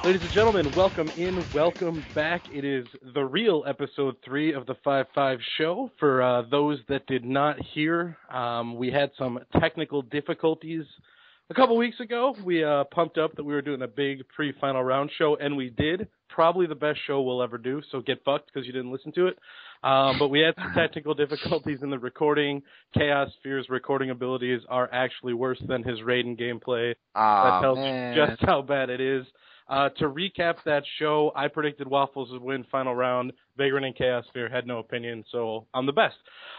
Ladies and gentlemen, welcome in, welcome back. It is the real episode 3 of the 5-5 show. For those that did not hear, we had some technical difficulties a couple weeks ago. We pumped up that we were doing a big pre-final round show, and we did. Probably the best show we'll ever do, so get fucked because you didn't listen to it. But we had some technical difficulties in the recording. Chaosphere's recording abilities are actually worse than his Raiden gameplay. That tells you just how bad it is. To recap that show, I predicted Wafflez would win final round. Vagrant and Chaosphere had no opinion, so I'm the best.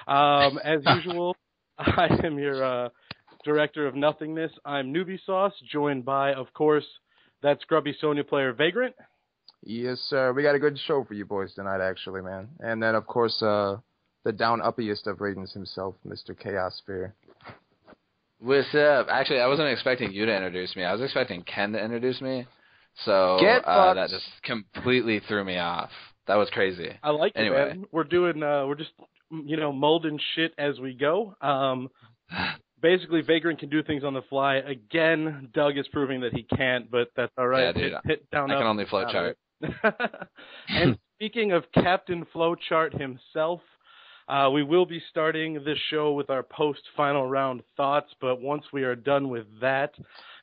As usual, I am your director of nothingness. I'm ImNewbieSauce, joined by, of course, that scrubby Sonya player, Vagrant. Yes, sir. We got a good show for you boys tonight, actually, man. And then, of course, the down-uppiest of Raidens himself, Mr. Chaosphere. What's up? Actually, I wasn't expecting you to introduce me. I was expecting Ken to introduce me. So that just completely threw me off. That was crazy. I like it, man. We're doing, we're just, molding shit as we go. Basically, Vagrant can do things on the fly. Again, Doug is proving that he can't, but that's all right. Yeah, dude. Hit down, I up, can only flowchart. And speaking of Captain Flowchart himself, we will be starting this show with our post-final round thoughts, but once we are done with that,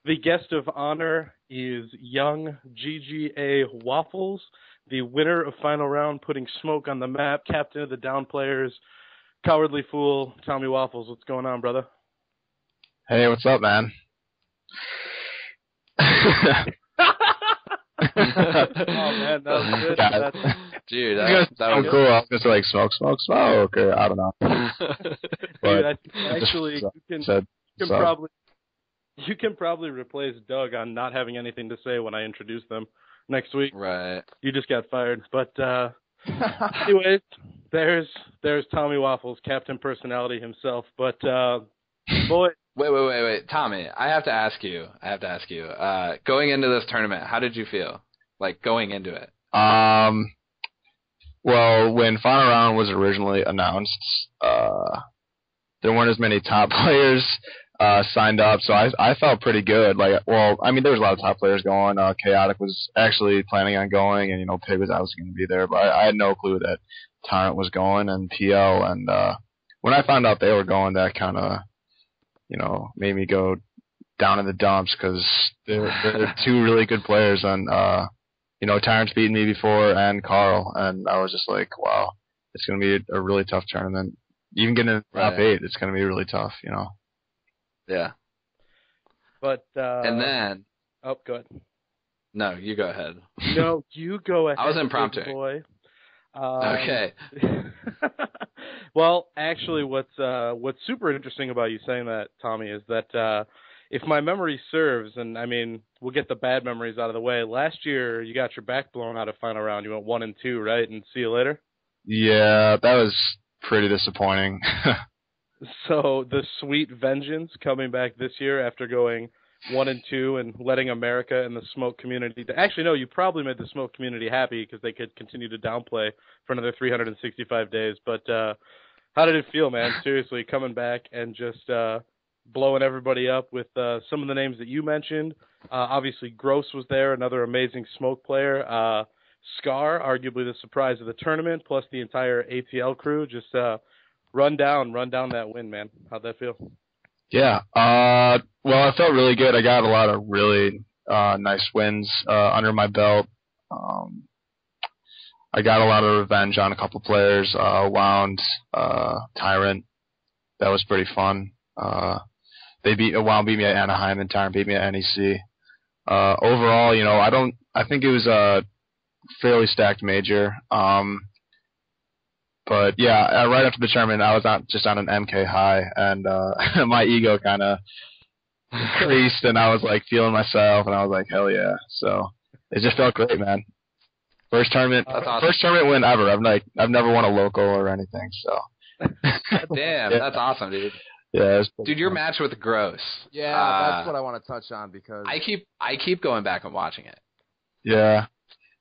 the guest of honor is young GGA Wafflez, the winner of final round, putting smoke on the map, captain of the down players, cowardly fool, Tommy Wafflez. What's going on, brother? Hey, what's up, man? Oh, man, that was good. Yeah. Dude, that was cool. I was going to say, like, smoke, or I don't know. Dude, actually, you can probably replace Doug on not having anything to say when I introduce them next week. Right. You just got fired. But anyways, there's Tommy Wafflez, captain personality himself. But boy. Wait, Tommy, I have to ask you. Going into this tournament, how did you feel? Like, going into it? Well, when final round was originally announced, there weren't as many top players signed up, so I felt pretty good. Like, well, I mean, there was a lot of top players going. Chaotic was actually planning on going, and Pig was obviously going to be there, but I had no clue that Tyrant was going and PL. And when I found out they were going, that kind of made me go down in the dumps because they're two really good players, and Tyrant's beaten me before and Carl, and I was just like, wow, it's going to be a really tough tournament. Even getting in the top 8, it's going to be really tough, Yeah. But and then go ahead. No, you go ahead. No, you go ahead. I was impromptu. Boy. Okay. Well, actually, what's super interesting about you saying that, Tommy, is that if my memory serves, and I mean, we'll get the bad memories out of the way. Last year, you got your back blown out of final round. You went 1-2, right? And see you later. Yeah, that was pretty disappointing. So the sweet vengeance coming back this year after going 1-2 and letting America and the Smoke community. Actually, no, you probably made the Smoke community happy because they could continue to downplay for another 365 days. But how did it feel, man? Seriously, coming back and just blowing everybody up with some of the names that you mentioned. Obviously, Gross was there, another amazing Smoke player. Scar, arguably the surprise of the tournament, plus the entire ATL crew. Just run down that win, man. How'd that feel? Yeah. Well, I felt really good. I got a lot of really nice wins under my belt. I got a lot of revenge on a couple players. Wound, Tyrant. That was pretty fun. Wound beat me at Anaheim and Tyrant beat me at NEC. Overall, I think it was a fairly stacked major. But yeah, right after the tournament, I was just on an MK high, and my ego kind of increased, and I was like feeling myself, and I was like, hell yeah! So it just felt great, man. First tournament win ever. I've never won a local or anything, so. Damn, yeah. That's awesome, dude. Yeah, dude, your match with Gross. Yeah, that's what I want to touch on because I keep going back and watching it. Yeah.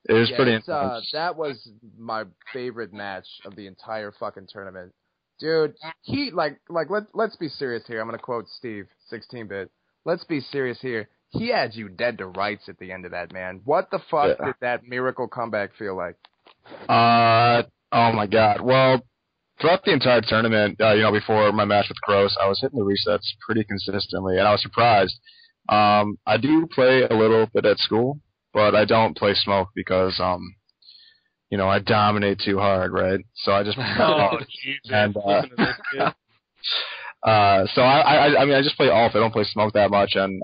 It was pretty intense. That was my favorite match of the entire fucking tournament. Dude, let's be serious here. I'm going to quote Steve, 16-bit. Let's be serious here. he had you dead to rights at the end of that, man. What the fuck did that miracle comeback feel like? Oh my God. Well, throughout the entire tournament, before my match with Gross, I was hitting the resets pretty consistently, and I was surprised. I do play a little bit at school, but I don't play Smoke because, I dominate too hard, right? So I just Jesus. and Listen to this kid. so I just play Alt. I don't play Smoke that much, and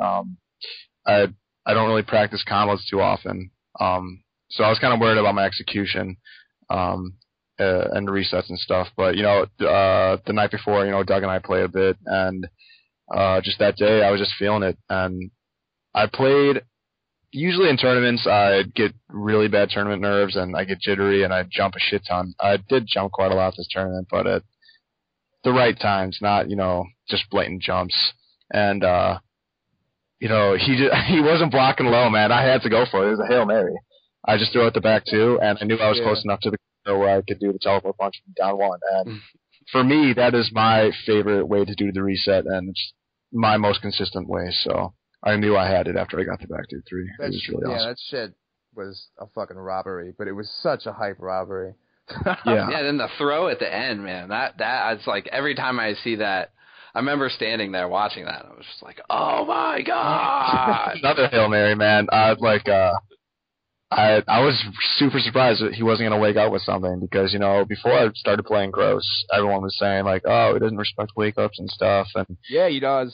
I don't really practice combos too often. So I was kind of worried about my execution and the resets and stuff. But the night before, Doug and I played a bit, and just that day I was just feeling it. And I played. Usually in tournaments, I get really bad tournament nerves, and I get jittery, and I jump a shit ton. I did jump quite a lot this tournament, but at the right times, not just blatant jumps. And he wasn't blocking low, man. I had to go for it. It was a Hail Mary. I just threw out the back two, and I knew I was close enough to the corner where I could do the teleport punch down one. And for me, that is my favorite way to do the reset, and it's my most consistent way. So I knew I had it after I got the back 2-3. It was really awesome. That shit was a fucking robbery, but it was such a hype robbery. Yeah, then the throw at the end, man. That it's like every time I see that, I remember standing there watching that. I was just like, oh my God. Another Hail Mary, man. I was super surprised that he wasn't going to wake up with something because, before I started playing Gross, everyone was saying, like, oh, he doesn't respect wake-ups and stuff. And yeah, he does.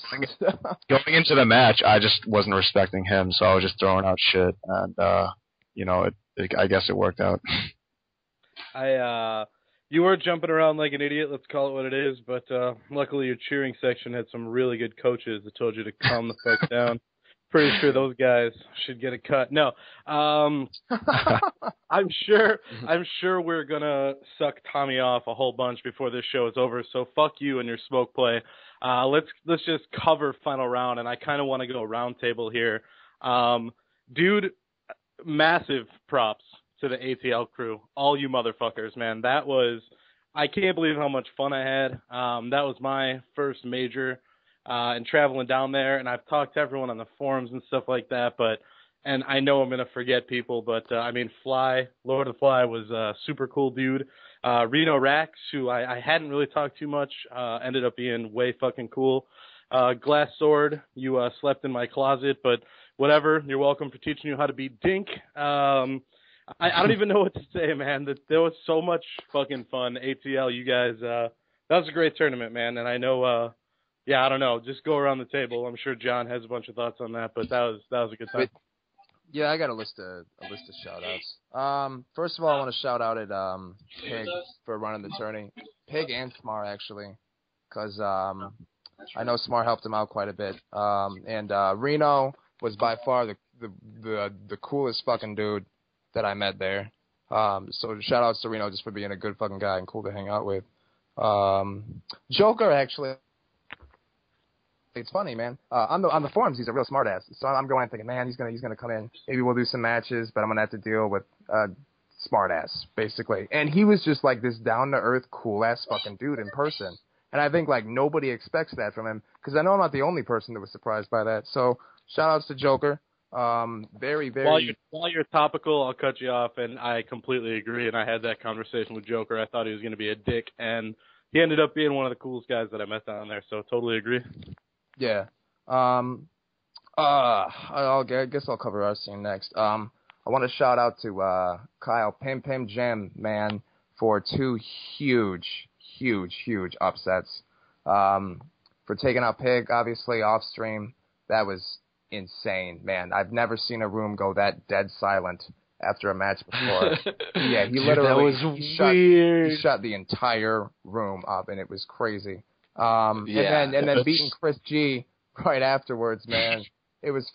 Going into the match, I just wasn't respecting him, so I was just throwing out shit. And, I guess it worked out. You were jumping around like an idiot, let's call it what it is, but luckily your cheering section had some really good coaches that told you to calm the fuck down. Pretty sure those guys should get a cut. No, I'm sure we're gonna suck Tommy off a whole bunch before this show is over. So fuck you and your Smoke play. Let's just cover final round, and I kind of want to go round table here. Dude, massive props to the ATL crew, all you motherfuckers, man. I can't believe how much fun I had. That was my first major. And traveling down there, and I've talked to everyone on the forums and stuff like that, and I know I'm going to forget people, but Fly, Lord of the Fly was a super cool dude. Reno Rax, who I hadn't really talked too much, ended up being way fucking cool. Glass Sword, you slept in my closet, but whatever, you're welcome for teaching you how to be Dink. I don't even know what to say, man. There was so much fucking fun. ATL, you guys, that was a great tournament, man, and I know, yeah, I don't know. Just go around the table. I'm sure John has a bunch of thoughts on that, but that was a good time. Yeah, I got a list of shout-outs. First of all, I want to shout out at Pig for running the tourney. Pig and Smar, actually, because I know Smar helped him out quite a bit. And Reno was by far the coolest fucking dude that I met there. So shout-outs to Reno just for being a good fucking guy and cool to hang out with. Joker, actually. It's funny, man. On the forums, he's a real smartass. So I'm going thinking, man, he's gonna come in. Maybe we'll do some matches, but I'm gonna have to deal with smartass, basically. And he was just like this down to earth, cool ass fucking dude in person. And I think like nobody expects that from him because I know I'm not the only person that was surprised by that. So shout outs to Joker. Very, very. While you're topical, I'll cut you off, and I completely agree. And I had that conversation with Joker. I thought he was gonna be a dick, and he ended up being one of the coolest guys that I met down there. So totally agree. Yeah. I guess I'll cover our scene next. I want to shout out to Kyle Pim Jim, man, for 2 huge upsets. For taking out Pig, obviously, off stream. That was insane, man. I've never seen a room go that dead silent after a match before. Yeah, he literally he shut the entire room up, and it was crazy. And then beating Chris G right afterwards, man. It was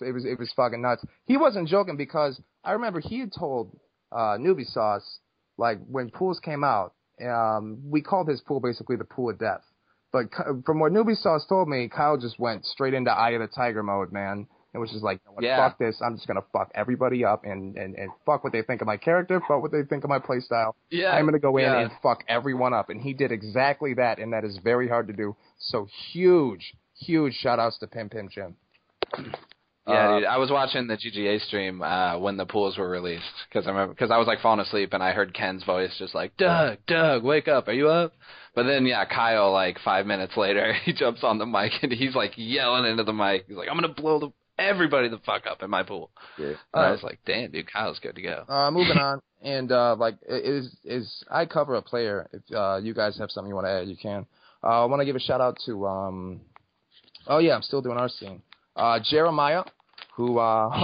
fucking nuts. He wasn't joking because I remember he had told NewbieSauce, like when pools came out, we called his pool basically the pool of death. But from what NewbieSauce told me, Kyle just went straight into Eye of the Tiger mode, man. It was just like, fuck this. I'm just gonna fuck everybody up and fuck what they think of my character, fuck what they think of my playstyle. Yeah, I'm gonna go in and fuck everyone up, and he did exactly that, and that is very hard to do. So huge shout outs to Pim Jim. Yeah, dude, I was watching the GGA stream when the pools were released because I was like falling asleep and I heard Ken's voice just like, Doug, wake up, are you up? But then Kyle like 5 minutes later he jumps on the mic and he's like yelling into the mic. He's like, I'm gonna blow everybody the fuck up in my pool. Yeah. And I was like, damn, dude, Kyle's good to go. Moving on, and is I cover a player. If you guys have something you want to add, you can. I want to give a shout out to I'm still doing our scene. Jeremiah, who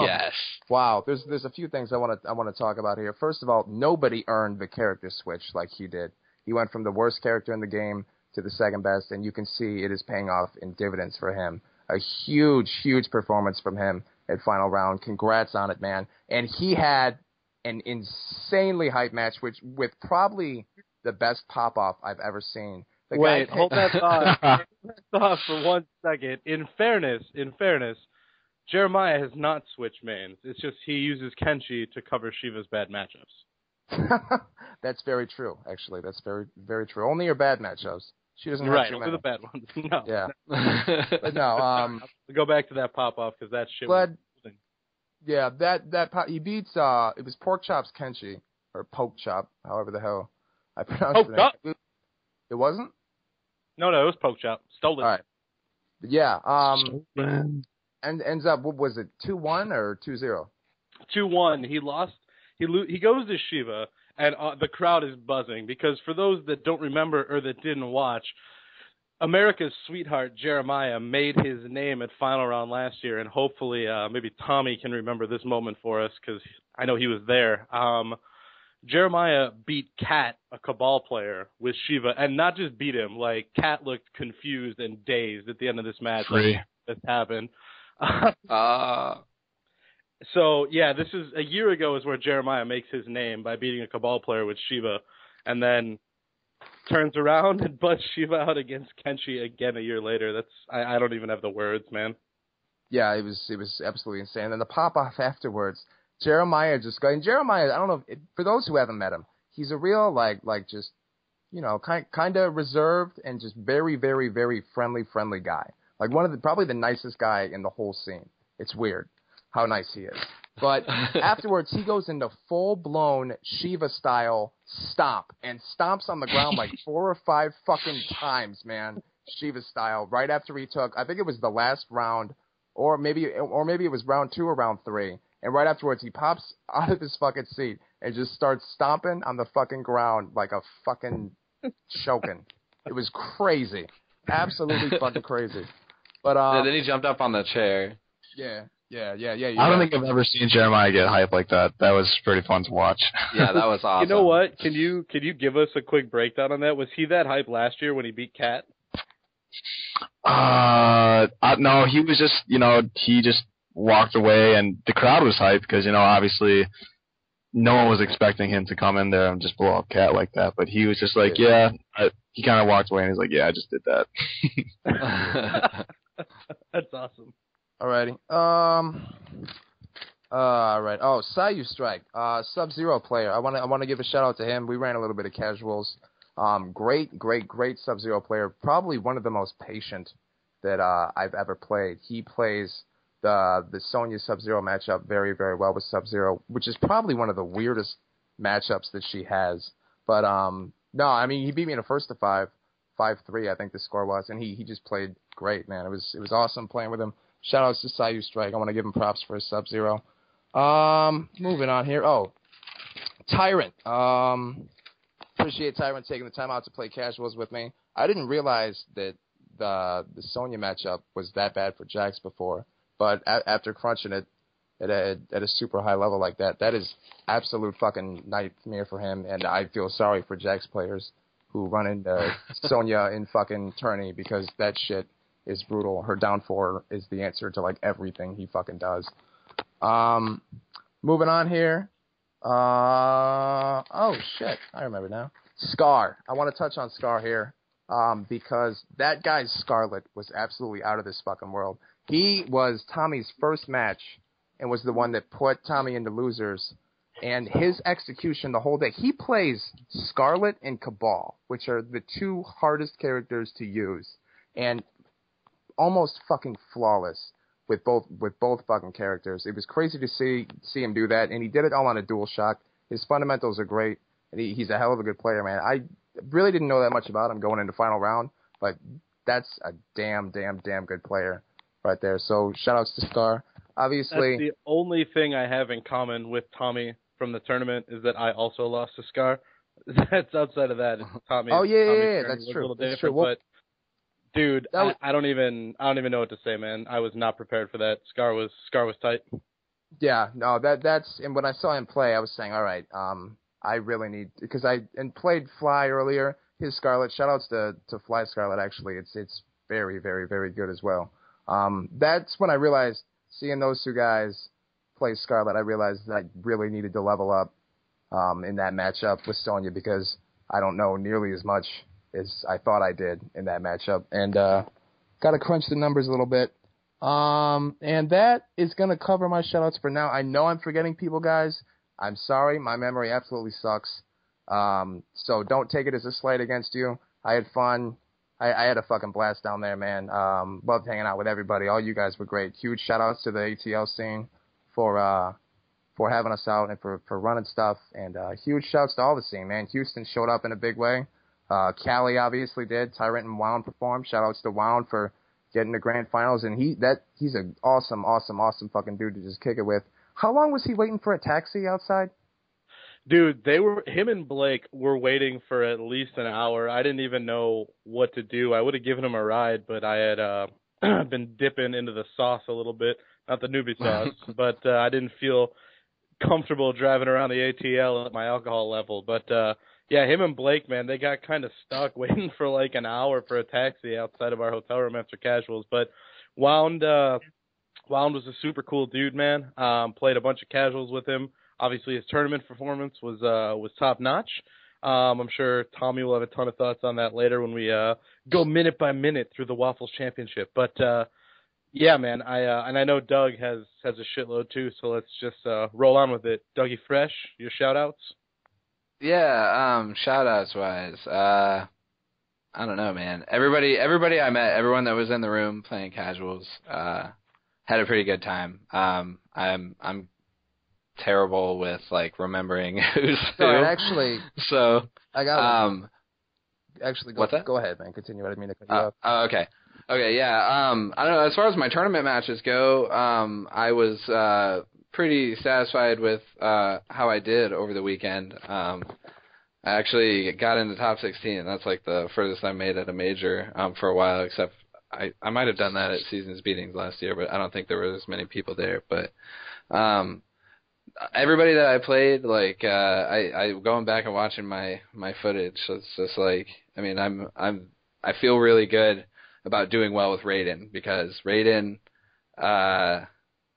yes. Wow, there's a few things I want to talk about here. First of all, nobody earned the character switch like he did. He went from the worst character in the game to the second best, and you can see it is paying off in dividends for him. A huge performance from him at final round. Congrats on it, man. And he had an insanely hype match, with probably the best pop off I've ever seen. Wait, hold that thought. Hold that thought for 1 second. In fairness, Jeremiah has not switched mains. It's just he uses Kenshi to cover Shiva's bad matchups. That's very true, actually. That's very, very true. Only her bad matchups. She doesn't have right, too only many. The bad ones. No. Yeah. But no, go back to that pop-off, because that shit was... was... Yeah, that pop... He beats, it was Pork Chop's Kenshi, or Poke Chop, however the hell I pronounced it. It wasn't? No, it was Poke Chop. Stole it. All right. Yeah, and ends up, what was it, 2-1 or 2-0? 2-1. He lost. He goes to Shiva, and the crowd is buzzing because for those that don't remember or that didn't watch, America's sweetheart Jeremiah made his name at final round last year, and hopefully maybe Tommy can remember this moment for us because I know he was there. Jeremiah beat Kat, a Cabal player, with Shiva, and not just beat him. Like, Kat looked confused and dazed at the end of this match. Like, this happened. So, yeah, this is a year ago is where Jeremiah makes his name by beating a Cabal player with Shiva, and then turns around and butts Shiva out against Kenshi again a year later. I don't even have the words, man. Yeah, it was absolutely insane. And the pop-off afterwards, Jeremiah just got... And Jeremiah, I don't know, for those who haven't met him, he's a real, like just, kind of reserved and just very, very, very friendly guy. Like probably the nicest guy in the whole scene. It's weird how nice he is. But afterwards, he goes into full-blown Shiva-style stomp and stomps on the ground like 4 or 5 fucking times, man, Shiva-style, right after he took, I think it was the last round, or maybe it was round 2 or round 3. And right afterwards, he pops out of his fucking seat and just starts stomping on the fucking ground like a fucking choking. It was crazy. Absolutely fucking crazy. But and then he jumped up on the chair. Yeah. I don't think I've ever seen Jeremiah get hype like that. That was pretty fun to watch. Yeah, that was awesome. You know what? Can you give us a quick breakdown on that? Was he that hype last year when he beat Kat? No, he was just, he just walked away, and the crowd was hyped because, obviously no one was expecting him to come in there and just blow up Kat like that. But he was just like, he kind of walked away, and he's like, yeah, I just did that. That's awesome. Alrighty. Alright. Oh, Sayu Strike. Sub-Zero player. I want to give a shout out to him. We ran a little bit of casuals. Great Sub-Zero player. Probably one of the most patient that I've ever played. He plays the Sonya Sub-Zero matchup very, very well with Sub-Zero, which is probably one of the weirdest matchups that she has. But no, I mean, he beat me in a first to 5-3, I think the score was, and he just played great, man. It was awesome playing with him. Shout out to Sayu Strike. I want to give him props for his Sub-Zero. Moving on here. Oh, Tyrant. Appreciate Tyrant taking the time out to play casuals with me. I didn't realize that the Sonya matchup was that bad for Jax before, but after crunching it at a super high level like that, that is absolute fucking nightmare for him, and I feel sorry for Jax players who run into Sonya in fucking tourney because that shit is brutal. Her down 4 is the answer to, like, everything he fucking does. Moving on here. Oh, shit. I remember now. Scar. I want to touch on Scar here because that guy's Scarlet was absolutely out of this fucking world. He was Tommy's first match and was the one that put Tommy into losers. And his execution the whole day. He plays Scarlet and Cabal, which are the 2 hardest characters to use. And almost fucking flawless. with both fucking characters. It was crazy to see him do that, and he did it all on a DualShock. His fundamentals are great, and he's a hell of a good player, man. I really didn't know that much about him going into final round, but that's a damn good player right there. So shout-outs to Scar. Obviously, that's the only thing I have in common with Tommy from the tournament is that I also lost to Scar. That's outside of that. Tommy. Oh yeah, Tommy's that's true. That's true. Well, but dude, I don't even know what to say, man. I was not prepared for that. Scar was tight. Yeah, no, that's and when I saw him play, I was saying, all right, I really need because I played Fly earlier. His Scarlet, shoutouts to Fly Scarlet. Actually, it's very good as well. That's when I realized seeing those two guys play Scarlet, I realized that I really needed to level up in that matchup with Sonya because I don't know nearly as much as I thought I did in that matchup, and got to crunch the numbers a little bit. And that is going to cover my shoutouts for now. I know I'm forgetting people, guys. I'm sorry. My memory absolutely sucks. So don't take it as a slight against you. I had fun. I had a fucking blast down there, man. Loved hanging out with everybody. All you guys were great. Huge shoutouts to the ATL scene for having us out and for running stuff. And huge shouts to all the scene, man. Houston showed up in a big way. Cali obviously did. Tyrant and Wound performed. Shoutouts to Wound for getting to grand finals. And he's an awesome fucking dude to just kick it with. How long was he waiting for a taxi outside? Dude, him and Blake were waiting for at least an hour. I didn't even know what to do. I would have given him a ride, but I had been dipping into the sauce a little bit. Not the newbie sauce, but I didn't feel comfortable driving around the ATL at my alcohol level. But yeah, him and Blake, man, they got kind of stuck waiting for like an hour for a taxi outside of our hotel room after casuals. But Wound was a super cool dude, man. Played a bunch of casuals with him. Obviously, his tournament performance was top notch. I'm sure Tommy will have a ton of thoughts on that later when we go minute by minute through the Waffles Championship. But yeah, man, I know Doug has a shitload too. So let's just roll on with it. Dougie Fresh, your shout outs. Yeah, shout outs wise, I don't know, man. Everybody I met, everyone that was in the room playing casuals, had a pretty good time. I'm terrible with like remembering who's who. Actually, so I got actually what's that? Go ahead, man. Continue. I didn't mean to cut you off. Okay, yeah. I don't know. As far as my tournament matches go, I was pretty satisfied with how I did over the weekend. I actually got into top 16. That's like the furthest I made at a major for a while, except I might have done that at Seasons Beatings last year, but I don't think there were as many people there. But everybody that I played, like I going back and watching my footage, so it's just like, I mean, I feel really good about doing well with Raiden because Raiden,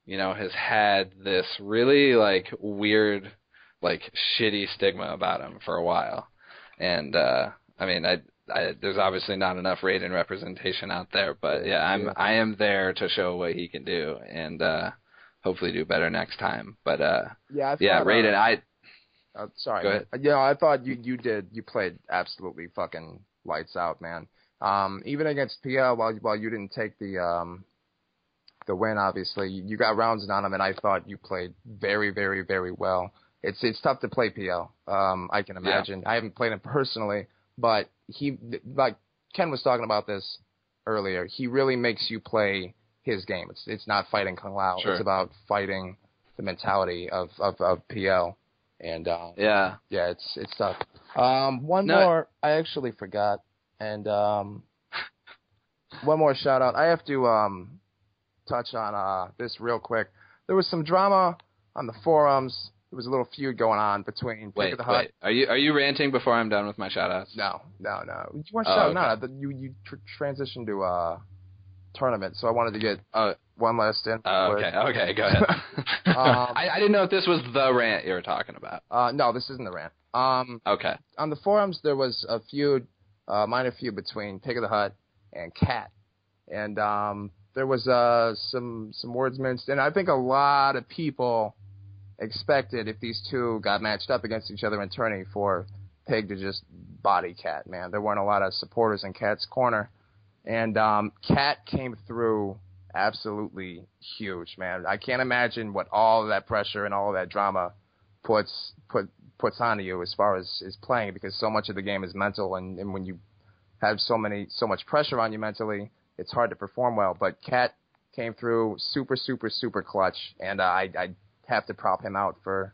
you know, has had this really like weird, like shitty stigma about him for a while, and I mean, there's obviously not enough Raiden representation out there, but yeah, I am there to show what he can do, and hopefully do better next time. But Raiden, sorry. Go ahead. Yeah, I thought you played absolutely fucking lights out, man. Even against PL, while you didn't take the win, obviously you got rounds on him, and I thought you played very, very, very well. It's tough to play PL. I can imagine. Yeah. I haven't played him personally, but he, like Ken was talking about this earlier, he really makes you play his game. It's not fighting Kung Lao. Sure. It's about fighting the mentality of PL. And it's tough. One more I actually forgot, and one more shout out. I have to touch on this real quick. There was some drama on the forums. There was a little feud going on between Pick of the Hut. Are you ranting before I'm done with my shout outs? No. You weren't shouting out. You transitioned to tournament, so I wanted to get one last in. Okay, go ahead. I didn't know if this was the rant you were talking about. No, this isn't the rant. Okay. On the forums, there was a feud, minor feud between Pick of the Hut and Cat, and there was some words minced, and I think a lot of people expected if these two got matched up against each other in tourney for Pig to just body Cat. Man, there weren't a lot of supporters in Cat's corner. And Cat came through absolutely huge, man. I can't imagine what all of that pressure and all of that drama puts onto you as far as playing, because so much of the game is mental, and when you have so much pressure on you mentally, it's hard to perform well. But Cat came through super, super, super clutch, and I have to prop him out for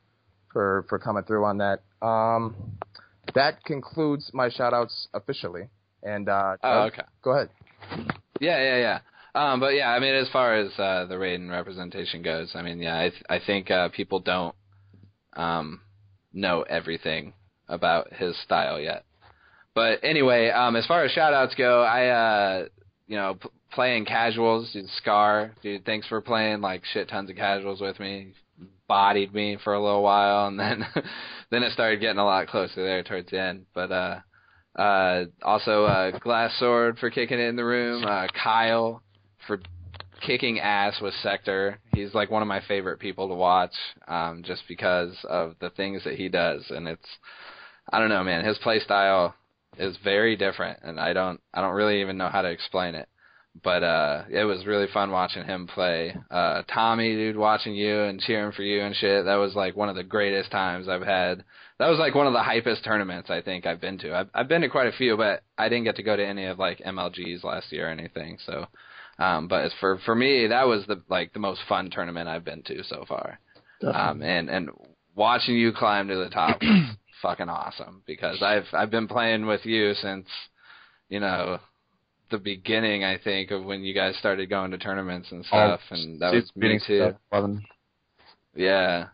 coming through on that. That concludes my shout-outs officially. And okay. Go ahead. Yeah. But yeah, I mean, as far as the Raiden representation goes, I mean, yeah, I think people don't know everything about his style yet. But anyway, as far as shout-outs go, I playing casuals, dude, Scar, dude, thanks for playing like shit tons of casuals with me. Bodied me for a little while, and then then it started getting a lot closer there towards the end. But also Glass Sword for kicking it in the room, Kyle for kicking ass with Sector. He's like one of my favorite people to watch, just because of the things that he does, and I don't know, man, his play style is very different, and I don't really even know how to explain it. But it was really fun watching him play. Tommy, dude, watching you and cheering for you and shit, that was like one of the greatest times I've had. That was like one of the hypest tournaments I think I've been to. I've been to quite a few, but I didn't get to go to any of like MLG's last year or anything. So, but for me, that was the most fun tournament I've been to so far. And watching you climb to the top was fucking awesome, because I've been playing with you since, the beginning, I think, of when you guys started going to tournaments and stuff, and that was me too. Yeah.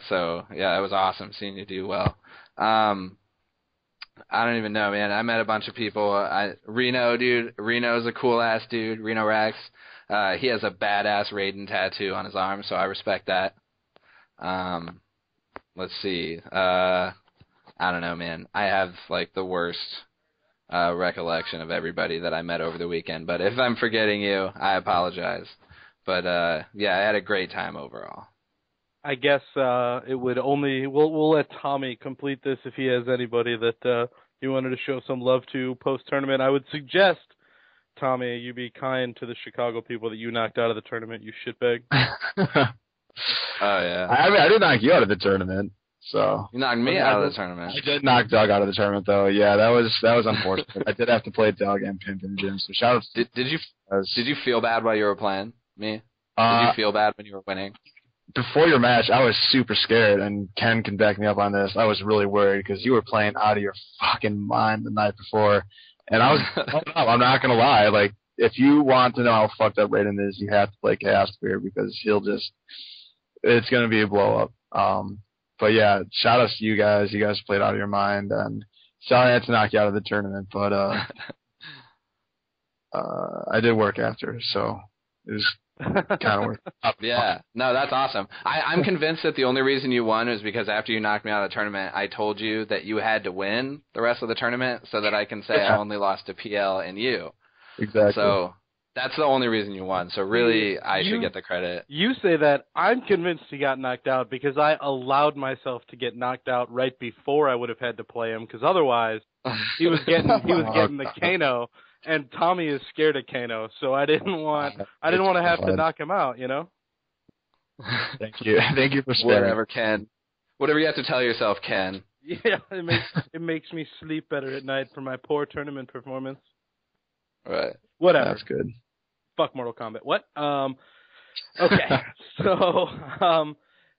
So yeah, it was awesome seeing you do well. I don't even know, man. I met a bunch of people. Reno, dude. Reno's a cool ass dude. Reno Rex. He has a badass Raiden tattoo on his arm, so I respect that. Let's see. I don't know, man. I have like the worst recollection of everybody that I met over the weekend, but if I'm forgetting you, I apologize. But yeah, I had a great time overall. I guess it would only we'll let Tommy complete this if he has anybody that he wanted to show some love to post tournament. I would suggest, Tommy, you be kind to the Chicago people that you knocked out of the tournament, you shitbag. Oh yeah. I did knock you out of the tournament. So you knocked me out of the tournament. I did knock Doug out of the tournament, though. Yeah, that was unfortunate. I did have to play Doug and Pimp and Jim. So shout out. Did you feel bad while you were playing me? Did you feel bad when you were winning? Before your match, I was super scared, and Ken can back me up on this. I was really worried because you were playing out of your fucking mind the night before, and I was. I'm not gonna lie. Like, if you want to know how fucked up Raiden is, you have to play Chaosphere, because it's gonna be a blow up. But yeah, shout out to you guys. You guys played out of your mind, and sorry I had to knock you out of the tournament, but I did work after, so it was kind of worth it. Yeah, no, that's awesome. I'm convinced that the only reason you won is because after you knocked me out of the tournament, I told you that you had to win the rest of the tournament so that I can say I only lost to PL and you. Exactly. So that's the only reason you won. So really, I should get the credit. You say that. I'm convinced he got knocked out because I allowed myself to get knocked out right before I would have had to play him, because otherwise he was getting the Kano, and Tommy is scared of Kano, so I didn't want to have to knock him out, Thank you for sparing. Whatever, Ken. Whatever you have to tell yourself, Ken. Yeah, it makes me sleep better at night for my poor tournament performance. Right. Whatever. That's good. Fuck Mortal Kombat. What? Okay. So,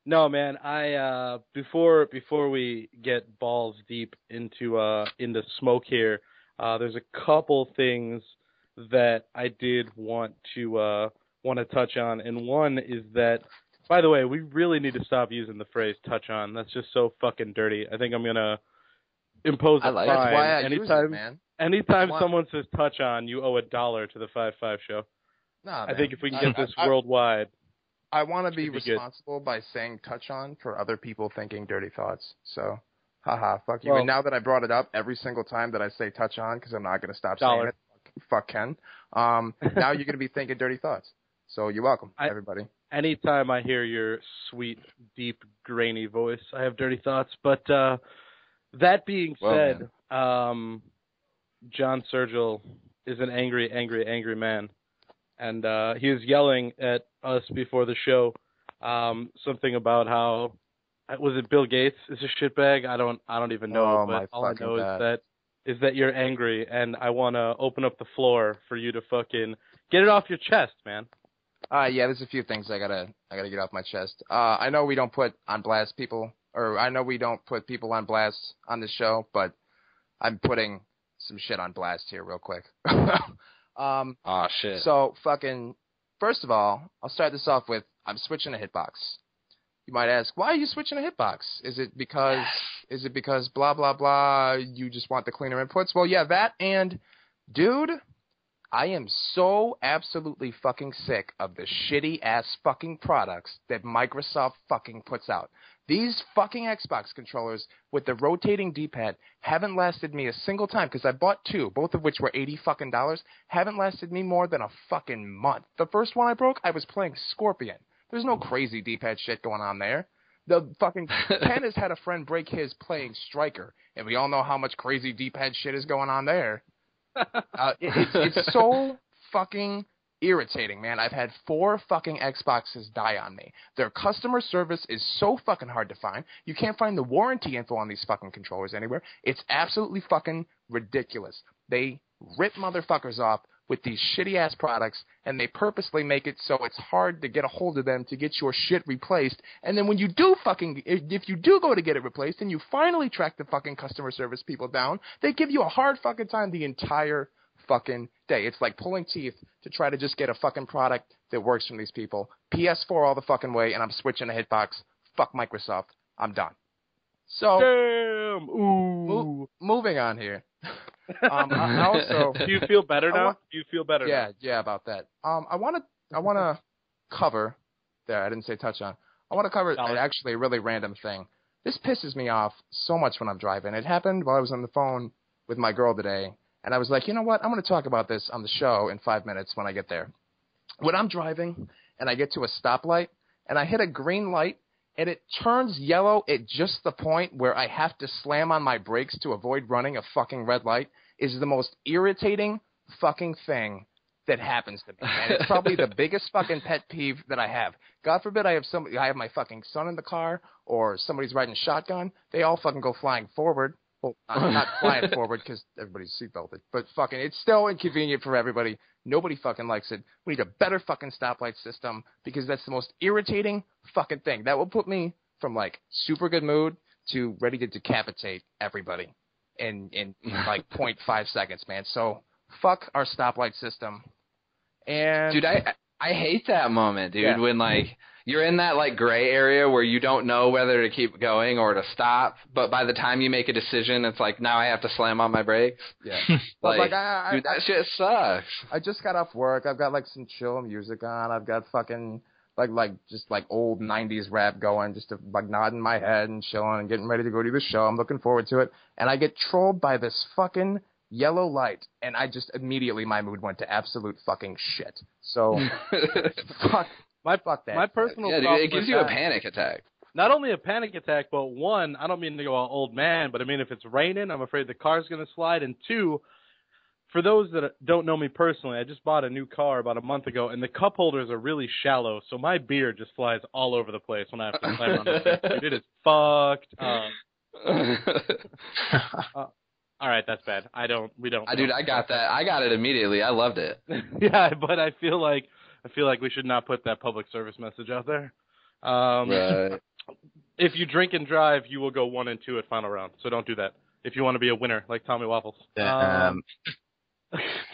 no, man. I before we get balls deep into smoke here, there's a couple things that I did want to touch on, and one is that, by the way, we really need to stop using the phrase "touch on." That's just so fucking dirty. I think I'm gonna impose a fine. That's why I use it, man. Anytime someone says "touch on," you owe $1 to the 5-5 show. Nah, I think if we can get this worldwide. I want to be responsible by saying touch on for other people thinking dirty thoughts. So, haha, fuck you. And now that I brought it up every single time that I say touch on, because I'm not going to stop saying it, fuck Ken, now you're going to be thinking dirty thoughts. So you're welcome, everybody. Anytime I hear your sweet, deep, grainy voice, I have dirty thoughts. But that being said, John Sergil is an angry, angry, angry man. and he was yelling at us before the show, something about how was it Bill Gates is a shitbag? I don't even know, but all I know is that you're angry, and I want to open up the floor for you to fucking get it off your chest, man. Yeah, there's a few things I gotta get off my chest. I know we don't put on blast people, or I know we don't put people on blast on this show, but I'm putting some shit on blast here real quick. Oh shit. So fucking, first of all, I'll start this off with I'm switching to Hitbox. You might ask, why are you switching to Hitbox? Is it because blah blah blah? You just want the cleaner inputs? Well, yeah, that, and dude, I am so absolutely fucking sick of the shitty ass fucking products that Microsoft fucking puts out. These fucking Xbox controllers with the rotating D-pad haven't lasted me a single time, because I bought two, both of which were $80 fucking dollars, haven't lasted me more than a fucking month. The first one I broke, I was playing Scorpion. There's no crazy D-pad shit going on there. The fucking Ken has had a friend break his playing Striker, and we all know how much crazy D-pad shit is going on there. It's so fucking irritating, man. I've had 4 fucking Xboxes die on me. Their customer service is so fucking hard to find. You can't find the warranty info on these fucking controllers anywhere. It's absolutely fucking ridiculous. They rip motherfuckers off with these shitty-ass products, and they purposely make it so it's hard to get a hold of them to get your shit replaced. And then when you do if you do go to get it replaced and you finally track the fucking customer service people down, they give you a hard fucking time the entire fucking day. It's like pulling teeth to try to just get a fucking product that works from these people. PS4 all the fucking way, and I'm switching to Hitbox. Fuck Microsoft. I'm done. So, damn. Ooh. Moving on here. I also, do you feel better now? Do you feel better now? Yeah, about that. I want to cover there. I didn't say touch on. I want to cover actually a really random thing. This pisses me off so much when I'm driving. It happened while I was on the phone with my girl today, and I was like, you know what? I'm going to talk about this on the show in 5 minutes when I get there. When I'm driving and I get to a stoplight and I hit a green light and it turns yellow at just the point where I have to slam on my brakes to avoid running a fucking red light is the most irritating fucking thing that happens to me. And it's probably the biggest fucking pet peeve that I have. God forbid I have my fucking son in the car or somebody's riding shotgun. They all fucking go flying forward. Well, not flying forward because everybody's seatbelted, but fucking it's still inconvenient for everybody. Nobody fucking likes it. We need a better fucking stoplight system because that's the most irritating fucking thing. That will put me from like super good mood to ready to decapitate everybody in like 0.5 seconds, man. So fuck our stoplight system. And dude, I hate that moment, dude, when like you're in that like gray area where you don't know whether to keep going or to stop, but by the time you make a decision, it's like now I have to slam on my brakes. Yeah, like dude, that shit sucks. I just got off work. I've got like some chill music on. I've got fucking like just like old 90s rap going, just to, like nodding my head and chilling and getting ready to go to the show. I'm looking forward to it, and I get trolled by this fucking yellow light, and I just immediately my mood went to absolute fucking shit. So fuck that. My personal dude, it gives you a panic attack. Not only a panic attack, but one, I don't mean to go all old man, but I mean if it's raining, I'm afraid the car's going to slide. And two, for those that don't know me personally, I just bought a new car about a month ago, and the cup holders are really shallow, so my beer just flies all over the place when I have to slam on the thing. Dude, it is fucked up. All right, that's bad. We don't. Dude, I got that. I got it immediately. I loved it. Yeah, but I feel like we should not put that public service message out there. Right. If you drink and drive, you will go 1 and 2 at final round. So don't do that. If you want to be a winner, like Tommy Waffles. Do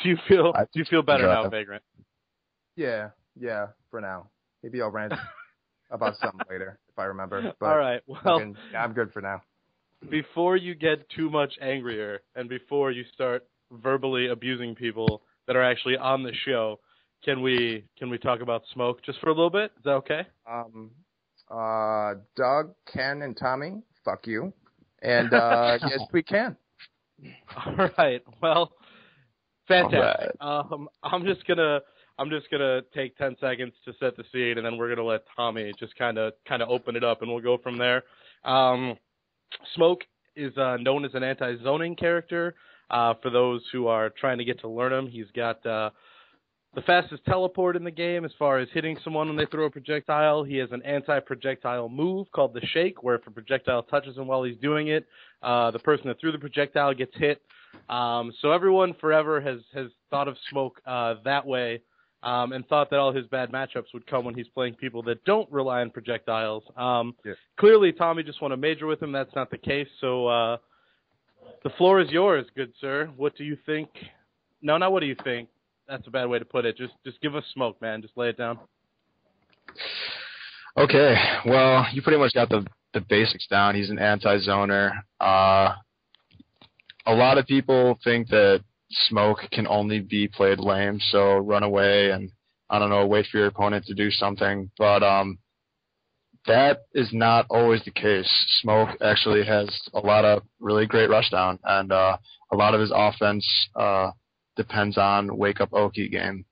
you feel better now, Vagrant? Yeah, for now. Maybe I'll rant about something later if I remember. But all right. Well, I'm good for now. Before you get too much angrier and before you start verbally abusing people that are actually on the show, can we talk about smoke just for a little bit? Is that okay? Doug, Ken, and Tommy, fuck you. And yes, we can. All right. Well, fantastic. Right. I'm just gonna take 10 seconds to set the scene, and then we're gonna let Tommy just kind of open it up, and we'll go from there. Smoke is known as an anti-zoning character. For those who are trying to get to learn him, he's got the fastest teleport in the game as far as hitting someone when they throw a projectile. He has an anti-projectile move called the Shake, where if a projectile touches him while he's doing it, the person that threw the projectile gets hit. So everyone forever has thought of Smoke that way, and thought that all his bad matchups would come when he's playing people that don't rely on projectiles. Clearly, Tommy just won a major with him. That's not the case. So the floor is yours, good sir. What do you think? No, not what do you think. That's a bad way to put it. Just give us Smoke, man. Just lay it down. Okay. Well, you pretty much got the basics down. He's an anti-zoner. A lot of people think that Smoke can only be played lame, so run away and, I don't know, wait for your opponent to do something. But that is not always the case. Smoke actually has a lot of really great rushdown, and a lot of his offense depends on wake-up Oki game,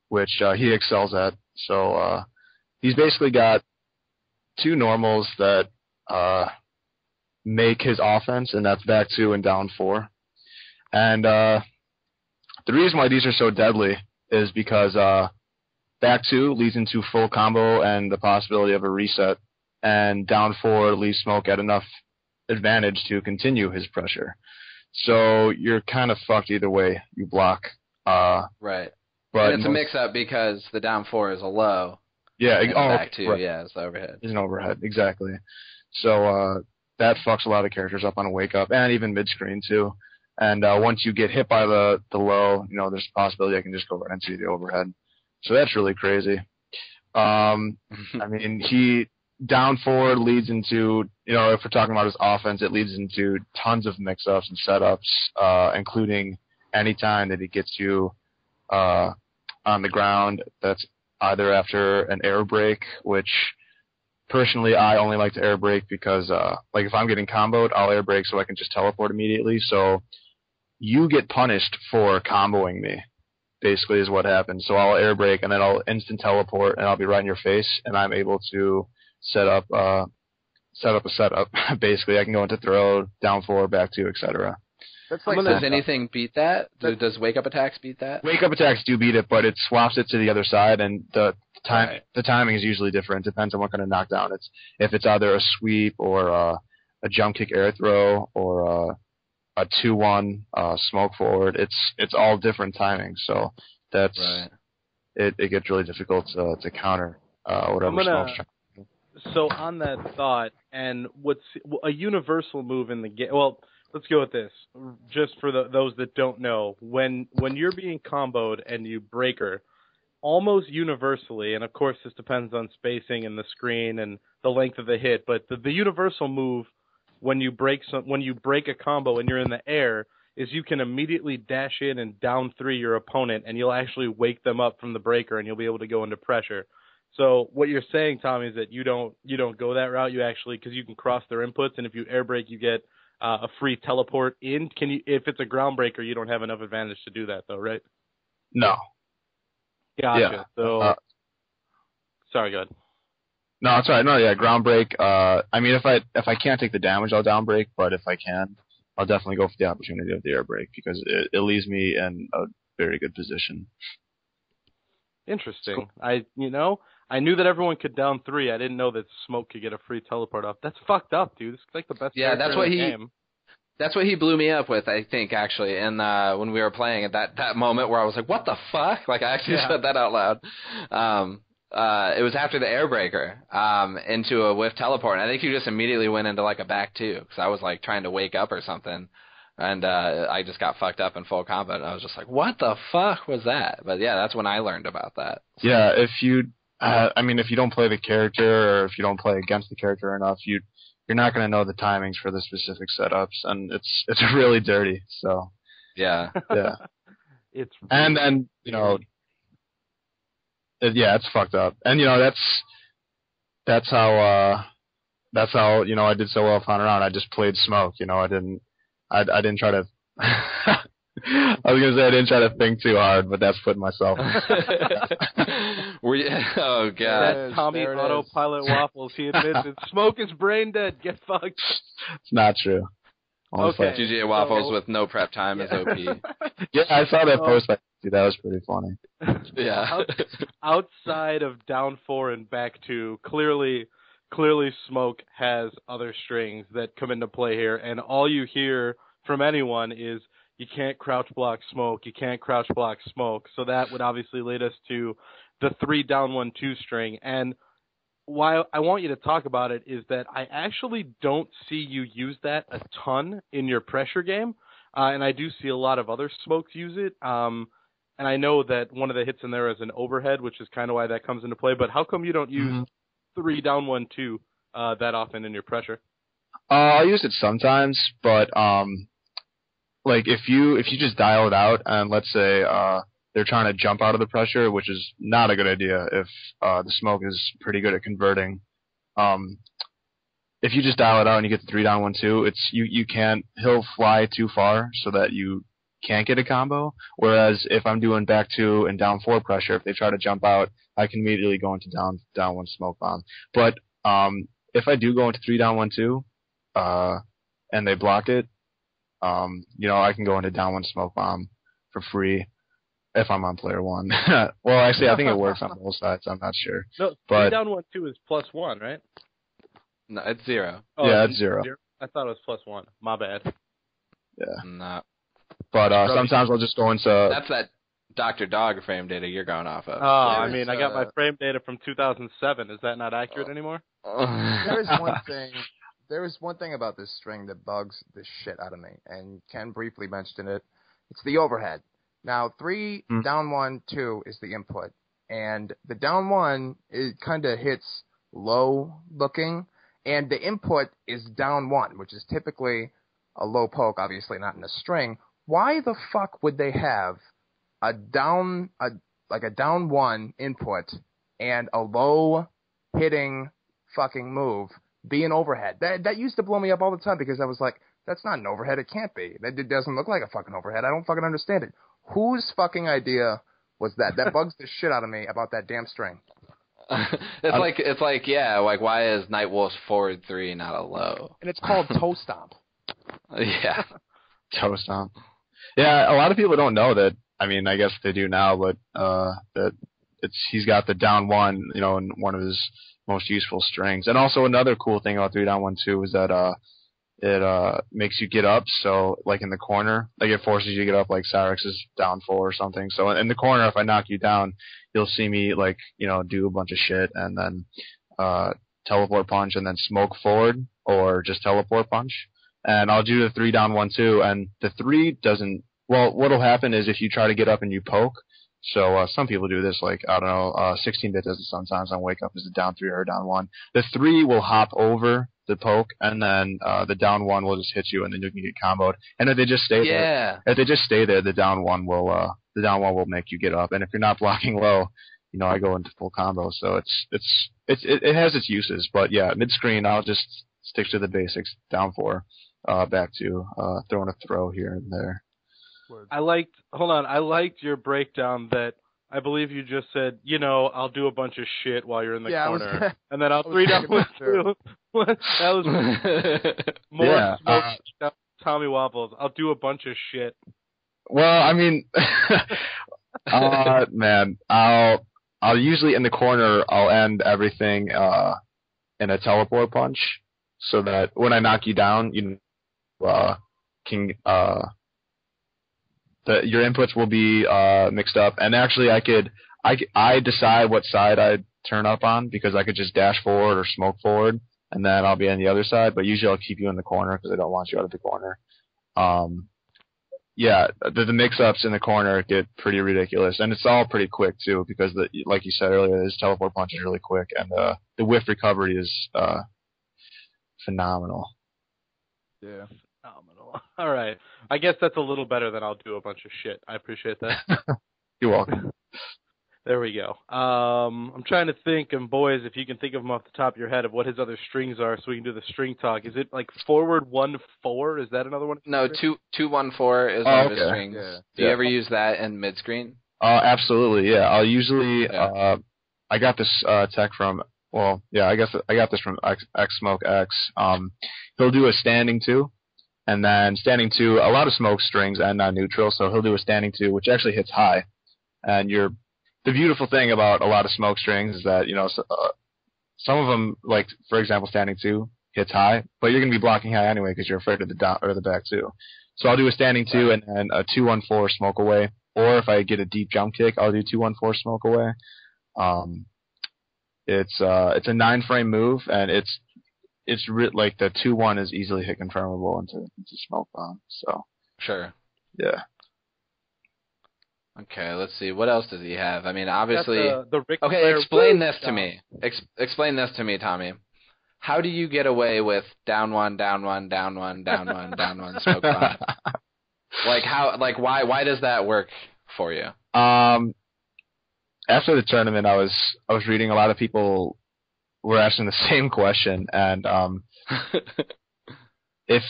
which he excels at. So he's basically got two normals that make his offense, and that's back 2 and down 4. And the reason why these are so deadly is because back 2 leads into full combo and the possibility of a reset, and down 4 leaves Smoke at enough advantage to continue his pressure. So you're kind of fucked either way you block. Right. But and it's a mix-up because the down 4 is a low. Yeah. And back 2, right. Yeah, it's the overhead. It's an overhead, exactly. So that fucks a lot of characters up on a wake-up, and even mid-screen, too. And once you get hit by the low, there's a possibility I can just go right into the overhead. So that's really crazy. I mean, he down 4 leads into, if we're talking about his offense, it leads into tons of mix-ups and setups, including any time that he gets you on the ground. That's either after an air break, which personally I only like to air break because, if I'm getting comboed, I'll air break so I can just teleport immediately. So you get punished for comboing me, basically, is what happens. So I'll air break, and then I'll instant teleport, and I'll be right in your face, and I'm able to set up a setup. Basically, I can go into throw, down 4, back 2, etc. Does anything beat that? Does wake-up attacks beat that? Wake-up attacks do beat it, but it swaps it to the other side, and the timing is usually different. Depends on what kind of knockdown it's. If it's either a sweep or a jump kick air throw or a 2-1 smoke forward, it's all different timing. So that's right. It gets really difficult to counter whatever Smoke's trying. So on that thought, and what's a universal move in the game? Well, let's go with this. Just for those that don't know, when you're being comboed and you breaker, almost universally, and of course this depends on spacing and the screen and the length of the hit, but the universal move when you break a combo and you're in the air is you can immediately dash in and down 3 your opponent, and you'll actually wake them up from the breaker, and you'll be able to go into pressure. So what you're saying, Tommy, is that you don't go that route. You actually, because you can cross their inputs, and if you air break, you get a free teleport in. If it's a ground breaker, you don't have enough advantage to do that, though, right? No. Gotcha. Yeah. So, sorry, go ahead. No, it's all right. No, yeah, ground break. I mean, if I can't take the damage, I'll down break. But if I can, I'll definitely go for the opportunity of the air break because it leaves me in a very good position. Interesting. Cool. I knew that everyone could down 3. I didn't know that Smoke could get a free teleport off. That's fucked up, dude. It's like the best. Yeah, that's what game. That's what he blew me up with, I think, actually, and when we were playing at that moment where I was like, what the fuck? Like, I actually said that out loud. It was after the airbreaker into a whiff teleport, and I think he just immediately went into, like, a back 2, because I was, like, trying to wake up or something, and I just got fucked up in full combat, and I was just like, what the fuck was that? But, yeah, that's when I learned about that. Yeah, if you don't play the character, or if you don't play against the character enough, you're not going to know the timings for the specific setups, and it's really dirty. So yeah. It's and then it's fucked up, and that's how I did so well flying around. I just played Smoke. I didn't try to. I was gonna say I didn't try to think too hard, but that's putting myself. Oh god, that's Tommy Autopilot Waffles. He admits it. Smoke is brain dead. Get fucked. It's not true. Okay. GGA Waffles with no prep time is OP. Yeah, I saw that post. I Dude, that was pretty funny. Yeah. Outside of down 4 and back 2, clearly Smoke has other strings that come into play here, and all you hear from anyone is, you can't crouch block Smoke, you can't crouch block Smoke. So that would obviously lead us to the 3 down 1 2 string. And why I want you to talk about it is that I actually don't see you use that a ton in your pressure game, and I do see a lot of other Smokes use it. And I know that one of the hits in there is an overhead, which is kind of why that comes into play. But how come you don't use 3 down 1 2 that often in your pressure? I'll use it sometimes, but like if you just dial it out, and let's say they're trying to jump out of the pressure, which is not a good idea if the Smoke is pretty good at converting. If you just dial it out and you get the 3 down 1 2, he'll fly too far so that you can't get a combo. Whereas if I'm doing back 2 and down 4 pressure, if they try to jump out, I can immediately go into down 1 Smoke bomb. But if I do go into 3 down 1 2, and they block it, I can go into down 1 Smoke bomb for free if I'm on player 1. Well, actually, I think it works on both sides. I'm not sure. No, but 3 down 1 2 is +1, right? No, it's 0. Oh, yeah, it's 0. I thought it was +1. My bad. Yeah. No. But sometimes I'll just go into... That's that Dr. Dog frame data you're going off of. Oh, I mean, I got my frame data from 2007. Is that not accurate anymore? There is one thing about this string that bugs the shit out of me, and Ken briefly mentioned it. It's the overhead. Now, 3 down 1 2 is the input, and the down 1 it kind of hits low looking, and the input is down 1, which is typically a low poke, obviously not in a string. Why the fuck would they have a down 1 input and a low hitting fucking move be an overhead? That used to blow me up all the time, because I was like, that's not an overhead. It can't be. It doesn't look like a fucking overhead. I don't fucking understand it. Whose fucking idea was that? That bugs the shit out of me about that damn string. It's like why is Nightwolf's forward 3 not a low? And it's called toe stomp. Yeah. Toe stomp. Yeah, a lot of people don't know that. I mean, I guess they do now, but that he's got the down 1, in one of his most useful strings. And also another cool thing about 3 down 1 2 is that it makes you get up. So like in the corner, like it forces you to get up, like Cyrix is down 4 or something. So in the corner, if I knock you down, you'll see me do a bunch of shit and then teleport punch and then smoke forward or just teleport punch. And I'll do the 3 down 1 2, and the 3 doesn't. Well, what'll happen is if you try to get up and you poke. So some people do this, 16-bit does it sometimes on Wake Up as a down 3 or a down 1. The 3 will hop over the poke, and then the down 1 will just hit you, and then you can get comboed. And if they just stay there, the down 1 will make you get up. And if you're not blocking low, I go into full combo. So it has its uses, but yeah, mid screen I'll just stick to the basics, down 4, back 2, throwing a throw here and there. I liked your breakdown that I believe you just said, I'll do a bunch of shit while you're in the corner. And then I'll 3 down 1 2. That was more smoke Tommy Wafflez. I'll do a bunch of shit. Well, I mean, man, I'll usually in the corner, I'll end everything in a teleport punch so that when I knock you down, your inputs will be mixed up, and actually I decide what side I turn up on, because I could just dash forward or smoke forward, and then I'll be on the other side. But usually I'll keep you in the corner because I don't want you out of the corner. Yeah, the mix-ups in the corner get pretty ridiculous, and it's all pretty quick too, because like you said earlier, this teleport punch is really quick, and the whiff recovery is phenomenal. Yeah. Phenomenal. All right. I guess that's a little better than I'll do a bunch of shit. I appreciate that. You're welcome. There we go. I'm trying to think, and boys, if you can think of them off the top of your head of what his other strings are, so we can do the string talk. Is it like forward 1 4? Is that another one? No, 2 1 4 is one of his strings. Yeah. Do you ever use that in mid screen? Absolutely. Yeah. I'll usually. I got this tech from. Well, yeah. I got this from X Smoke X. He'll do a standing 2. And then standing 2, a lot of smoke strings end on neutral, so he'll do a standing 2, which actually hits high. and the beautiful thing about a lot of smoke strings is that some of them, like for example, standing 2 hits high, but you're going to be blocking high anyway because you're afraid of the down or the back 2. So I'll do a standing 2 and then a 2-1-4 smoke away, or if I get a deep jump kick, I'll do 2-1-4 smoke away. It's a 9-frame move, and it's like the 2-1 is easily hit confirmable into smoke bomb. So sure, yeah. Okay, let's see. What else does he have? I mean, obviously. Okay, explain this to me. Explain this to me, Tommy. How do you get away with down 1, down 1, down 1, down 1, down 1 smoke bomb? Why does that work for you? After the tournament, I was reading a lot of people were asking the same question, and if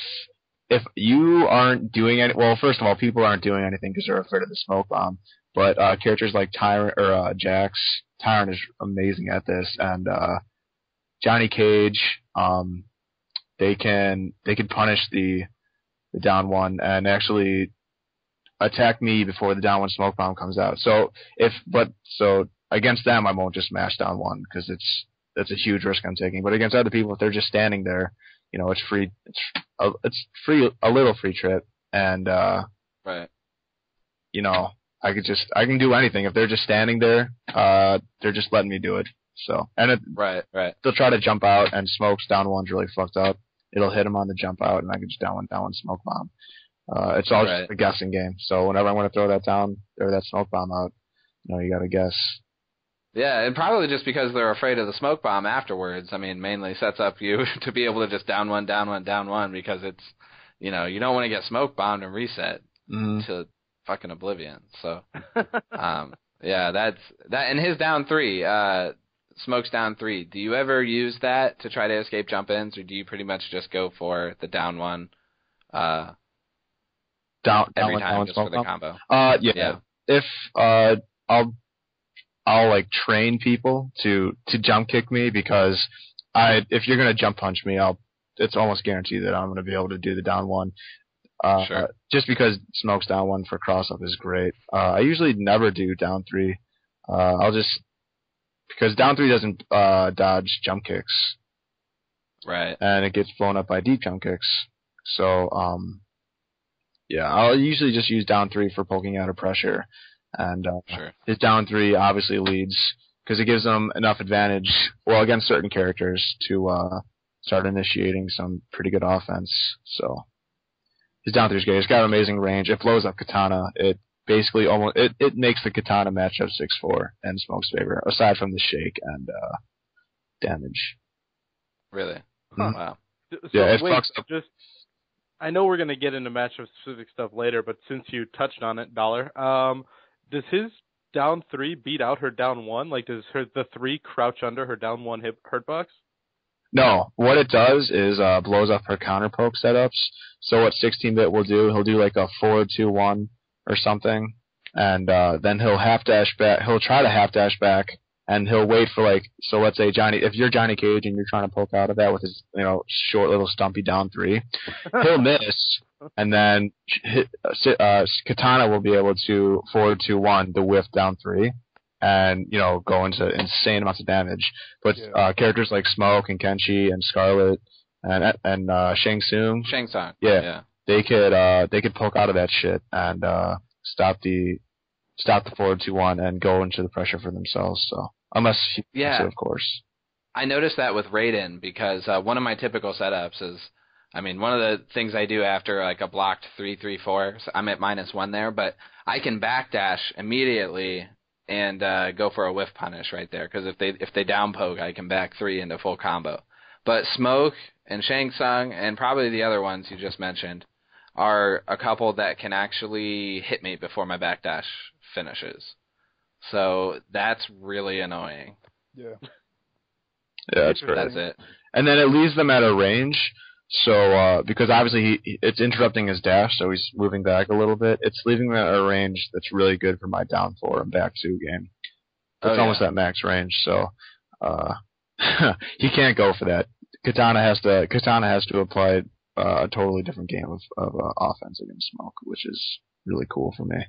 you aren't doing first of all, people aren't doing anything because they're afraid of the smoke bomb. But characters like Tyrant or Jax, Tyrant is amazing at this, and Johnny Cage, they can punish the down 1 and actually attack me before the down 1 smoke bomb comes out. So against them, I won't just mash down 1 because that's a huge risk I'm taking. But against other people, if they're just standing there, it's free. It's free, a little free trip, and right. I can do anything if they're just standing there. They're just letting me do it. So right. They'll try to jump out, and smoke's down 1's really fucked up. It'll hit them on the jump out, and I can just down 1 smoke bomb. It's all just a guessing game. So whenever I want to throw that down or that smoke bomb out, you got to guess. Yeah, and probably just because they're afraid of the smoke bomb afterwards. I mean, mainly sets up you to be able to just down 1, down 1, down 1 because it's, you don't want to get smoke bombed and reset to fucking oblivion. So, yeah, that's that. And his down 3, smoke's down 3. Do you ever use that to try to escape jump ins, or do you pretty much just go for the down 1? Every time just for the combo. Yeah. If I'll like train people to jump kick me because if you're gonna jump punch me, it's almost guaranteed that I'm gonna be able to do the down 1. Sure. Just because smoke's down 1 for cross up is great. I usually never do down 3. Because down 3 doesn't dodge jump kicks. Right. And it gets blown up by deep jump kicks. So yeah, I'll usually just use down 3 for poking out of pressure. And sure. His down 3 obviously leads because it gives them enough advantage, against certain characters to start initiating some pretty good offense. So his down 3 is great. It's got amazing range. It blows up Katana. It basically it makes the Katana matchup 6-4 in Smoke's favor, aside from the shake and damage. Really? Mm-hmm. Wow. So yeah, it wait, fucks up. I know we're gonna get into matchup specific stuff later, but since you touched on it, Dollar, does his down 3 beat out her down 1? Like, does the 3 crouch under her down 1 hurt box? No, what it does is blows up her counter poke setups. So what 16-bit will do, he'll do like a 4-2-1 or something, and then he'll half dash back. He'll try to half dash back, and he'll wait for so let's say if you're Johnny Cage and you're trying to poke out of that with his short little stumpy down 3, he'll miss, and then Katana will be able to 4-2-1 the whiff down 3. And go into insane amounts of damage. But characters like Smoke and Kenshi and Scarlet and Shang Tsung, they could poke out of that shit and stop the 4-2-1 and go into the pressure for themselves. So unless you of course. I noticed that with Raiden because one of my typical setups is, one of the things I do after like a blocked 3-3-4, so I'm at -1 there, but I can backdash immediately and go for a whiff punish right there, because if they down poke, I can back 3 into full combo. But Smoke and Shang Tsung and probably the other ones you just mentioned are a couple that can actually hit me before my backdash finishes. So that's really annoying. Yeah. Yeah, that's great. That's it. And then it leaves them at a range. So, because obviously it's interrupting his dash, so he's moving back a little bit. It's leaving him at a range that's really good for my down 4 and back 2 game. It's almost at max range, so he can't go for that. Katana has to apply a totally different game of offense against Smoke, which is really cool for me.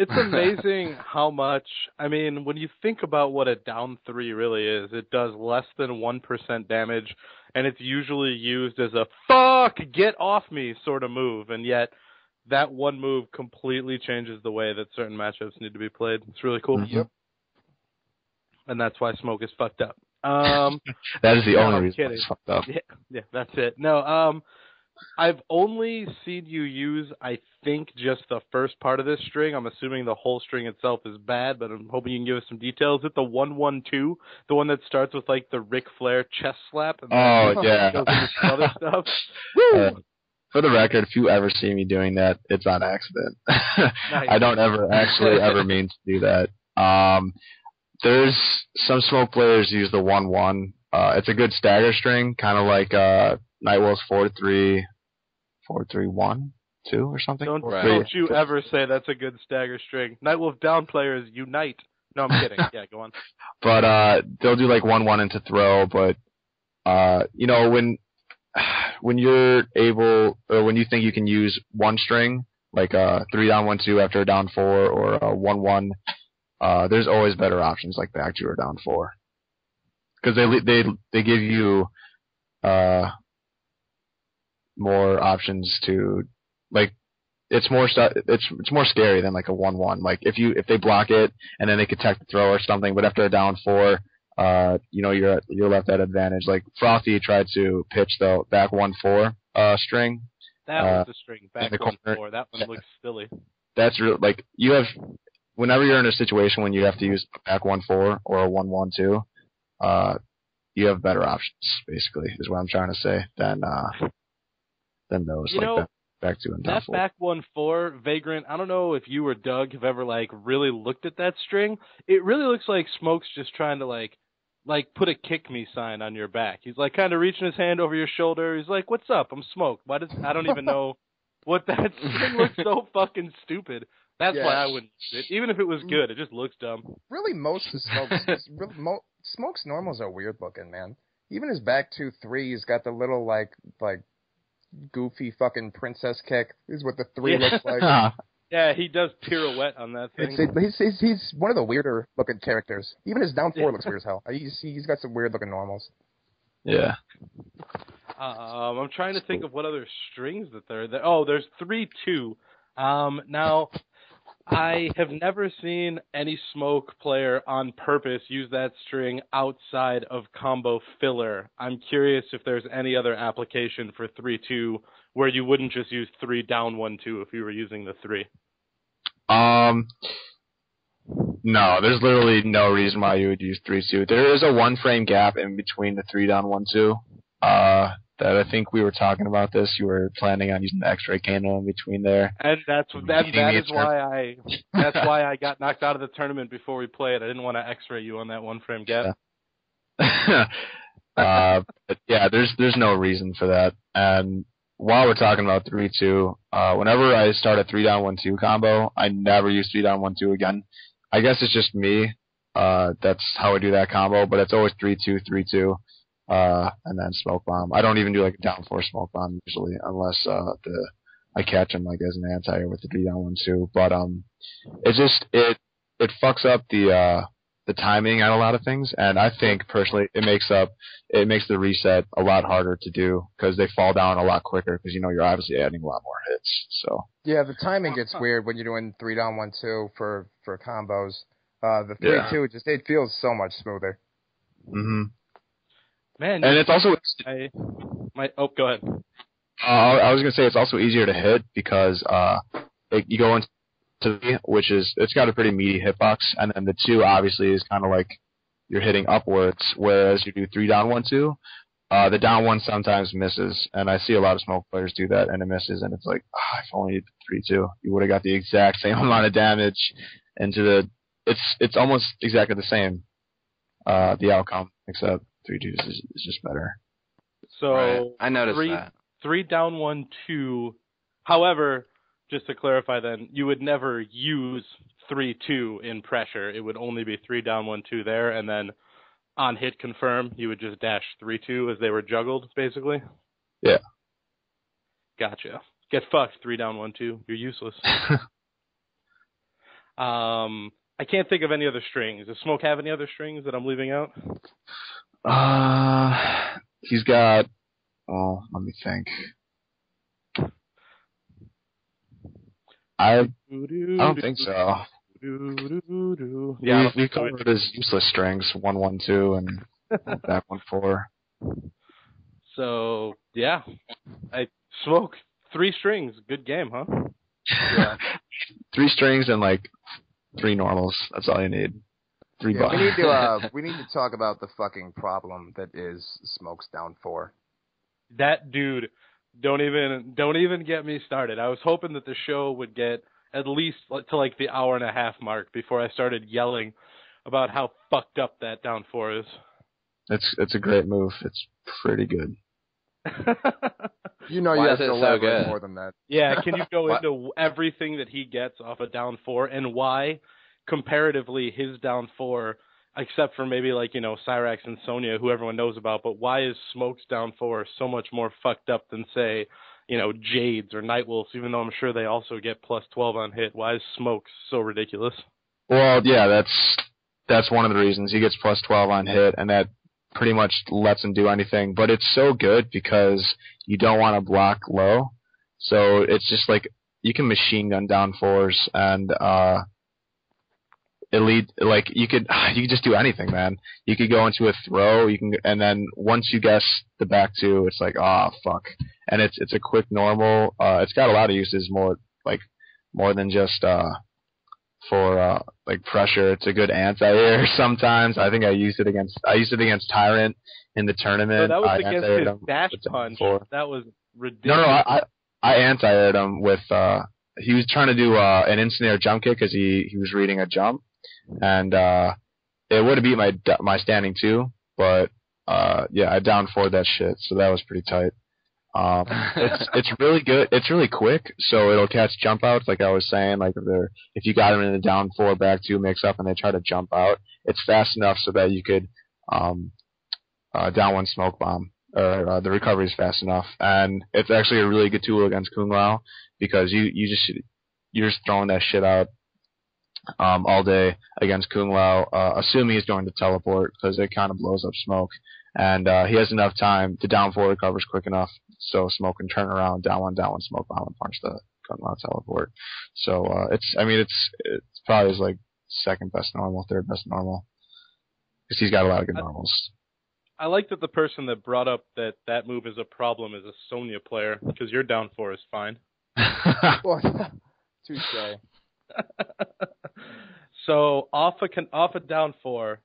It's amazing how much, I mean, when you think about what a down 3 really is, it does less than 1% damage, and it's usually used as a fuck, get off me sort of move, and yet that one move completely changes the way that certain matchups need to be played. It's really cool. Yep. And that's why Smoke is fucked up. That is the only reason it's fucked up. Yeah, that's it. No, I've only seen you use, I think, just the first part of this string. I'm assuming the whole string itself is bad, but I'm hoping you can give us some details. Is it the 1-1-2, the one that starts with like the Ric Flair chest slap? And yeah. Goes into some other stuff. Woo! For the record, if you ever see me doing that, it's on accident. Nice. I don't ever mean to do that. There's some Smoke players use the 1-1. It's a good stagger string, kind of like Nightwolf's 4-3, 4-3-1, 2 or something. Don't you ever say that's a good stagger string. Nightwolf down players unite. No, I'm kidding. Yeah, go on. But they'll do like 1-1 into throw. But when you're able, or when you think you can use one string, like a 3-down-1-2 after a down 4, or a 1-1, there's always better options like back 2 or down 4, because they give you more options to, like, it's more scary than like a 1-1. Like if they block it and then they could tech the throw or something, but after a down 4, you're left at advantage. Like Frothy tried to pitch the back 1-4 string. That was the string back 1-4. That one looks silly. That's real. Like you have, whenever you're in a situation when you have to use a back 1-4 or a 1-1-2, you have better options. Basically, is what I'm trying to say than those like back 2 and down that 4. Back 1-4 Vagrant. I don't know if you or Doug have ever like really looked at that string. It really looks like Smoke's just trying to like put a kick me sign on your back. He's like kind of reaching his hand over your shoulder. He's like, "What's up? I'm Smoke." I don't even know what that string looks so fucking stupid. That's why I wouldn't use it. Even if it was good, it just looks dumb. Really, most of Smoke's normals are weird looking, man. Even his back 2-3, he's got the little like goofy fucking princess kick. Is what the 3 looks like. Yeah, he does pirouette on that thing. He's one of the weirder looking characters. Even his down 4 looks weird as hell. He's got some weird looking normals. Yeah. I'm trying to think of what other strings that there. Oh, there's 3-2. Now, I have never seen any Smoke player on purpose use that string outside of combo filler. I'm curious if there's any other application for 3-2 where you wouldn't just use 3-down-1-2 if you were using the 3. No, there's literally no reason why you would use 3-2. There is a 1-frame gap in between the 3-down-1-2. That I think we were talking about this. You were planning on using the X-ray cannon in between there. And that is why I got knocked out of the tournament before we played. I didn't want to X-ray you on that 1-frame gap. Yeah. But yeah, there's no reason for that. And while we're talking about 3-2, whenever I start a 3-down-1-2 combo, I never use 3-down-1-2 again. I guess it's just me. That's how I do that combo, but it's always 3-2, 3-2. And then smoke bomb. I don't even do like a down 4 smoke bomb usually, unless I catch him like as an anti or with the 3-down-1-2. But it fucks up the timing on a lot of things, and I think personally it makes the reset a lot harder to do because they fall down a lot quicker because you're obviously adding a lot more hits. So yeah, the timing gets weird when you're doing 3-down-1-2 for combos. The 3-2 it feels so much smoother. Mm-hmm. Man, and it's also go ahead. I was gonna say it's also easier to hit because you go into which is it's got a pretty meaty hitbox, and then the 2 obviously is kind of like you're hitting upwards, whereas you do 3-down-1-2, the down 1 sometimes misses, and I see a lot of smoke players do that and it misses, and it's like if only you did 3-2, you would have got the exact same amount of damage into it's almost exactly the same the outcome, except 3-2 is just better. So right. I noticed that 3-down-1-2. However, just to clarify, then you would never use 3-2 in pressure. It would only be 3-down-1-2 there, and then on hit confirm, you would just dash 3-2 as they were juggled, basically. Yeah. Gotcha. Get fucked. 3-down-1-2. You're useless. I can't think of any other strings. Does Smoke have any other strings that I'm leaving out? He's got. Oh, let me think. I don't think so. Yeah, we covered his useless strings 1, 1, 2, and back 1, 4. So yeah, I Smoke 3 strings. Good game, huh? Yeah. 3 strings and like 3 normals. That's all you need. 3 bucks. We need to talk about the fucking problem that is Smoke's down 4. That dude, don't even get me started. I was hoping that the show would get at least to like the hour and a half mark before I started yelling about how fucked up that down 4 is. It's a great move. It's pretty good. You Why have is to it so elaborate good? more than that. Yeah, can you go into everything that he gets off a down 4 and why, comparatively, his down 4, except for maybe like, Cyrax and Sonya, who everyone knows about, but why is Smoke's down 4 so much more fucked up than, say, Jades or Nightwolves, even though I'm sure they also get plus 12 on hit? Why is Smoke so ridiculous? Well, yeah, that's one of the reasons. He gets plus 12 on hit, and that pretty much lets him do anything. But it's so good because you don't want to block low. So it's just like you can machine gun down 4s and elite, like you could just do anything, man. You could go into a throw, and then once you guess the back 2, it's like, fuck. And it's a quick normal. It's got a lot of uses, more than just for like pressure. It's a good anti-air sometimes. I think I used it against Tyrant in the tournament. So that was against his dash punch. That was ridiculous. No, I anti-aired him with he was trying to do an instant air jump kick because he was reading a jump, and it would have beat my standing too, but I down 4'd that shit, so that was pretty tight. It's really good. It's really quick, so it'll catch jump outs. Like I was saying, like if you got them in the down 4 back 2 mix up and they try to jump out, it's fast enough so that you could down 1 smoke bomb. The recovery is fast enough, and it's actually a really good tool against Kung Lao because you're just throwing that shit out all day against Kung Lao, assuming he's going to teleport because it kind of blows up Smoke, and he has enough time to down 4 recovers quick enough so Smoke can turn around, down one smoke bomb and punch the Kung Lao teleport. So it's probably his like second best normal, third best normal because he's got a lot of good normals. I like that the person that brought up that move is a problem is a Sonya player, because your down 4 is fine. Touché. So off a down 4,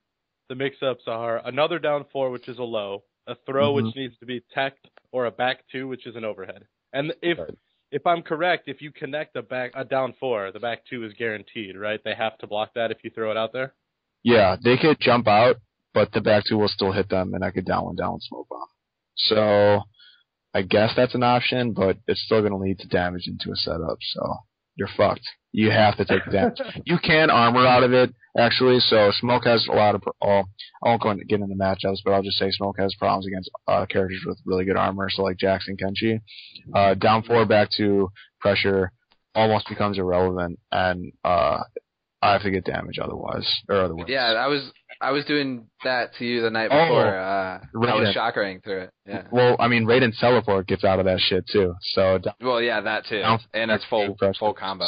the mix-ups are another down 4, which is a low, a throw which needs to be teched, or a back 2, which is an overhead. And if I'm correct, if you connect a down 4, the back 2 is guaranteed, right? They have to block that if you throw it out there? Yeah, they could jump out, but the back 2 will still hit them, and I could down one smoke bomb. So I guess that's an option, but it's still going to lead to damage into a setup, so you're fucked. You have to take the damage. You can armor out of it, actually, so Smoke has a lot of... I won't go into get into matchups, but I'll just say Smoke has problems against characters with really good armor, so like Jax and Kenshi. Down 4, back 2, pressure almost becomes irrelevant, and I have to get damage otherwise. Yeah, I was doing that to you the night before. I was shockering through it. Yeah. Well, I mean, Raiden's teleport gets out of that shit too. So. Well, yeah, that too, and it's full combo.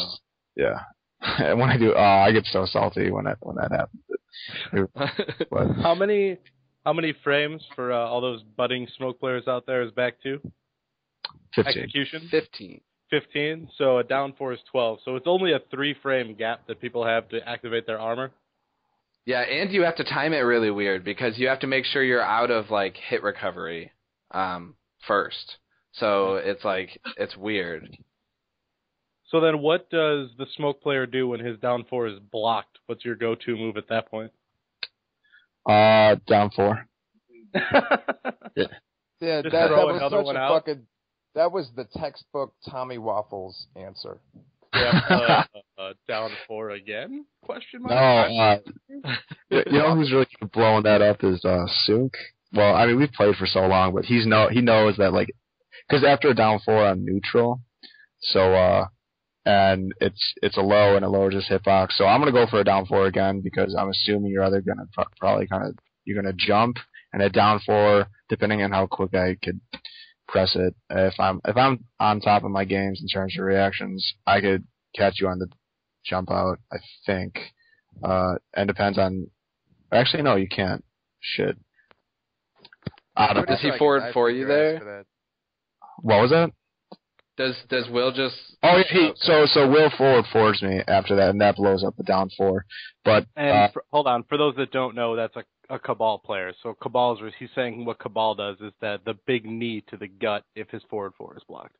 Yeah. And when I do, I get so salty when that happens. But, How many frames for all those budding Smoke players out there is back 2? 15. Execution? 15. So a down 4 is 12. So it's only a 3-frame gap that people have to activate their armor. Yeah, and you have to time it really weird because you have to make sure you're out of like hit recovery first. So it's weird. So then what does the Smoke player do when his down 4 is blocked? What's your go-to move at that point? Down 4. Yeah, that was the textbook Tommy Waffles answer. Yeah, down 4 again? Question mark? No, you know who's really blowing that up is Suk. Well, I mean, we've played for so long, but he knows that, like, because after a down 4 on neutral, so and it's a low, and it lowers his hitbox. So I'm gonna go for a down 4 again, because I'm assuming you're either gonna probably you're gonna jump, and a down 4, depending on how quick I could press it. If I'm on top of my games in terms of reactions, I could catch you on the jump out, I think. And depends on. Actually, no, you can't. Shit. Does he forward for you there? What was that? Does Will just? Oh, yeah, so Will forwards me after that, and that blows up the down 4. But hold on, for those that don't know, that's a Cabal player. So he's saying what Cabal does is that the big knee to the gut if his forward 4 is blocked.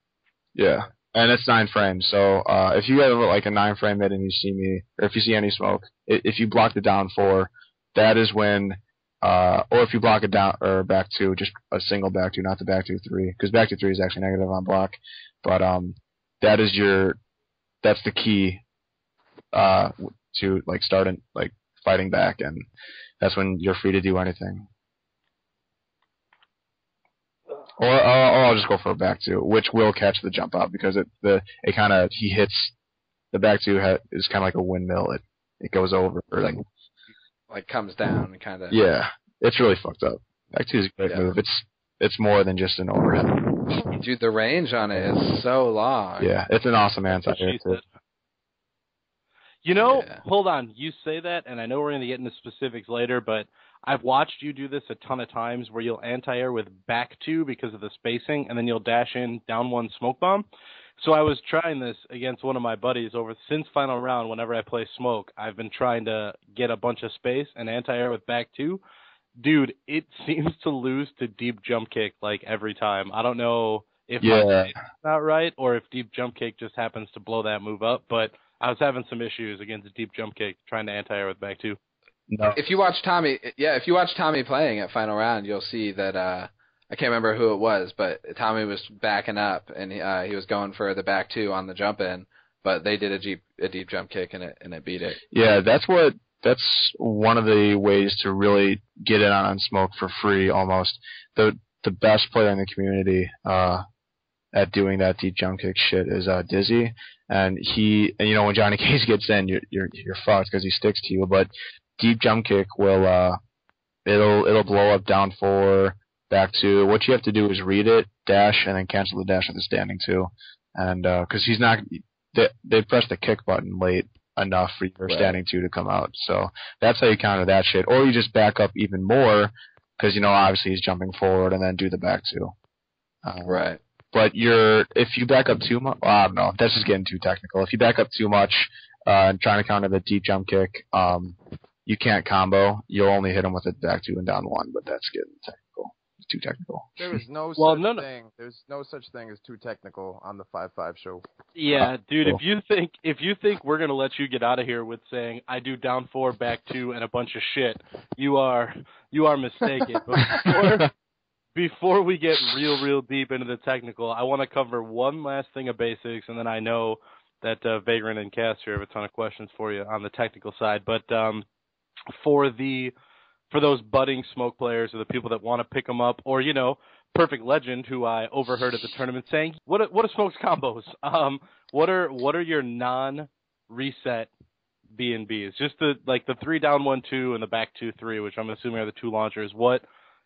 Yeah, and it's 9 frames. So if you have like a 9 frame hit and you see me, or if you see any smoke, if you block the down 4, that is when. Or if you block it down or back 2, just a single back 2, not the back 2-3, because back 2-3 is actually negative on block. But that's the key to like starting like fighting back, and that's when you're free to do anything. Or I'll just go for a back 2, which will catch the jump out, because he hits the back 2 is kind of like a windmill. It goes over or like comes down and kind of. Yeah, it's really fucked up. Back 2 is a great move. It's more than just an overhead. Dude, the range on it is so long. Yeah, it's an awesome anti-air too. Hold on. You say that, and I know we're going to get into specifics later, but I've watched you do this a ton of times where you'll anti-air with back 2 because of the spacing, and then you'll dash in down 1 smoke bomb. So I was trying this against one of my buddies since final round. Whenever I play smoke, I've been trying to get a bunch of space and anti-air with back 2. Dude, it seems to lose to deep jump kick like every time. I don't know if my not right or if deep jump kick just happens to blow that move up, but I was having some issues against a deep jump kick trying to anti-air with back 2. No. If you watch Tommy playing at final round, you'll see that I can't remember who it was, but Tommy was backing up and he was going for the back 2 on the jump in, but they did a deep jump kick and it beat it. Yeah, that's one of the ways to really get in on smoke for free almost. The best player in the community at doing that deep jump kick shit is Dizzy, and when Johnny Case gets in, you're fucked because he sticks to you. But deep jump kick will it'll blow up down 4, back 2. What you have to do is read it, dash, and then cancel the dash with the standing 2, and because he's not they press the kick button late enough for your standing 2 to come out. So that's how you counter that shit. Or you just back up even more because obviously he's jumping forward and then do the back 2. Right. But if you back up too much, I don't know. That's just getting too technical. If you back up too much and trying to counter the deep jump kick, you can't combo. You'll only hit him with a back 2 and down 1, but that's getting technical. It's too technical. There is no thing. There's no such thing as too technical on the 5-5 show. Yeah, dude. Cool. If you think we're gonna let you get out of here with saying I do down 4, back 2, and a bunch of shit, you are mistaken. But before we get real deep into the technical, I want to cover one last thing of basics, and then I know that Vagrant and Chaosphere have a ton of questions for you on the technical side. But for those budding smoke players or the people that want to pick them up, or Perfect Legend, who I overheard at the tournament saying, "What are Smoke's combos? What are your non-reset B&Bs? Just the 3 down 1 2 and the back 2 3, which I'm assuming are the 2 launchers.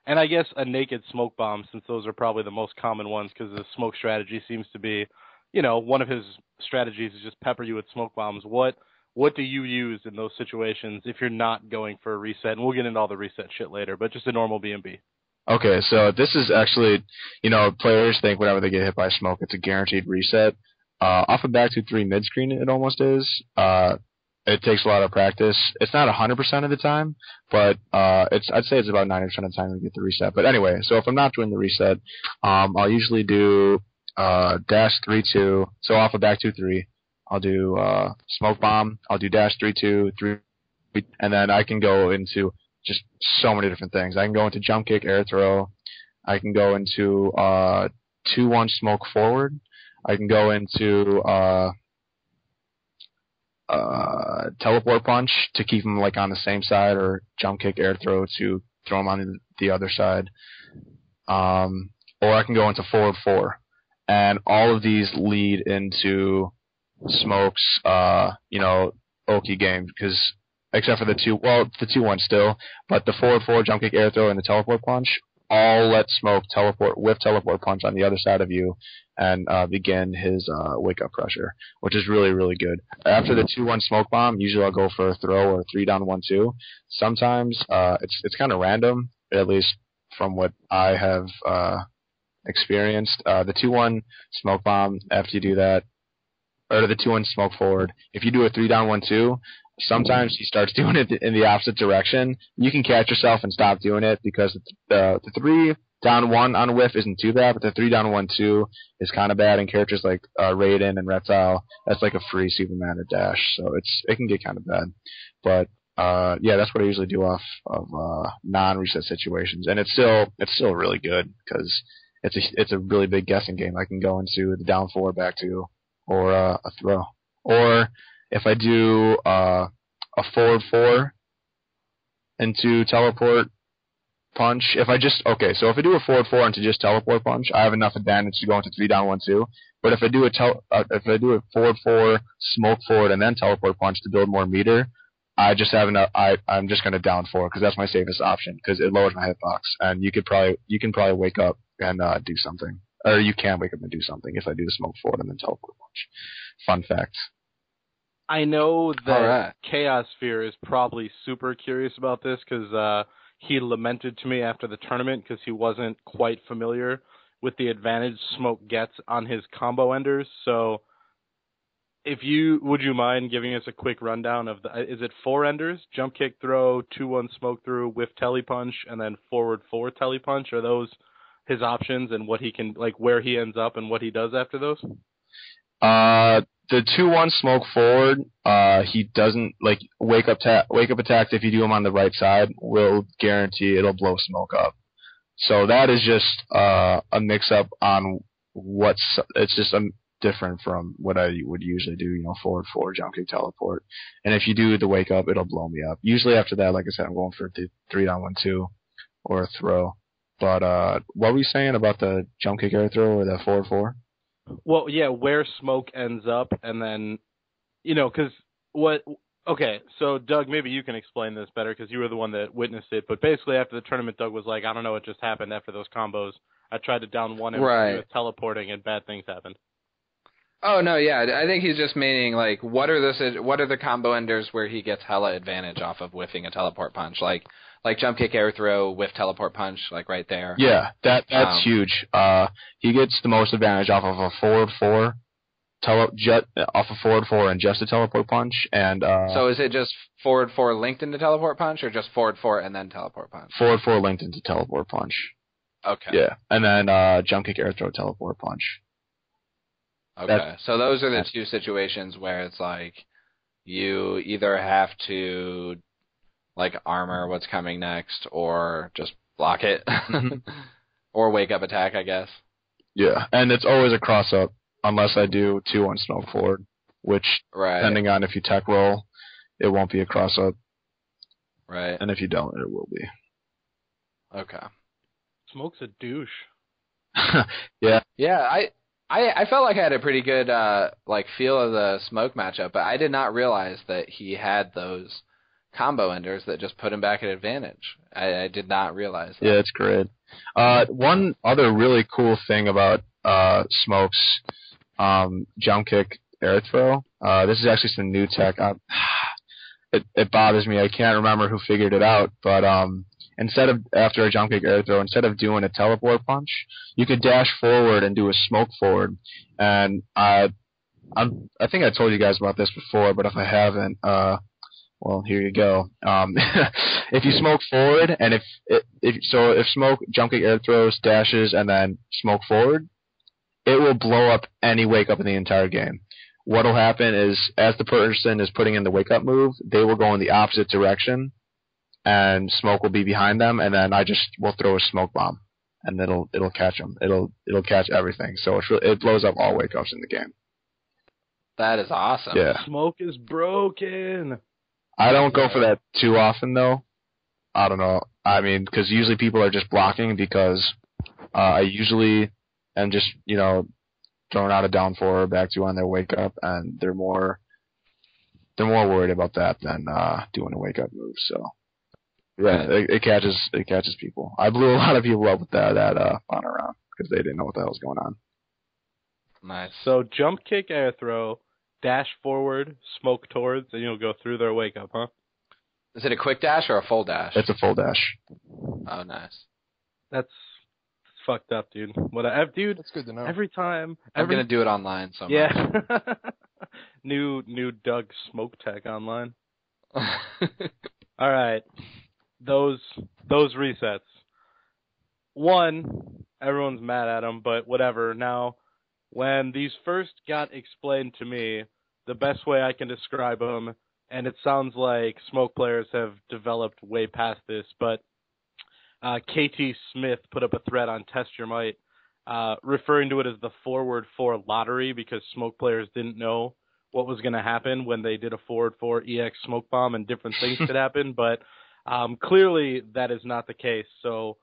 And I guess a naked smoke bomb, since those are probably the most common ones, because the smoke strategy seems to be, one of his strategies is just pepper you with smoke bombs. What do you use in those situations if you're not going for a reset? And we'll get into all the reset shit later, but just a normal B&B. Okay, so this is actually, players think whenever they get hit by smoke, it's a guaranteed reset. Off of back 2-3 mid screen, it almost is. It takes a lot of practice. It's not 100% of the time, but I'd say it's about 90% of the time we get the reset. But anyway, so if I'm not doing the reset, I'll usually do dash 3-2. So off of back 2-3, I'll do smoke bomb. I'll do dash 3-2, 3, and then I can go into just so many different things. I can go into jump kick, air throw. I can go into 2-1 smoke forward. I can go into teleport punch to keep him on the same side, or jump kick, air throw to throw him on the other side. Or I can go into forward 4. And all of these lead into Smoke's, Oki game, because except for the 2-1 still, but the forward jump kick air throw and the teleport punch all let Smoke teleport punch on the other side of you and begin his wake up pressure, which is really, really good. After the 2-1 smoke bomb, usually I'll go for a throw or a 3 down 1-2. Sometimes it's kind of random, at least from what I have experienced. The 2-1 smoke bomb, after you do that, or the 2-1 smoke forward, if you do a 3 down 1-2, sometimes he starts doing it in the opposite direction. You can catch yourself and stop doing it because the 3 down 1 on whiff isn't too bad, but the 3 down 1-2 is kind of bad. And characters like Raiden and Reptile, that's like a free Superman or dash, so it can get kind of bad. But yeah, that's what I usually do off of non-reset situations, and it's still really good because it's a really big guessing game. I can go into the down 4 back 2 or a throw, or if I do a forward 4 into teleport punch, so if I do a forward 4 into just teleport punch, I have enough advantage to go into 3 down 1-2. But if I do a forward 4 smoke forward and then teleport punch to build more meter, I just have enough. I'm just going to down 4 because that's my safest option because it lowers my hitbox, and you can probably wake up and do something, or you can wake up and do something if I do the smoke forward and then teleport punch. Fun fact. I know that Chaosphere is probably super curious about this because he lamented to me after the tournament because he wasn't quite familiar with the advantage Smoke gets on his combo enders. So, would you mind giving us a quick rundown of is it 4 enders? Jump kick throw, 2-1 smoke through, whiff tele punch, and then forward 4 tele punch? Are those his options and what he can, like, where he ends up and what he does after those? The 2-1 smoke forward, he doesn't like wake up attacks. If you do them on the right side, will guarantee it'll blow Smoke up. So that is just a mix up on it's just different from what I would usually do. Forward 4 jump kick teleport, and if you do the wake up, it'll blow me up. Usually after that, like I said, I'm going for the 3 down 1-2 or a throw. But what were you saying about the jump kick air throw or the forward 4? Well, yeah, where Smoke ends up, and then, okay, so Doug, maybe you can explain this better because you were the one that witnessed it, but basically after the tournament, Doug was like, I don't know what just happened after those combos. I tried to down 1 and with teleporting, and bad things happened. Oh, no, yeah, I think he's just meaning, like, what are the combo enders where he gets hella advantage off of whiffing a teleport punch, like jump kick air throw, whiff teleport punch, like right there. Yeah, that's huge. He gets the most advantage off of a forward 4, off a forward 4 and just a teleport punch. And so is it just forward 4 linked into teleport punch, or just forward 4 and then teleport punch? Forward 4 linked into teleport punch. Okay. Yeah, and then jump kick air throw teleport punch. Okay, so those are the 2 situations where it's like you either have to like armor what's coming next, or just block it, or wake up attack, I guess. Yeah, and it's always a cross up unless I do 2-1 smoke forward, which depending on if you tech roll, it won't be a cross up. Right. And if you don't, it will be. Okay. Smoke's a douche. Yeah. Yeah, I felt like I had a pretty good feel of the Smoke matchup, but I did not realize that he had those combo enders that just put him back at advantage. I did not realize that. Yeah, it's great. One other really cool thing about Smoke's jump kick air throw, this is actually some new tech. It bothers me. I can't remember who figured it out, but after a jump kick air throw, instead of doing a teleport punch, you could dash forward and do a smoke forward. And I think I told you guys about this before, but if I haven't, well, here you go. If you smoke forward, and if Smoke jump kick air throws, dashes, and then smoke forward, it will blow up any wake up in the entire game. What'll happen is, as the person is putting in the wake up move, they will go in the opposite direction, and Smoke will be behind them, and then I just will throw a smoke bomb, and it'll catch them. It'll catch everything. So it blows up all wake ups in the game. That is awesome. Yeah. Smoke is broken. I don't go for that too often, though. I don't know. I mean, because usually people are just blocking because I usually am just, throwing out a down 4 or back 2 on their wake up, and they're more worried about that than doing a wake up move. So yeah, it catches people. I blew a lot of people up with that final round because they didn't know what the hell was going on. Nice. So jump kick, air throw, dash forward, smoke towards, and you'll go through their wake up, huh? Is it a quick dash or a full dash? It's a full dash. Oh, nice. That's fucked up, dude. Dude, That's good to know. every time. I'm going to do it online somehow. Yeah. new Doug smoke tech online. All right. Those resets. One, everyone's mad at them, but whatever. Now, when these first got explained to me, the best way I can describe them, and it sounds like Smoke players have developed way past this, but KT Smith put up a thread on Test Your Might referring to it as the forward 4 lottery because Smoke players didn't know what was going to happen when they did a forward 4 EX smoke bomb and different things could happen, but clearly that is not the case. So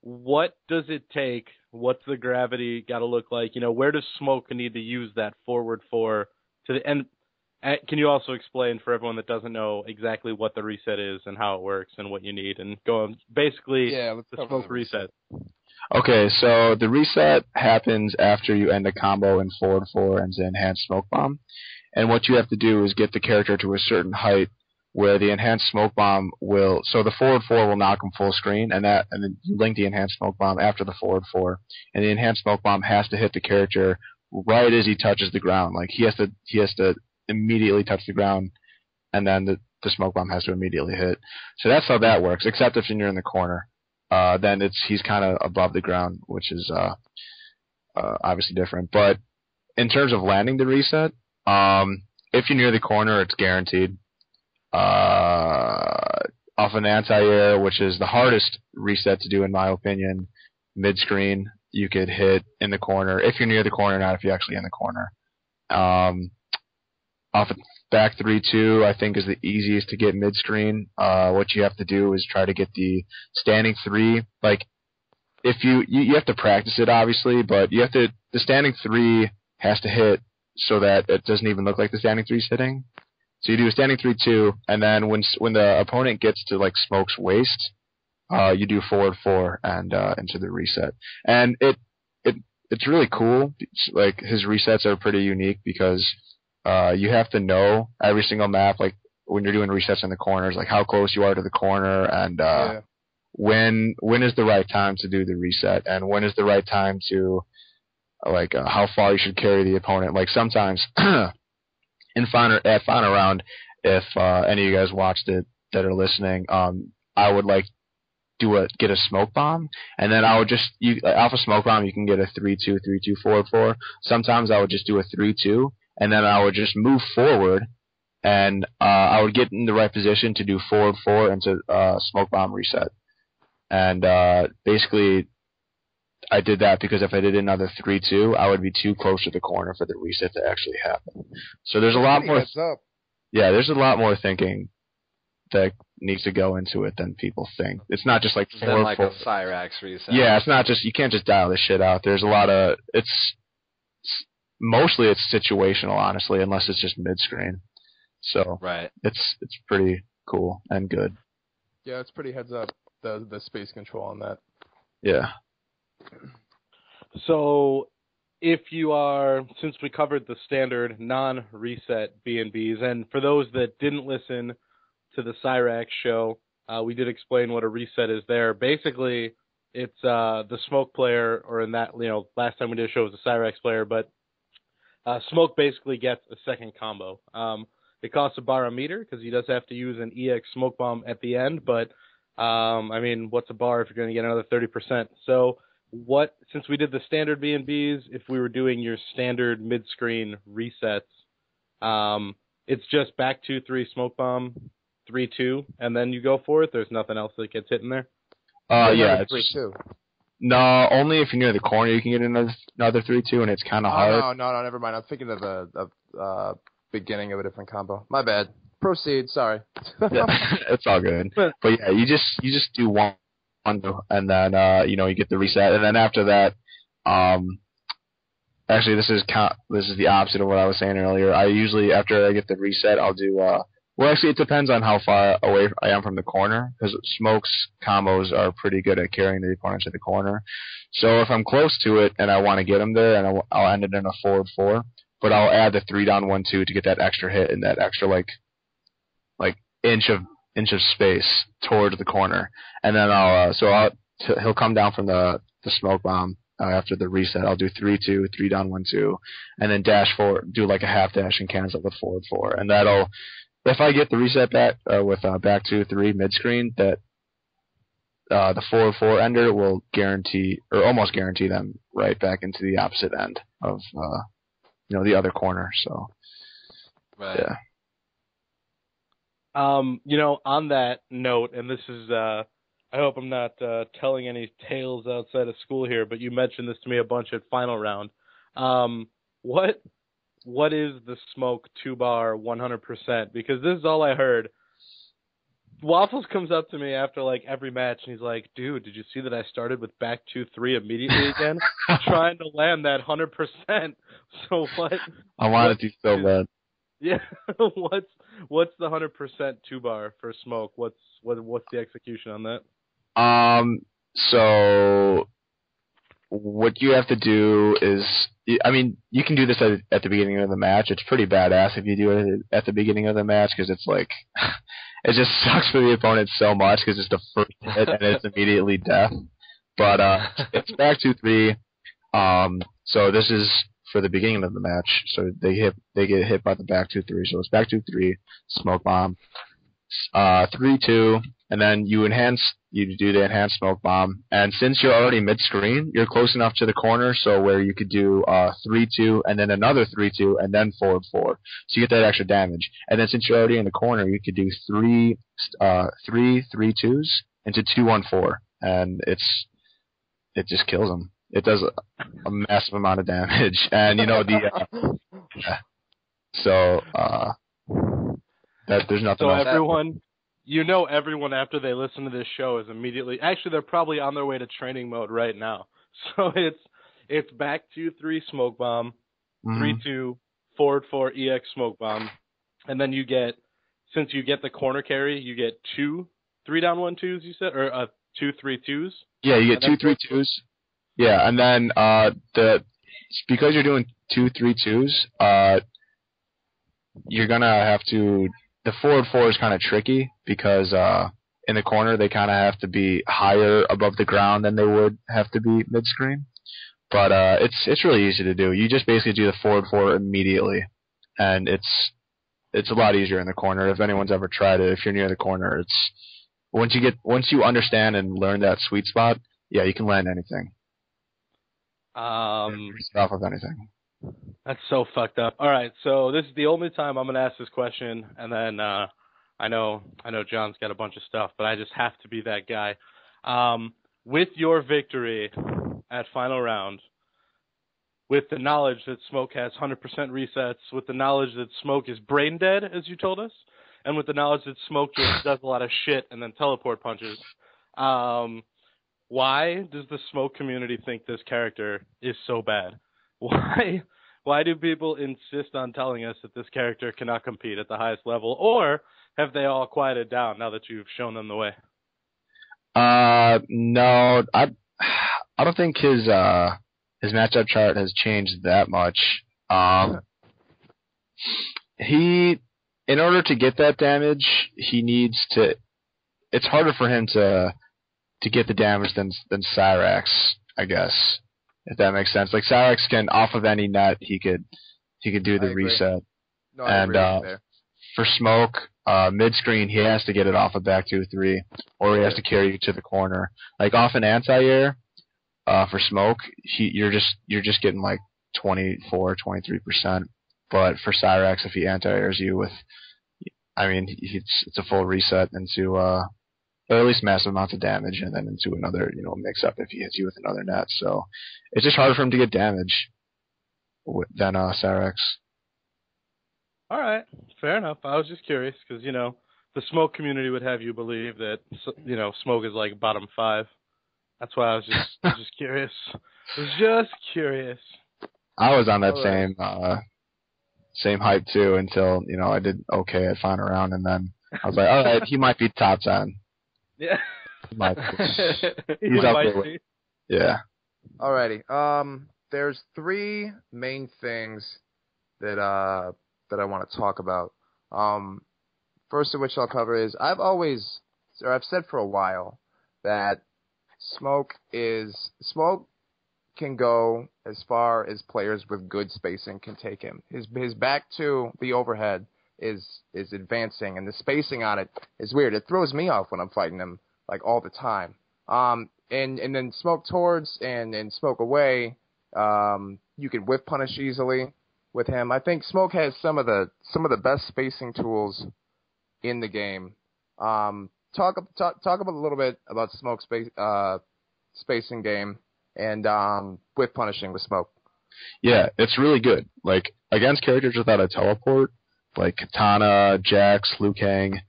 what does it take? What's the gravity got to look like? Where does Smoke need to use that forward 4 to the end? Can you also explain for everyone that doesn't know exactly what the reset is and how it works and what you need and go on basically the Smoke reset? Okay, so the reset happens after you end a combo in forward 4 and the enhanced smoke bomb. And what you have to do is get the character to a certain height where the enhanced smoke bomb so the forward 4 will knock him full screen, and then you link the enhanced smoke bomb after the forward 4, and the enhanced smoke bomb has to hit the character right as he touches the ground. Like he has to immediately touch the ground, and then the smoke bomb has to immediately hit. So that's how that works. Except if you're in the corner, then he's kind of above the ground, which is obviously different. But in terms of landing the reset, if you're near the corner, it's guaranteed. Off an anti-air, which is the hardest reset to do in my opinion, mid-screen, you could hit in the corner, if you're near the corner, not if you're actually in the corner. Off a back 3-2, I think is the easiest to get mid-screen. What you have to do is try to get the standing 3, like, if you have to practice it obviously, but the standing 3 has to hit so that it doesn't even look like the standing 3's hitting. So you do a standing 3-2, and then when the opponent gets to like Smoke's waist, you do forward 4 and into the reset. And it's really cool. Like his resets are pretty unique because you have to know every single map, like when you're doing resets in the corners, like how close you are to the corner, and when is the right time to do the reset, and when is the right time to how far you should carry the opponent. Like sometimes at final round, if any of you guys watched it that are listening, I would get a smoke bomb, and then I would off a smoke bomb you can get a 3-2, 3-2, 4-4. Sometimes I would just do a 3-2, and then I would just move forward, and I would get in the right position to do forward 4 into smoke bomb reset. And basically, I did that because if I did another 3-2, I would be too close to the corner for the reset to actually happen. So there's a lot more. Yeah, there's a lot more thinking that needs to go into it than people think. It's not just like a Cyrax reset. Yeah, it's not just, you can't just dial this shit out. There's a lot of, mostly it's situational, honestly, unless it's just mid-screen. So right. It's pretty cool and good. Yeah, it's pretty heads up, the space control on that. Yeah. So if you are, since we covered the standard non-reset B&Bs, and for those that didn't listen to the Cyrax show, we did explain what a reset is there. Basically, it's the Smoke player, or in that, last time we did a show was a Cyrax player, but Smoke basically gets a second combo. It costs a bar a meter because he does have to use an EX smoke bomb at the end, but what's a bar if you're going to get another 30%? So since we did the standard B&Bs, if we were doing your standard mid-screen resets, it's just back 2-3 smoke bomb, 3-2, and then you go for it. There's nothing else that gets hit in there. Yeah, it's 3-2. No, only if you're near the corner you can get another 3-2, and it's kind of hard. No, never mind. I'm thinking of the beginning of a different combo. My bad. Proceed. Sorry. Yeah, it's all good. But yeah, you just do one, and then you get the reset, and then after that, actually, this is the opposite of what I was saying earlier. I usually, after I get the reset, I'll do. Well, actually, it depends on how far away I am from the corner, because Smoke's combos are pretty good at carrying the opponent to the corner. So if I'm close to it and I want to get him there, and I'll end it in a forward 4, but I'll add the 3-down-1-2 to get that extra hit and that extra like inch of space towards the corner, and then he'll come down from the smoke bomb. After the reset, I'll do 3-2, 3-down-1-2, and then dash forward, do like a half dash and cancel with forward 4. And that'll, if I get the reset back with back 2-3 mid screen, that the forward 4 ender will guarantee or almost guarantee them right back into the opposite end of the other corner. So right. Yeah. On that note, and this is I hope I'm not telling any tales outside of school here, but you mentioned this to me a bunch at Final Round. What is the Smoke 2-bar 100%? Because this is all I heard. Waffles comes up to me after like every match, and he's like, "Dude, did you see that I started with back 2-3 immediately again, trying to land that 100%?" So what? I wanted to so bad. Yeah, what's the 100% 2-bar for Smoke? What's the execution on that? So what you have to do is, I mean, you can do this at the beginning of the match. It's pretty badass if you do it at the beginning of the match, because it's like, it just sucks for the opponent so much because it's the first hit and it's immediately death. But it's back 2-3. So this is for the beginning of the match. So they get hit by the back 2-3. So it's back 2-3, smoke bomb, 3-2, and then you do the enhanced smoke bomb. And since you're already mid screen, you're close enough to the corner, so where you could do 3-2 and then another 3-2 and then forward 4. So you get that extra damage. And then since you're already in the corner, you could do 3 3-2s into 2-1-4, and it just kills them. It does a massive amount of damage, and there's nothing. So else. everyone after they listen to this show is immediately. Actually, they're probably on their way to training mode right now. So it's back 2-3 smoke bomb, 3-2 forward 4 EX smoke bomb, and then since you get the corner carry, you get 2 3-down-1-2s. You said, or 2 3-2s. Yeah, you get 2 3-2s. Yeah, and then because you're doing 2 3-2s, you're gonna have to. The forward 4 is kind of tricky because in the corner they kind of have to be higher above the ground than they would have to be mid screen. But it's really easy to do. You just basically do the forward 4 immediately, and it's a lot easier in the corner. If anyone's ever tried it, if you're near the corner, it's once you understand and learn that sweet spot, yeah, you can land anything. Off of anything. That's so fucked up. All right, so this is the only time I'm going to ask this question, and then I know John's got a bunch of stuff, but I just have to be that guy. With your victory at Final Round, with the knowledge that Smoke has 100% resets, with the knowledge that Smoke is brain dead, as you told us, and with the knowledge that Smoke just does a lot of shit and then teleport punches, why does the Smoke community think this character is so bad? Why do people insist on telling us that this character cannot compete at the highest level, or have they all quieted down now that you've shown them the way? No, I don't think his matchup chart has changed that much. In order to get that damage, he needs to. It's harder for him to get the damage than Cyrax, I guess. If that makes sense. Like Cyrax can, off of any net, he could do the reset. No, and for Smoke, mid screen, he has to get it off of back 2-3, or he has to carry you to the corner. Like off an anti-air, for Smoke, you're just getting like 24-23%. But for Cyrax, if he anti-airs you with, it's a full reset into or at least massive amounts of damage, and then into another, mix-up if he hits you with another net. So it's just harder for him to get damage than Cyrax. All right, fair enough. I was just curious because, the Smoke community would have you believe that, Smoke is like bottom 5. That's why I was just curious. I was just curious. I was on that All same hype too until I did okay at Final Round, and then I was like, all right, he might be top 10. Yeah. He might be. He He's up might there with, be. yeah. Alrighty. There's three main things that I want to talk about. First of which I'll cover is I've said for a while that Smoke can go as far as players with good spacing can take him. His back to the overhead is advancing, and the spacing on it is weird. It throws me off when I'm fighting him like all the time. And then smoke towards and smoke away. You can whiff punish easily with him. I think Smoke has some of the best spacing tools in the game. Talk about a little bit about Smoke's spacing game and whiff punishing with Smoke. Yeah, it's really good. Like against characters without a teleport, like Katana, Jax, Liu Kang,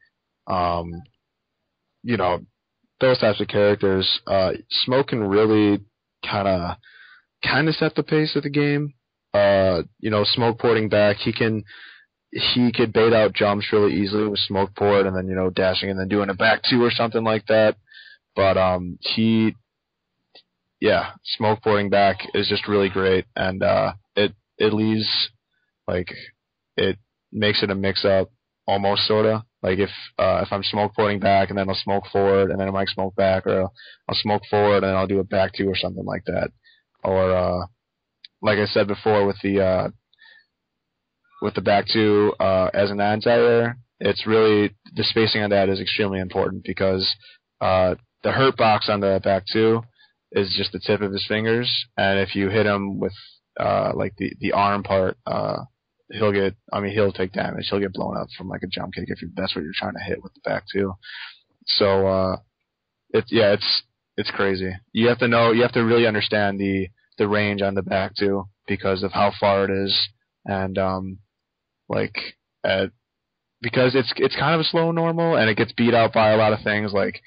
those types of characters, Smoke can really kind of set the pace of the game. Smoke porting back, he could bait out jumps really easily with Smoke port, and then dashing and then doing a back two or something like that. But Smoke porting back is just really great, and it leaves it makes it a mix up almost sorta. Like if I'm smoke porting back and then I'll smoke forward and then I might smoke back, or I'll smoke forward and I'll do a back two or something like that. Or like I said before with the back two as an anti-air, it's really the spacing on that is extremely important because the hurt box on the back two is just the tip of his fingers, and if you hit him with the arm part, he'll take damage. He'll get blown up from like a jump kick if that's what you're trying to hit with the back two. So it's crazy. You have to really understand the range on the back two because of how far it is, and because it's kind of a slow normal and it gets beat out by a lot of things. Like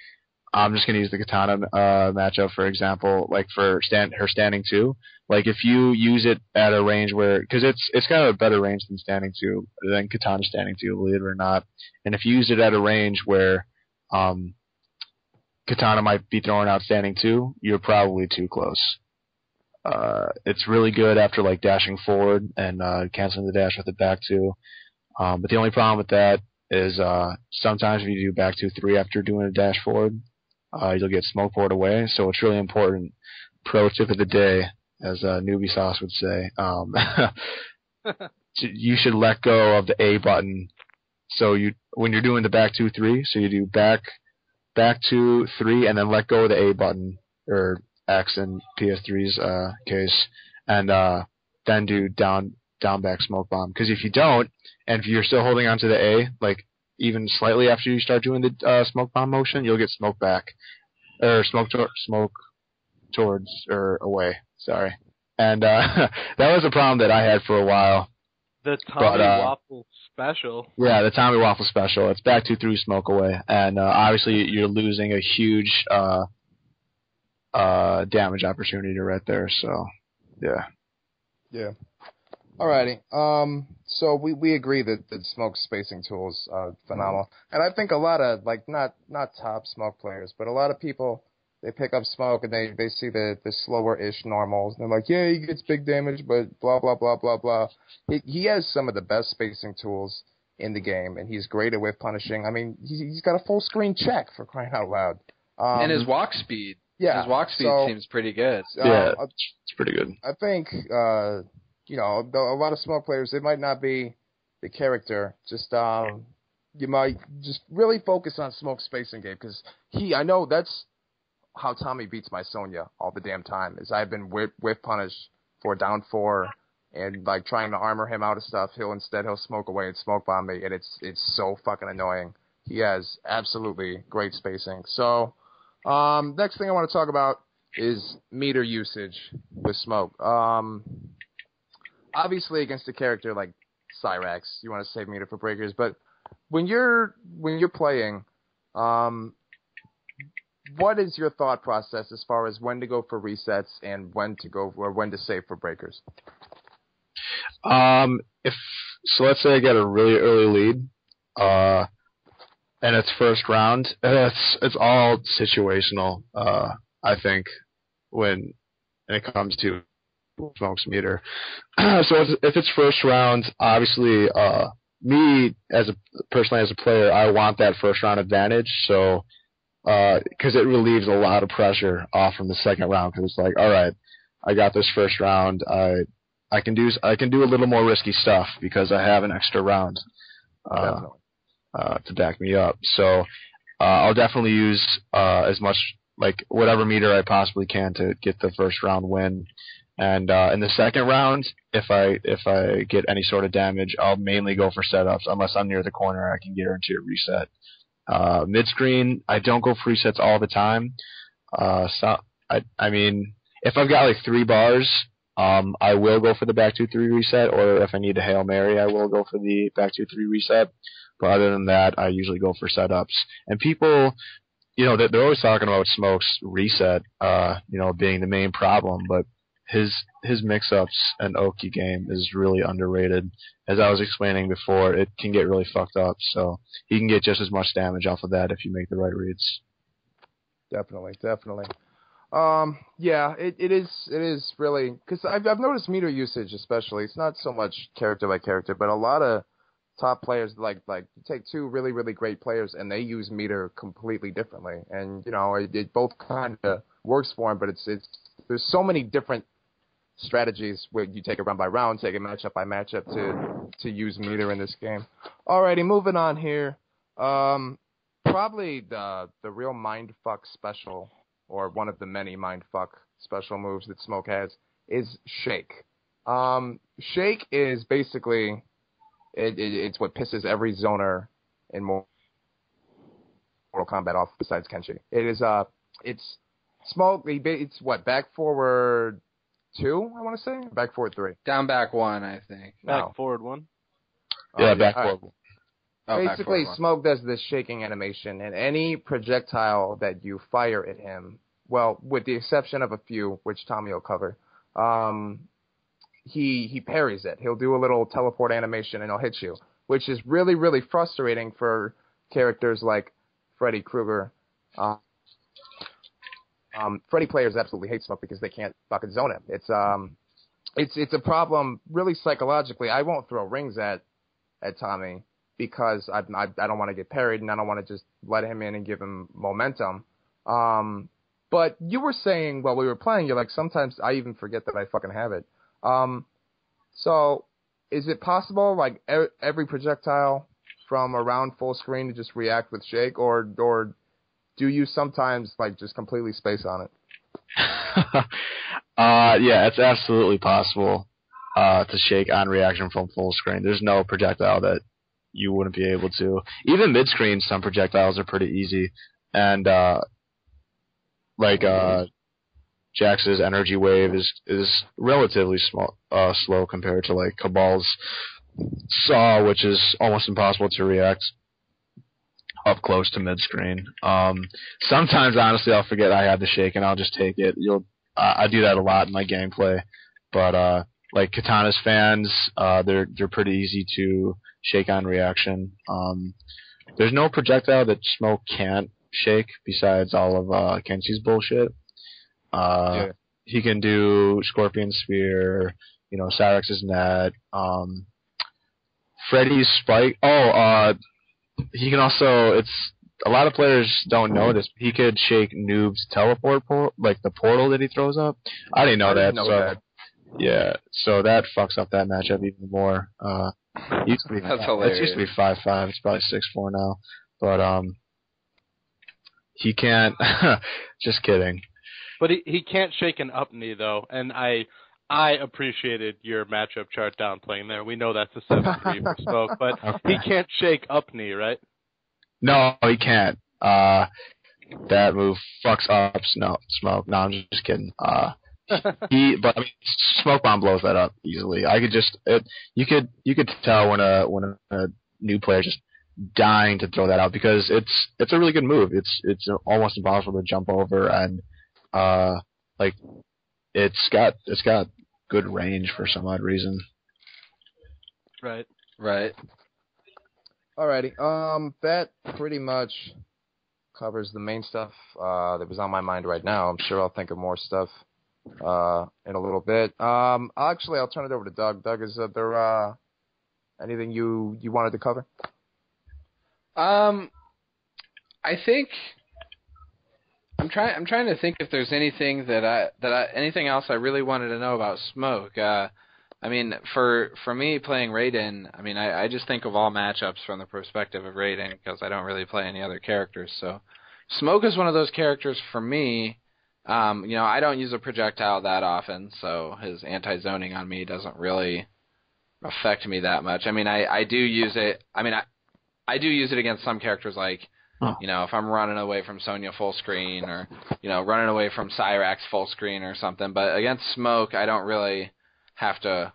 I'm just gonna use the Katana matchup for example, like for her standing two. Like if you use it at a range where, because it's got a better range than Katana standing two, believe it or not. And if you use it at a range where Katana might be throwing out standing two, you're probably too close. It's really good after like dashing forward and canceling the dash with the back two. But the only problem with that is sometimes if you do back 2-3 after doing a dash forward, you'll get smoke poured away. So it's really important. Pro tip of the day, as ImNewbieSauce would say, you should let go of the A button. So when you're doing the back 2-3, so you do back 2-3 and then let go of the A button, or X in PS3's case, and then do down back smoke bomb. Because if you don't, and if you're still holding onto the A, like even slightly after you start doing the smoke bomb motion, you'll get smoke back, or smoke towards or away. Sorry, and that was a problem that I had for a while. The Tommy Waffle special. Yeah, the Tommy Waffle special. It's back 2-3 smoke away, and obviously you're losing a huge damage opportunity right there. So, yeah. Yeah. Alrighty. So we agree that Smoke's spacing tools are phenomenal, and I think a lot of not top Smoke players, but a lot of people, they pick up Smoke and they see the slower-ish normals, and they're like, yeah, he gets big damage, but blah blah blah blah blah. He has some of the best spacing tools in the game, and he's great at whiff punishing. I mean, he's got a full screen check, for crying out loud. And his walk speed. Yeah, his walk speed seems pretty good. Yeah, it's pretty good. I think a lot of Smoke players, it might not be the character. Just you might just really focus on Smoke's spacing game, because I know that's how Tommy beats my Sonya all the damn time. Is I've been whiff punished for down 4 and like trying to armor him out of stuff. He'll smoke away and smoke bomb me, and it's so fucking annoying. He has absolutely great spacing. So next thing I want to talk about is meter usage with Smoke. Obviously against a character like Cyrax, you want to save meter for breakers, but when you're playing, what is your thought process as far as when to go for resets and when to save for breakers? If so, let's say I get a really early lead, and it's first round. It's all situational. I think when it comes to Smoke's meter. So if it's first round, obviously, me personally as a player, I want that first round advantage. So because it relieves a lot of pressure off from the second round. Because it's like, all right, I got this first round. I can do a little more risky stuff because I have an extra round to back me up. So I'll definitely use as much like whatever meter I possibly can to get the first round win. And in the second round, if I get any sort of damage, I'll mainly go for setups. Unless I'm near the corner, I can guarantee a reset. Mid screen, I don't go for resets all the time. I mean, if I've got like 3 bars, I will go for the back 2-3 reset, or if I need a Hail Mary, I will go for the back 2-3 reset. But other than that, I usually go for setups. And people, they're always talking about Smoke's reset, being the main problem, but his mix-ups and Oki game is really underrated. As I was explaining before, it can get really fucked up, so he can get just as much damage off of that if you make the right reads. Definitely. Yeah, it is really, because I've noticed meter usage especially. It's not so much character by character, but a lot of top players, like you take 2 really, really great players and they use meter completely differently. And, it both kind of works for them, but there's so many different strategies where you take it round by round, take it matchup by matchup to use meter in this game. Alrighty, moving on here. Probably the real mindfuck special, or one of the many mindfuck special moves that Smoke has, is Shake. Shake is basically it's what pisses every zoner in Mortal Kombat off besides Kenshi. It's Smoke. It's what, back forward 2, I want to say? Back forward 3. Down back 1, I think. Back forward 1. Yeah, back forward. Right. Oh, basically, Smoke does this shaking animation, and any projectile that you fire at him, well, with the exception of a few, which Tommy will cover, he parries it. He'll do a little teleport animation, and he'll hit you, which is really, really frustrating for characters like Freddy Krueger. Freddy players absolutely hate Smoke because they can't fucking zone him. It's a problem really psychologically. I won't throw rings at Tommy because I don't want to get parried and I don't want to just let him in and give him momentum. But you were saying while we were playing, you're like, sometimes I even forget that I fucking have it. So is it possible, like every projectile from around full screen to just react with Shake, or do you sometimes like just completely space on it? Yeah, it's absolutely possible to Shake on reaction from full screen. There's no projectile that you wouldn't be able to. Even mid screen, some projectiles are pretty easy, and Jax's energy wave is relatively slow compared to like Cabal's Saw, which is almost impossible to react up close to mid screen. Sometimes honestly I'll forget I have the Shake and I'll just take it. I do that a lot in my gameplay, but like Katana's fans, they're pretty easy to Shake on reaction. There's no projectile that Smoke can't Shake besides all of Kenshi's bullshit. Yeah. He can do Scorpion Spear, Cyrex's Net, Freddy's Spike. He can also, a lot of players don't know this, but he could Shake Noob's teleport like the portal that he throws up. I didn't know that. Yeah, so that fucks up that matchup even more. It used to be 5-5. It's probably 6-4 now. But he can't. Just kidding. But he can't Shake an up knee though, and I appreciated your matchup chart downplaying there. We know that's a 7-3 for Smoke, but okay. He can't Shake up knee, right? No, he can't. That move fucks up Smoke. No, I'm just kidding. Smoke Bomb blows that up easily. You could tell when a new player just dying to throw that out because it's a really good move. It's almost impossible to jump over, and it's got good range for some odd reason. Right. Right. Alrighty. That pretty much covers the main stuff that was on my mind right now. I'm sure I'll think of more stuff in a little bit. Actually, I'll turn it over to Doug. Doug, is there anything you wanted to cover? I think I'm trying to think if there's anything anything else I really wanted to know about Smoke. I mean, for me playing Raiden, I mean, I just think of all matchups from the perspective of Raiden because I don't really play any other characters. So Smoke is one of those characters for me. I don't use a projectile that often, so his anti-zoning on me doesn't really affect me that much. I mean, I do use it. I mean, I do use it against some characters like, if I'm running away from Sonya full screen or, running away from Cyrax full screen or something. But against Smoke, I don't really have to,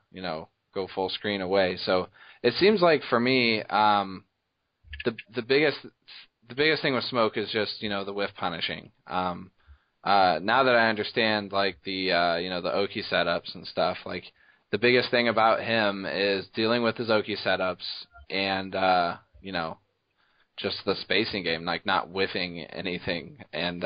go full screen away. So it seems like for me, the biggest thing with Smoke is just, the whiff punishing. Now that I understand like the Oki setups and stuff, like the biggest thing about him is dealing with his Oki setups and just the spacing game, like not whiffing anything. And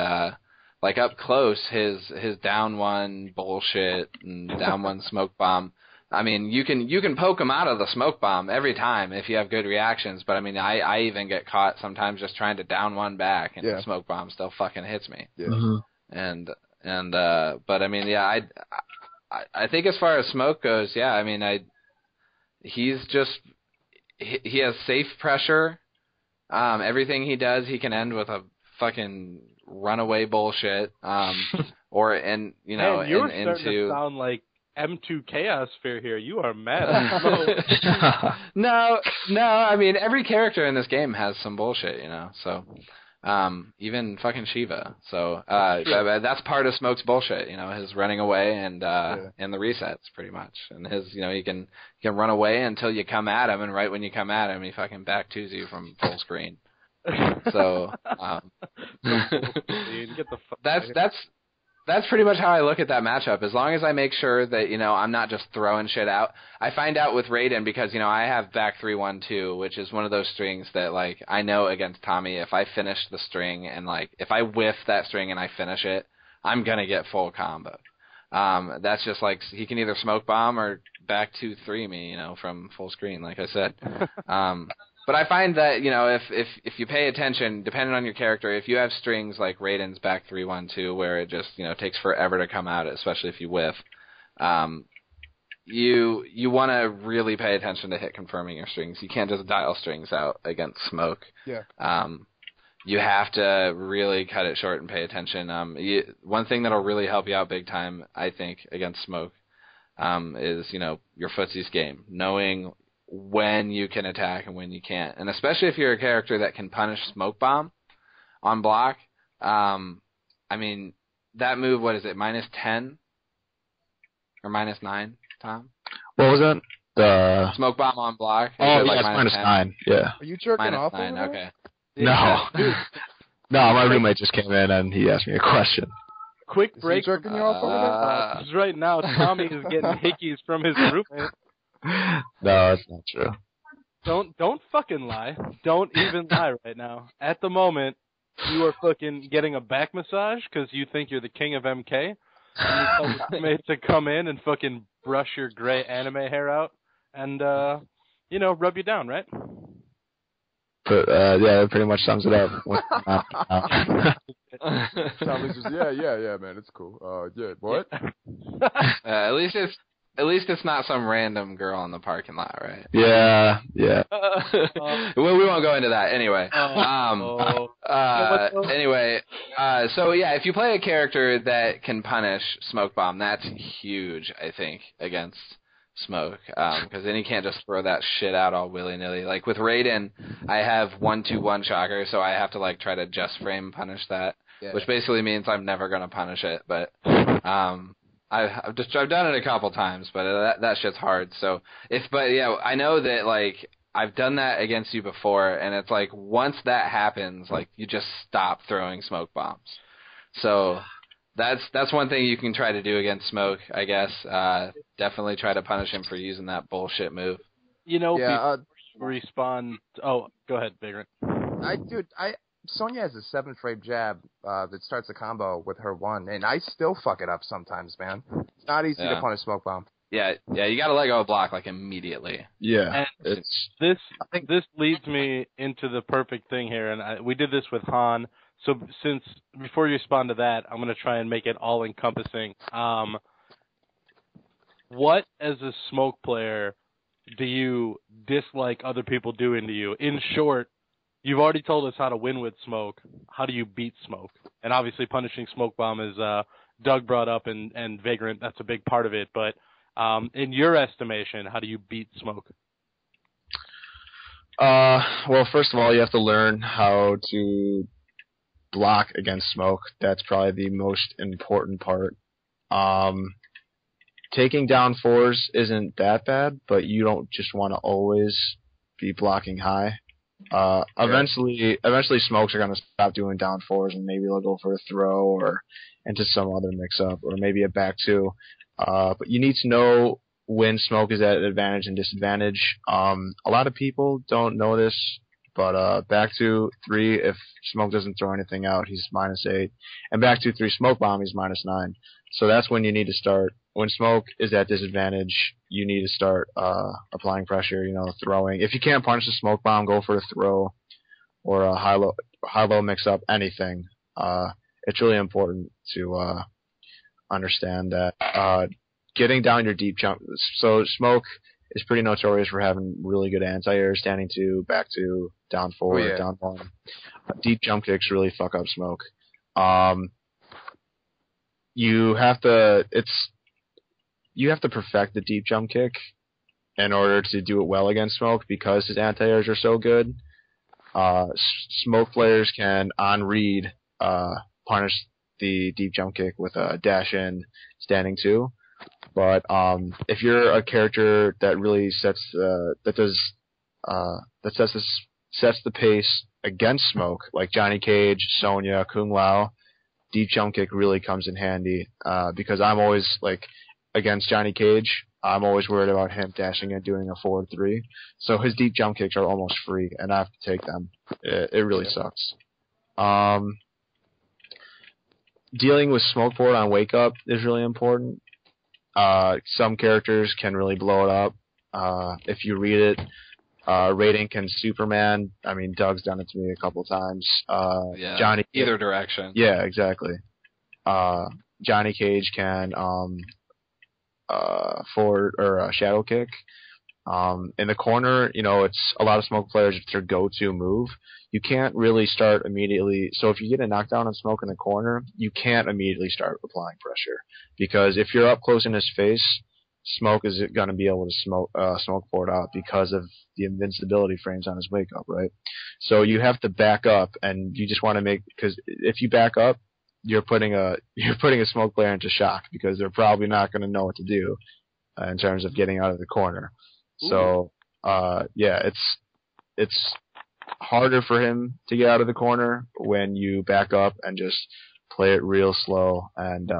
like up close, his down one bullshit and down one smoke bomb. I mean, you can poke him out of the smoke bomb every time if you have good reactions. But I mean, I even get caught sometimes just trying to down one back, and the smoke bomb still fucking hits me. Yeah. Mm-hmm. But I mean, yeah, I think as far as Smoke goes, yeah, I mean, he has safe pressure. Everything he does, he can end with a fucking runaway bullshit. Man, you're starting to sound like M2 Chaosphere here. You are mad. No, I mean, every character in this game has some bullshit, so, even fucking Shiva. So, that's part of Smoke's bullshit, his running away and the resets pretty much. And his, he can run away until you come at him, and right when you come at him, he fucking back twos you from full screen. So, that's pretty much how I look at that matchup. As long as I make sure that, I'm not just throwing shit out. I find out with Raiden because, I have back 3-1-2, which is one of those strings that, like, I know against Tommy, if I finish the string and, like, if I whiff that string and I finish it, I'm going to get full combo. That's just, like, he can either smoke bomb or back 2-3 me, from full screen, like I said. But I find that, if you pay attention, depending on your character, if you have strings like Raiden's back 3-1-2, where it just, takes forever to come out, especially if you whiff, you want to really pay attention to hit confirming your strings. You can't just dial strings out against Smoke. Yeah. You have to really cut it short and pay attention. One thing that'll really help you out big time, I think, against Smoke, is, your footsie's game. Knowing when you can attack and when you can't. And especially if you're a character that can punish Smoke Bomb on block, I mean, that move, what is it, -10? Or -9, Tom? What was that? The Smoke Bomb on block? Oh, yeah, it's -9, yeah. Are you jerking off over -9, okay. No. No, my roommate just came in and he asked me a question. Quick break. Jerking you off over there? Because right now, Tommy is getting hickeys from his roommate. No, that's not true. Don't fucking lie. Don't even lie right now. At the moment, you are fucking getting a back massage because you think you're the king of MK. And you tell your roommate to come in and fucking brush your gray anime hair out and, rub you down, right? But, yeah, that pretty much sums it up. Tommy's just, yeah, man, it's cool. Yeah, what? At least it's not some random girl in the parking lot, right? Yeah. Well, we won't go into that anyway. Anyway, so yeah, if you play a character that can punish Smoke Bomb, that's huge, I think, against Smoke, because then he can't just throw that shit out all willy-nilly. Like with Raiden, I have 1-2-1 shocker, so I have to like try to just frame punish that, which basically means I'm never gonna punish it, but I've done it a couple times, but that shit's hard. So I know that like I've done that against you before, and it's like once that happens, like you just stop throwing smoke bombs. So that's one thing you can try to do against Smoke, I guess. Definitely try to punish him for using that bullshit move. Before you respond... Oh, go ahead, Vagrant. Sonya has a 7-frame jab that starts a combo with her 1, and I still fuck it up sometimes, man. It's not easy to punish Smoke Bomb. Yeah, you gotta let go of block, like, immediately. Yeah. And this leads me into the perfect thing here, and we did this with Han, so before you respond to that, I'm going to try and make it all-encompassing. What, as a Smoke player, do you dislike other people doing to you? In short, you've already told us how to win with Smoke. How do you beat Smoke? And obviously punishing Smoke Bomb, is Doug brought up, and Vagrant, that's a big part of it, but... in your estimation, how do you beat Smoke? Well, first of all, you have to learn how to block against Smoke. That's probably the most important part. Taking down 4s isn't that bad, but you don't just want to always be blocking high. Eventually Smokes are going to stop doing down 4s, and maybe they'll go for a throw or into some other mix-up, or maybe a back 2. But you need to know when Smoke is at advantage and disadvantage. A lot of people don't know this, but back 2, 3, if Smoke doesn't throw anything out, he's -8. And back 2, 3, Smoke Bomb, he's -9. So that's when you need to start. When Smoke is at disadvantage, you need to start applying pressure, throwing. If you can't punish the Smoke Bomb, go for a throw or a high-low mix-up, anything. It's really important to... understand that getting down your deep jump. So Smoke is pretty notorious for having really good anti-air, standing 2, back 2, down 4, down 1. Deep jump kicks really fuck up Smoke. You have to perfect the deep jump kick in order to do it well against Smoke, because his anti-airs are so good. Smoke players can on read punish the deep jump kick with a dash in standing 2, but if you're a character that really sets the pace against Smoke, like Johnny Cage, Sonya, Kung Lao, deep jump kick really comes in handy, because I'm always, like, against Johnny Cage, I'm always worried about him dashing and doing a forward 3, so his deep jump kicks are almost free, and I have to take them. It really sucks. Dealing with Smoke Board on Wake Up is really important. Some characters can really blow it up. If you read it, Rating can Superman. I mean, Doug's done it to me a couple times. Johnny, either direction. Yeah, exactly. Johnny Cage can forward or shadow kick. In the corner, it's a lot of Smoke players, it's their go-to move. You can't really start immediately. So if you get a knockdown on Smoke in the corner, you can't immediately start applying pressure, because if you're up close in his face, Smoke is going to be able to smoke board out because of the invincibility frames on his wake up, right? So you have to back up, and you just want to because if you back up, you're putting a Smoke player into shock, because they're probably not going to know what to do in terms of getting out of the corner. So, it's harder for him to get out of the corner when you back up and just play it real slow and,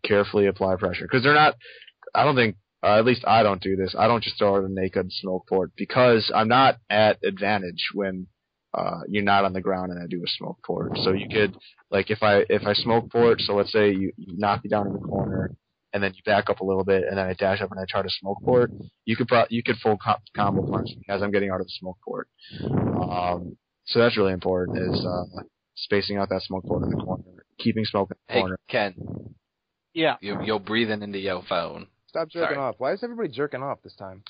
carefully apply pressure. Because I don't think, at least I don't do this. I don't just throw out a naked Smoke port, because I'm not at advantage when, you're not on the ground and I do a Smoke port. So you could, like, if I Smoke port, so let's say you knock me down in the corner, and then you back up a little bit, and then I dash up and I try to Smoke port, you could full combo punch me as I'm getting out of the Smoke port. So that's really important, is spacing out that Smoke port in the corner, keeping Smoke in the corner. Ken. Yeah. You're breathing into your phone. Stop jerking off. Why is everybody jerking off this time?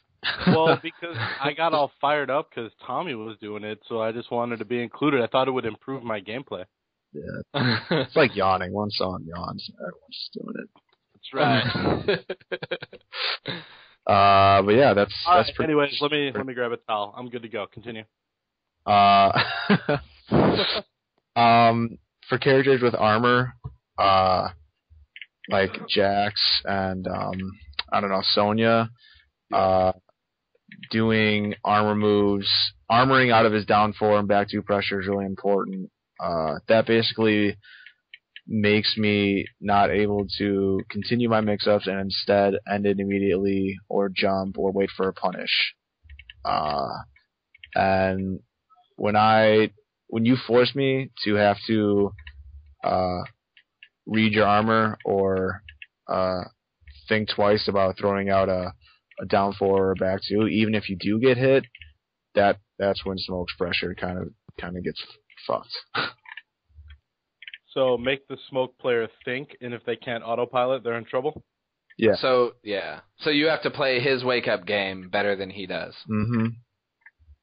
Well, because I got all fired up because Tommy was doing it, so I just wanted to be included. I thought it would improve my gameplay. Yeah. It's like yawning. One song yawns, everyone's just doing it. That's right. But yeah, that's pretty. Anyways, let me grab a towel. I'm good to go. Continue. For characters with armor, like Jax and I don't know, Sonya, doing armor moves, armoring out of his down 4 and back 2 pressure is really important. That basically makes me not able to continue my mix-ups and instead end it immediately or jump or wait for a punish. And when you force me to have to read your armor or think twice about throwing out a down 4 or a back 2, even if you do get hit, that's when Smoke's pressure kind of gets fucked. So make the Smoke player think, and if they can't autopilot, they're in trouble? Yeah. So you have to play his wake-up game better than he does. Mm-hmm.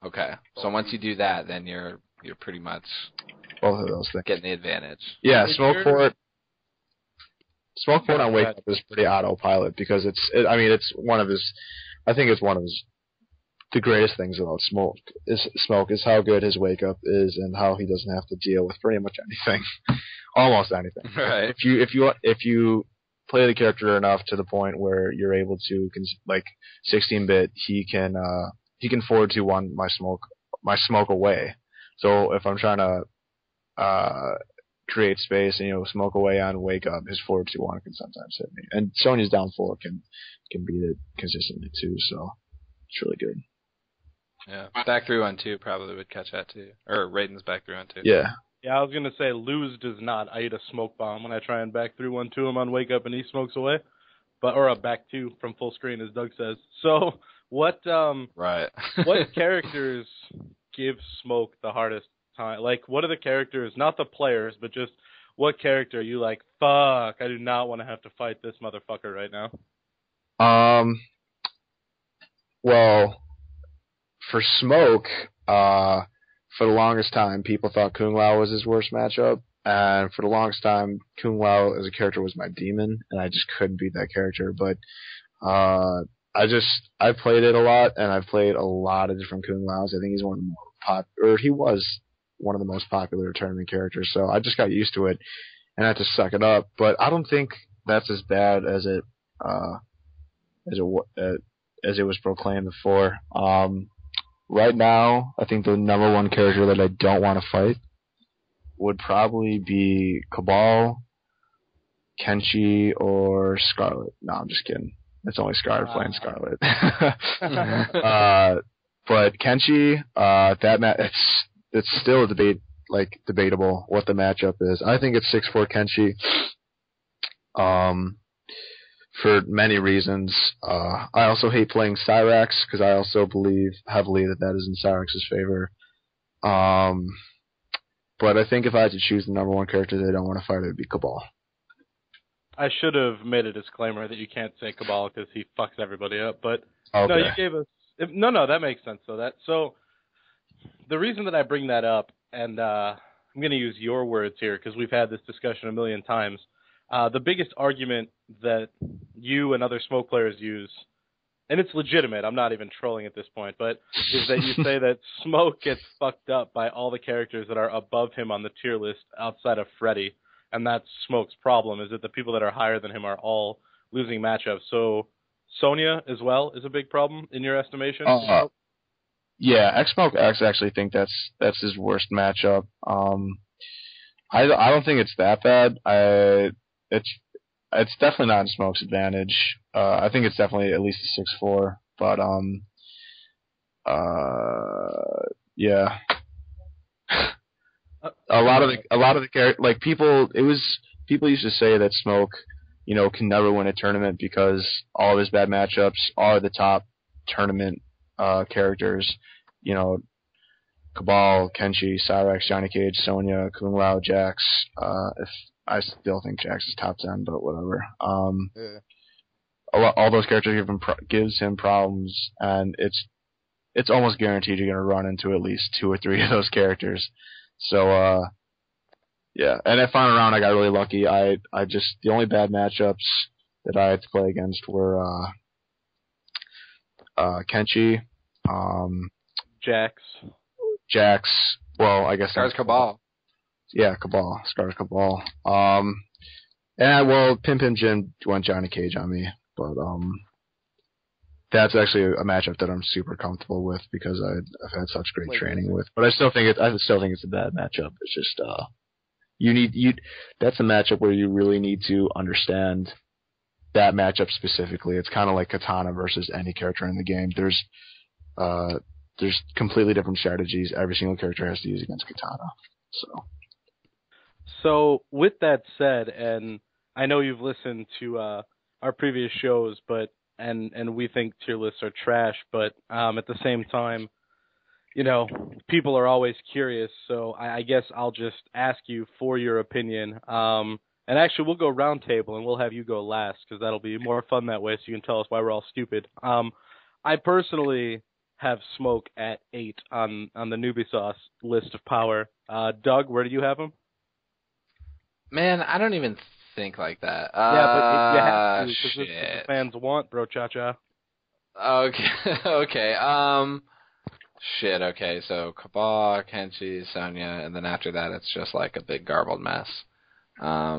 Okay. So once you do that, then you're pretty much Both of those things. getting the advantage. Yeah, Smoke Port on Wake Up is pretty autopilot because it's one of his. I think it's one of his. The greatest things about Smoke is how good his Wake Up is and how he doesn't have to deal with pretty much anything, almost anything. Right. If you play the character enough to the point where you're able to 16-bit, he can forward to one my smoke away. So if I'm trying to create space and smoke away on Wake Up, his forward 2-1 can sometimes hit me. And Sonya's down 4 can beat it consistently too, so it's really good. Yeah. Back 3-1-2 probably would catch that too. Or Raiden's back 3-1-2. Yeah. Yeah, I was going to say, lose does not. I eat a smoke bomb when I try and back 3-1-2 him on Wake Up and he smokes away. Or a back 2 from full screen, as Doug says. So, what what characters give Smoke the hardest time? Like, what are the characters, not the players, but just what character are you like, fuck, I do not want to have to fight this motherfucker right now? Well, for Smoke, for the longest time, people thought Kung Lao was his worst matchup, and for the longest time, Kung Lao as a character was my demon, and I just couldn't beat that character. But I played it a lot, and I've played a lot of different Kung Laos. I think he's he was one of the most popular tournament characters, so I just got used to it and had to suck it up. But I don't think that's as bad as it was proclaimed before. Right now, I think the number one character that I don't want to fight would probably be Cabal, Kenshi, or Scarlet. No, I'm just kidding. It's only Scarlet playing Scarlet. But Kenshi, it's still debatable what the matchup is. I think it's 6-4 Kenshi. For many reasons. I also hate playing Cyrax because I also believe heavily that is in Cyrax's favor. But I think if I had to choose the number one character that I don't want to fight, it would be Cabal. I should have made a disclaimer that you can't say Cabal because he fucks everybody up. But okay. No, you gave us no. That makes sense. So the reason that I bring that up, and I'm going to use your words here because we've had this discussion a million times. The biggest argument that you and other Smoke players use, and it's legitimate, I'm not even trolling at this point, but is that you say that Smoke gets fucked up by all the characters that are above him on the tier list outside of Freddy, and that's Smoke's problem, is that the people that are higher than him are all losing matchups. So Sonya as well is a big problem in your estimation? Yeah, X-Smoke X actually think that's his worst matchup. I don't think it's that bad. It's definitely not in Smoke's advantage. I think it's definitely at least a 6-4. But yeah. A lot of the characters, people used to say that Smoke, can never win a tournament because all of his bad matchups are the top tournament characters. Cabal, Kenshi, Cyrax, Johnny Cage, Sonya, Kung Lao, Jax. If I still think Jax is top 10, but whatever. All those characters gives him problems, and it's almost guaranteed you're gonna run into at least 2 or 3 of those characters. So yeah. And at final round, I got really lucky. The only bad matchups that I had to play against were Kenshi, Jax. Well, I guess Scars Cabal. Yeah, Cabal. Scars Cabal. Pim Jim went Johnny Cage on me, but that's actually a matchup that I'm super comfortable with because I've had such great training with. But I still think it's a bad matchup. It's just that's a matchup where you really need to understand that matchup specifically. It's kind of like Katana versus any character in the game. There's there's completely different strategies every single character has to use against Katana. So with that said, and I know you've listened to our previous shows, but and we think tier lists are trash, but at the same time, you know, people are always curious, so I guess I'll just ask you for your opinion. And actually, we'll go round table, and we'll have you go last, because that'll be more fun that way, so you can tell us why we're all stupid. I personally have Smoke at 8 on the NewbieSauce list of power. Doug, where do you have him? Man, I don't even think like that. Yeah, but you have to, because this is shit. what the fans want, bro, cha-cha. Okay, okay. Shit, okay, so Kabal, Kenshi, Sonya, and then after that it's just like a big garbled mess. I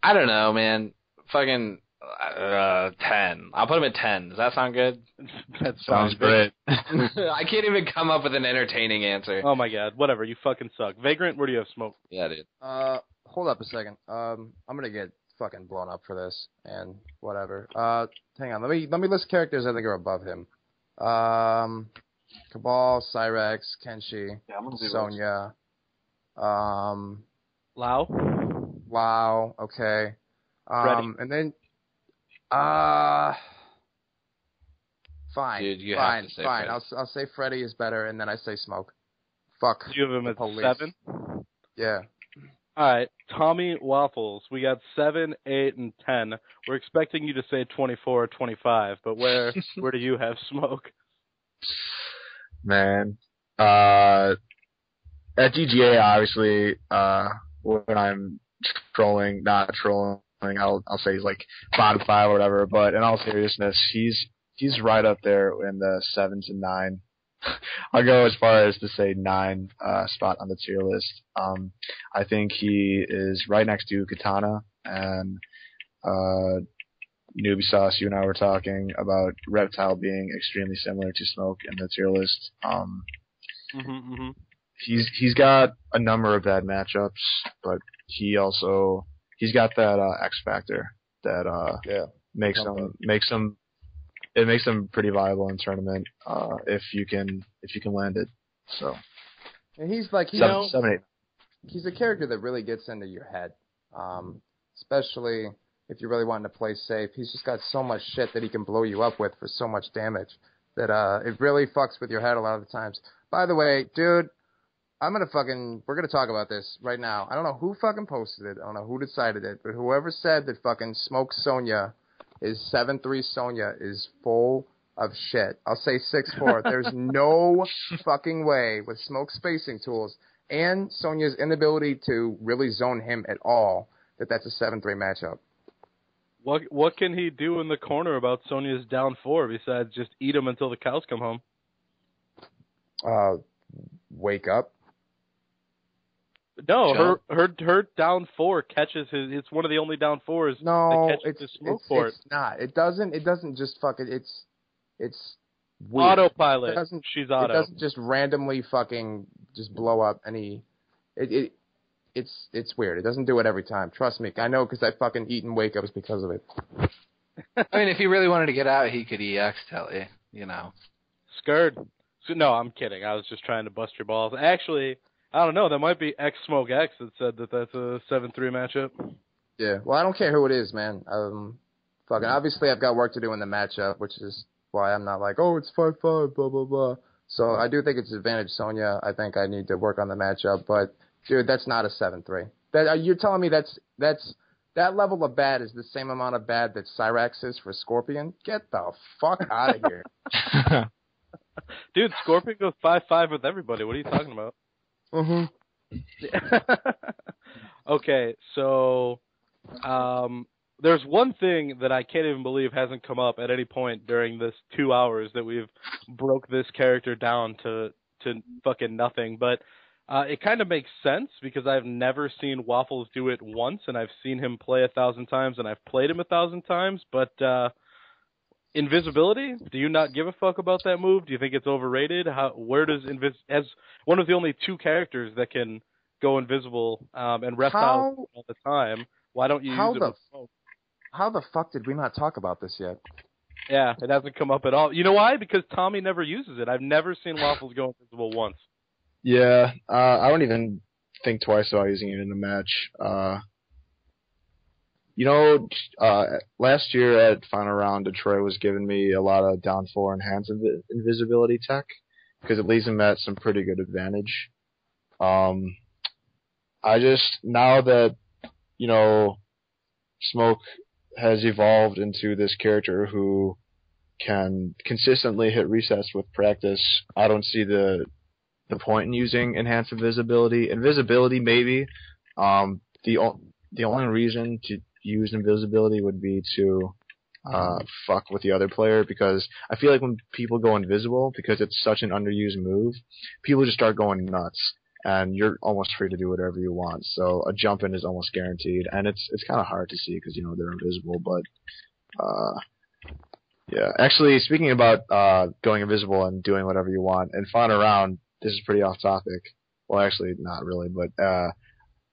don't know, man. Fucking 10. I'll put him at 10. Does that sound good? That Sounds great. I can't even come up with an entertaining answer. Oh my god, whatever, you fucking suck. Vagrant, where do you have Smoke? Yeah, dude. Hold up a second. I'm gonna get fucking blown up for this and whatever. Hang on. Let me list characters I think are above him. Cabal, Cyrex, Kenshi, Sonya, Lao, okay. Freddy. And then fine. Dude, you fine, have to say fine. Freddy. I'll say Freddy is better, and then I say Smoke. Fuck. You have him the at police. 7? Yeah. Alright, Tommy Waffles. We got 7, 8, and 10. We're expecting you to say 24 or 25, but where do you have Smoke? Man. At GGA, obviously, when I'm not trolling, I'll say he's like bottom 5 or whatever, but in all seriousness, he's right up there in the 7 to 9. I'll go as far as to say 9 spot on the tier list. I think he is right next to Katana, and NewbieSauce, you and I were talking about Reptile being extremely similar to Smoke in the tier list. He's got a number of bad matchups, but he's got that X factor that makes him pretty viable in tournament if you can land it. So, and he's like 7, 8. He's a character that really gets into your head, especially if you're really wanting to play safe. He's just got so much shit that he can blow you up with for so much damage that it really fucks with your head a lot of the times. By the way, dude, we're gonna talk about this right now. I don't know who fucking posted it. I don't know who decided it, but whoever said that fucking Smoke Sonya is 7-3 Sonya is full of shit. I'll say 6-4. There's no fucking way with Smoke spacing tools and Sonya's inability to really zone him at all that's a 7-3 matchup. What can he do in the corner about Sonya's down 4 besides just eat him until the cows come home? Wake up. No, her down 4 catches his. It's one of the only down 4s that catches his Smoke port. It's not. It doesn't just fucking. It's weird. Autopilot. She's auto. It doesn't just randomly fucking just blow up any. It's weird. It doesn't do it every time. Trust me. I know because I fucking eaten wake ups because of it. I mean, if he really wanted to get out, he could EX Telly, you know. Scared. No, I'm kidding. I was just trying to bust your balls. Actually, I don't know. That might be X Smoke X that said that's a 7-3 matchup. Yeah. Well, I don't care who it is, man. Fucking obviously I've got work to do in the matchup, which is why I'm not like, oh, it's 5-5, blah blah blah. So I do think it's advantage Sonya. I think I need to work on the matchup, but dude, that's not a 7-3. You're telling me that level of bad is the same amount of bad that Cyrax is for Scorpion? Get the fuck out of here. Dude, Scorpion goes 5-5 with everybody. What are you talking about? Okay, so there's one thing that I can't even believe hasn't come up at any point during this 2 hours that we've broke this character down to fucking nothing, but it kind of makes sense because I've never seen Waffles do it once, and I've seen him play 1,000 times, and I've played him 1,000 times, but invisibility? Do you not give a fuck about that move? Do you think it's overrated? Where does as one of the only 2 characters that can go invisible and reptile all the time? Why don't you use it? How the fuck did we not talk about this yet? Yeah, it hasn't come up at all. You know why? Because Tommy never uses it. I've never seen Wafflez go invisible once. Yeah, I don't even think twice about using it in a match. Last year at Final Round, Detroit was giving me a lot of down 4 enhanced invisibility tech because it leaves him at some pretty good advantage. Now that, Smoke has evolved into this character who can consistently hit resets with practice, I don't see the point in using enhanced invisibility. Invisibility, maybe. The only reason to use invisibility would be to fuck with the other player, because I feel like when people go invisible, because it's such an underused move, people just start going nuts, and you're almost free to do whatever you want. So a jump in is almost guaranteed, and it's kind of hard to see because they're invisible. But yeah, actually, speaking about going invisible and doing whatever you want, in Final Round, this is pretty off topic. Well, actually, not really, but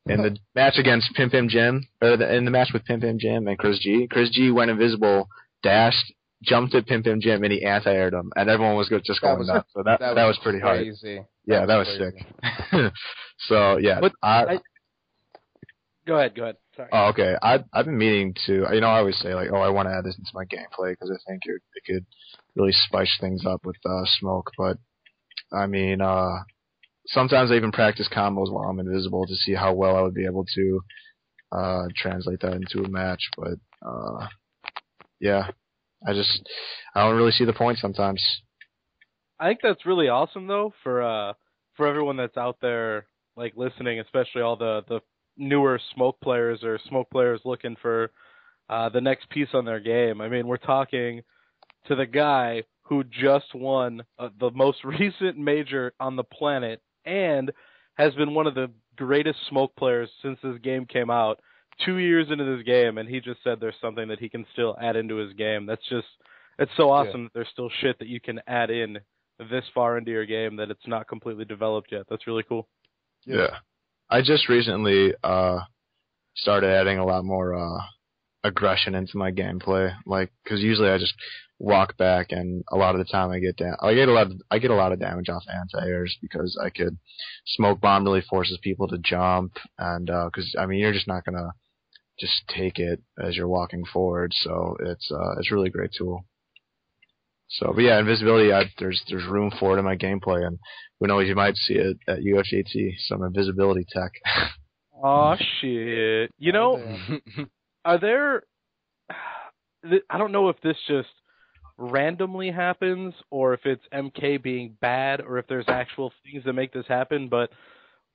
in the match against Pim Pim Jim, in the match with Pim Pim Jim and Chris G went invisible, dashed, jumped at Pim PimIm, and he anti-aired him, and everyone was just going nuts. So that was pretty crazy. Hard. Yeah, that was sick. So yeah, Go ahead. Sorry. Oh, okay. I've been meaning to. I always say like, I want to add this into my gameplay because I think it could really spice things up with Smoke. But I mean, sometimes I even practice combos while I'm invisible to see how well I would be able to translate that into a match. But yeah, I don't really see the point sometimes. I think that's really awesome though for everyone that's out there like listening, especially all the newer Smoke players or Smoke players looking for the next piece on their game. I mean, we're talking to the guy who just won the most recent major on the planet and has been one of the greatest Smoke players since this game came out. 2 years into this game, and he just said there's something that he can still add into his game. It's so awesome that there's still shit that you can add in this far into your game that it's not completely developed yet. That's really cool. Yeah. I just recently started adding a lot more aggression into my gameplay, because usually I just walk back, and a lot of the time I get a lot of damage off anti-airs because I could smoke bomb really forces people to jump, and because you're just not gonna just take it as you're walking forward, so it's a really great tool. So, but yeah, invisibility, there's room for it in my gameplay, and who knows, you might see it at UFJT, some invisibility tech. Oh shit! Are there? I don't know if this just randomly happens, or if it's MK being bad, or if there's actual things that make this happen. But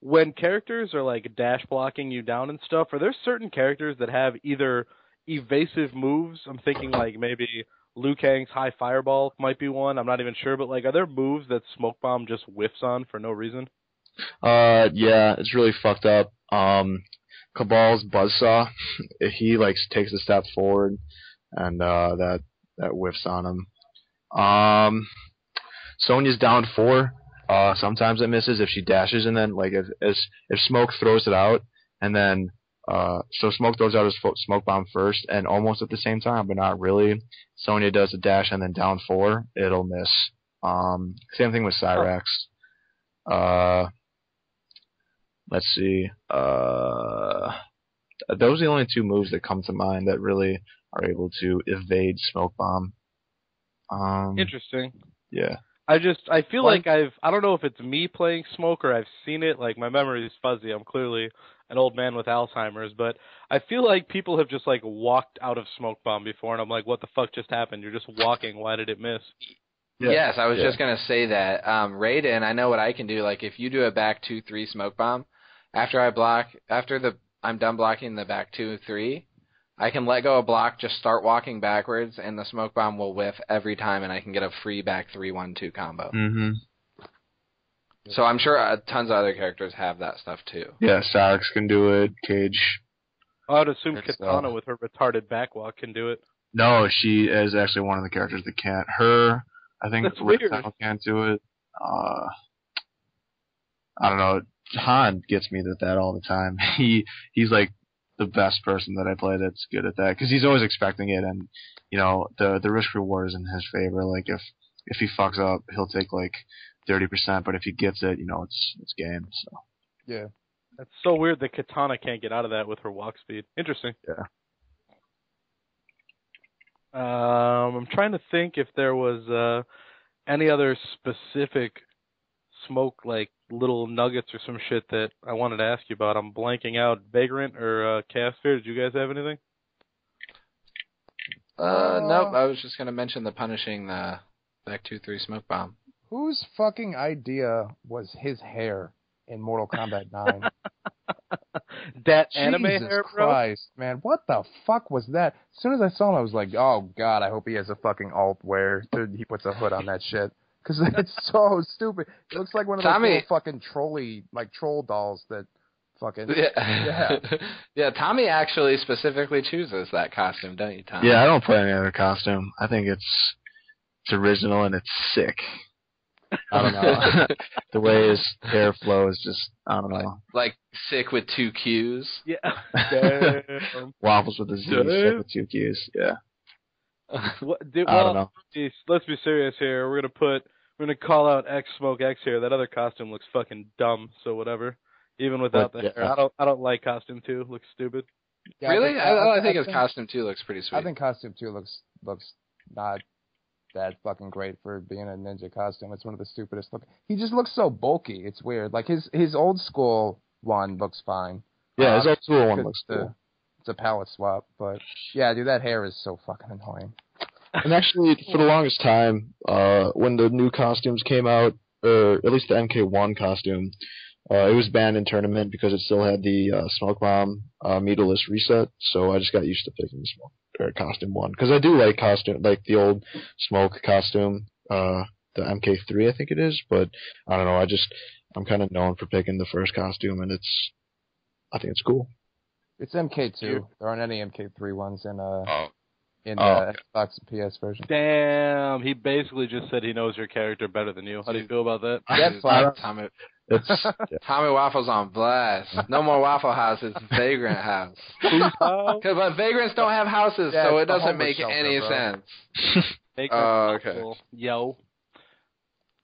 when characters are like dash blocking you down and stuff, are there certain characters that have either evasive moves? I'm thinking like maybe Liu Kang's High Fireball might be one. I'm not even sure, but are there moves that Smoke Bomb just whiffs on for no reason? Yeah, it's really fucked up. Cabal's Buzzsaw, he takes a step forward, and that whiffs on him. Sonya's down 4. Sometimes it misses if she dashes, and then if Smoke throws it out, and then so Smoke throws out his Smoke Bomb first, and almost at the same time, but not really. Sonya does a dash and then down 4, it'll miss. Same thing with Cyrax. Let's see. Those are the only 2 moves that come to mind that really are able to evade Smoke Bomb. Interesting. Yeah. I feel like I don't know if it's me playing Smoke or I've seen it. My memory is fuzzy. I'm clearly an old man with Alzheimer's, but I feel like people have just walked out of Smoke Bomb before, and I'm like, what the fuck just happened? You're just walking. Why did it miss? Yeah. Yes, I was just gonna say that. Raiden, I know what I can do. If you do a back 2-3 Smoke Bomb, after I'm done blocking the back 2-3, I can let go of block, just start walking backwards, and the Smoke Bomb will whiff every time, and I can get a free back 3-1-2 combo. Mm-hmm. So I'm sure tons of other characters have that stuff too. Yeah, Cyrax can do it, Cage. I would assume Katana with her retarded backwalk can do it. No, she is actually one of the characters that can't. I think Reptile can't do it. I don't know. Han gets me that all the time. He's the best person that I play that's good at that, because he's always expecting it, and the risk reward is in his favor. Like if he fucks up, he'll take like 30%, but if he gets it, it's game. So yeah, that's so weird that Katana can't get out of that with her walk speed. Interesting. Yeah. I'm trying to think if there was any other specific Smoke like little nuggets or some shit that I wanted to ask you about. I'm blanking out. Vagrant or Chaosphere, did you guys have anything? Nope. I was just gonna mention the punishing the back 2-3 smoke bomb. Whose fucking idea was his hair in Mortal Kombat 9? That anime Jesus hair, bro? Christ, man, what the fuck was that? As soon as I saw him, I was like, oh god, I hope he has a fucking alt where he puts a hood on that shit. Because it's so stupid. It looks like one of those little fucking troll dolls that fucking... Yeah. Yeah, Tommy actually specifically chooses that costume, don't you, Tommy? Yeah, I don't play any other costume. I think it's original and it's sick. I don't know. The way his hair flows, just, I don't know. Like sick with 2 Qs? Yeah. Waffles with a Z, sick with 2 Qs, yeah. I don't know. Let's be serious here. We're gonna call out X Smoke X here. That other costume looks fucking dumb. So whatever. Even without the hair, I don't like costume 2. Looks stupid. Yeah, really? I think his costume 2 looks pretty sweet. I think costume 2 looks not that fucking great for being a ninja costume. It's one of the stupidest look. He just looks so bulky. It's weird. Like his old school one looks fine. Yeah, his old school one looks cool. It's a palette swap, but yeah, dude, that hair is so fucking annoying. And actually, for the longest time, when the new costumes came out, or at least the MK1 costume, it was banned in tournament because it still had the smoke bomb meterless reset. So I just got used to picking costume 1, because I do like like the old smoke costume, the MK3 I think it is. But I don't know, I'm kind of known for picking the first costume, and I think it's cool. It's MK2. There aren't any MK3 ones in the Xbox and PS version. Damn, he basically just said he knows your character better than you. How do you feel about that? That's fine. Tommy Waffles on blast. No more Waffle Houses, Vagrant House. But Vagrants don't have houses, so it doesn't make any sense. Oh, okay. Yo.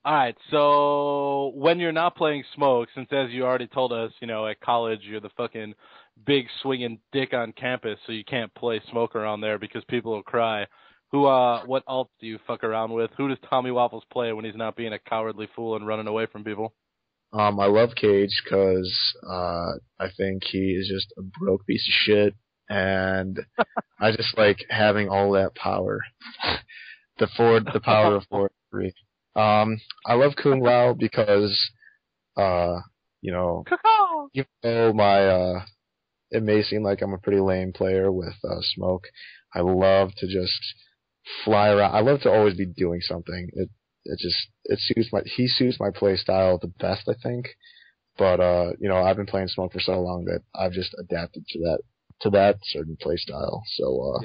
Alright, so when you're not playing Smoke, since as you already told us, at college you're the fucking big swinging dick on campus, so you can't play Smoke around there because people will cry. What alt do you fuck around with? Who does Tommy Waffles play when he's not being a cowardly fool and running away from people? I love Cage because I think he is just a broke piece of shit, and I just like having all that power. The power of 4-3. I love Kung Lao because, even though it may seem like I'm a pretty lame player with Smoke, I love to just fly around. I love to always be doing something. He suits my play style the best, I think. But I've been playing Smoke for so long that I've just adapted to that certain play style. So,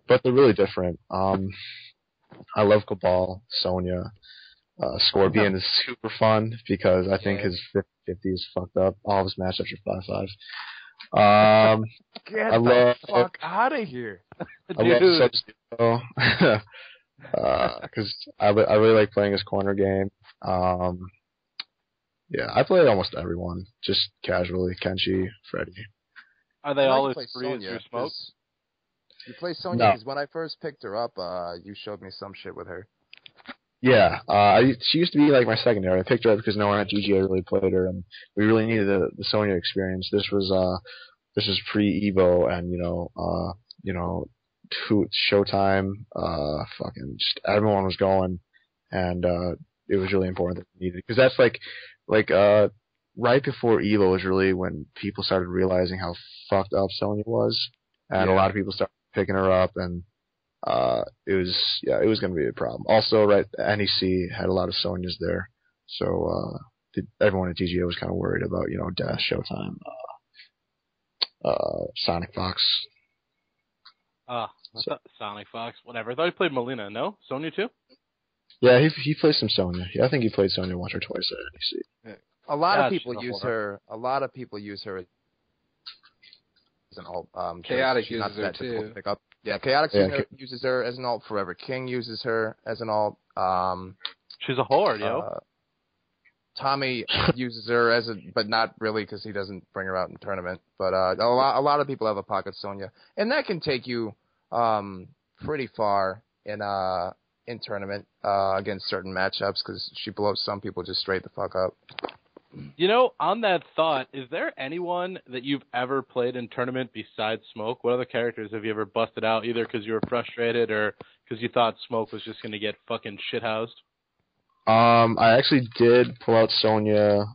but they're really different. I love Cabal, Sonya. Scorpion is super fun because I think his 50 is fucked up. All of his matchups are 5-5. Get the fuck out of here. I love Sub-Zero because I really like playing his corner game. I play almost everyone, just casually. Kenshi, Freddy. Are they all as free as your Smoke? You play Sonya because when I first picked her up, you showed me some shit with her. Yeah, she used to be like my secondary. I picked her up because no one at GGA really played her, and we really needed the Sonya experience. This was pre-Evo, and Showtime, fucking just everyone was going, and it was really important that we needed, because that's like right before Evo was really when people started realizing how fucked up Sonya was, and a lot of people started picking her up, and it was going to be a problem. Also, right, NEC had a lot of Sonyas there, so everyone at GGA was kind of worried about Dash, Showtime, Sonic Fox. Sonic Fox, whatever. I thought he played Molina. No, Sonya too. Yeah, he plays some Sonya. Yeah, I think he played Sonya once or twice at NEC. A lot of people use her. A lot of people use her an alt. Chaotic she's not uses her that difficult too. to pick up. Yeah, Chaotic uses her as an alt. Forever King uses her as an alt. She's a horde, yo. Tommy uses her but not really because he doesn't bring her out in tournament. But a lot of people have a Pocket Sonya, and that can take you pretty far in tournament against certain matchups because she blows some people just straight the fuck up. You know, on that thought, is there anyone that you've ever played in tournament besides Smoke? What other characters have you ever busted out, either because you were frustrated or because you thought Smoke was just going to get fucking shithoused? I actually did pull out Sonya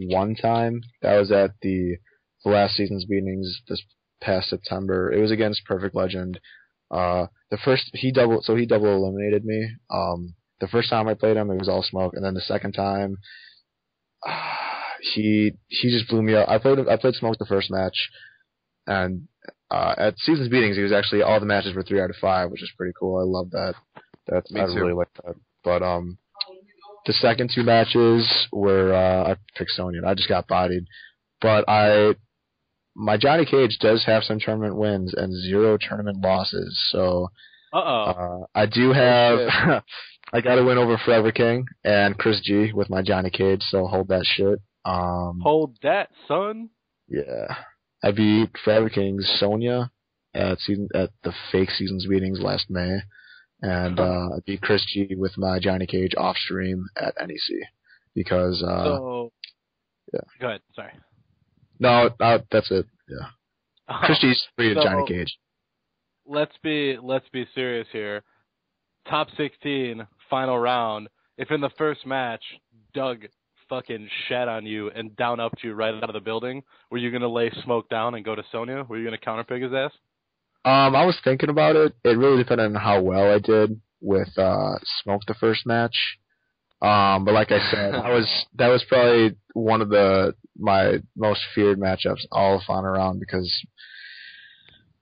one time. That was at the last season's meetings this past September. It was against Perfect Legend. He double eliminated me. The first time I played him, it was all Smoke, and then the second time, he just blew me up. I played Smoke the first match, and at season's meetings, he was actually all the matches were 3 out of 5, which is pretty cool. I love that. I really like that. But the second 2 matches were I picked Sonya. I just got bodied, but my Johnny Cage does have some tournament wins and 0 tournament losses. So I do have. I got a win over Forever King and Chris G with my Johnny Cage, so hold that shit. Hold that, son. Yeah. I beat Forever King's Sonya at the fake seasons meetings last May, and I beat Chris G with my Johnny Cage off stream at NEC because. Yeah. Go ahead. Sorry. No, that's it. Yeah. Chris G's free to Johnny Cage. Let's be serious here. Top 16, final round. If in the first match, Doug fucking shat on you and down upped you right out of the building, were you going to lay Smoke down and go to Sonya? Were you going to counterpick his ass? I was thinking about it. It really depended on how well I did with Smoke the first match. But like I said, that was probably one of my most feared matchups all of Final Round because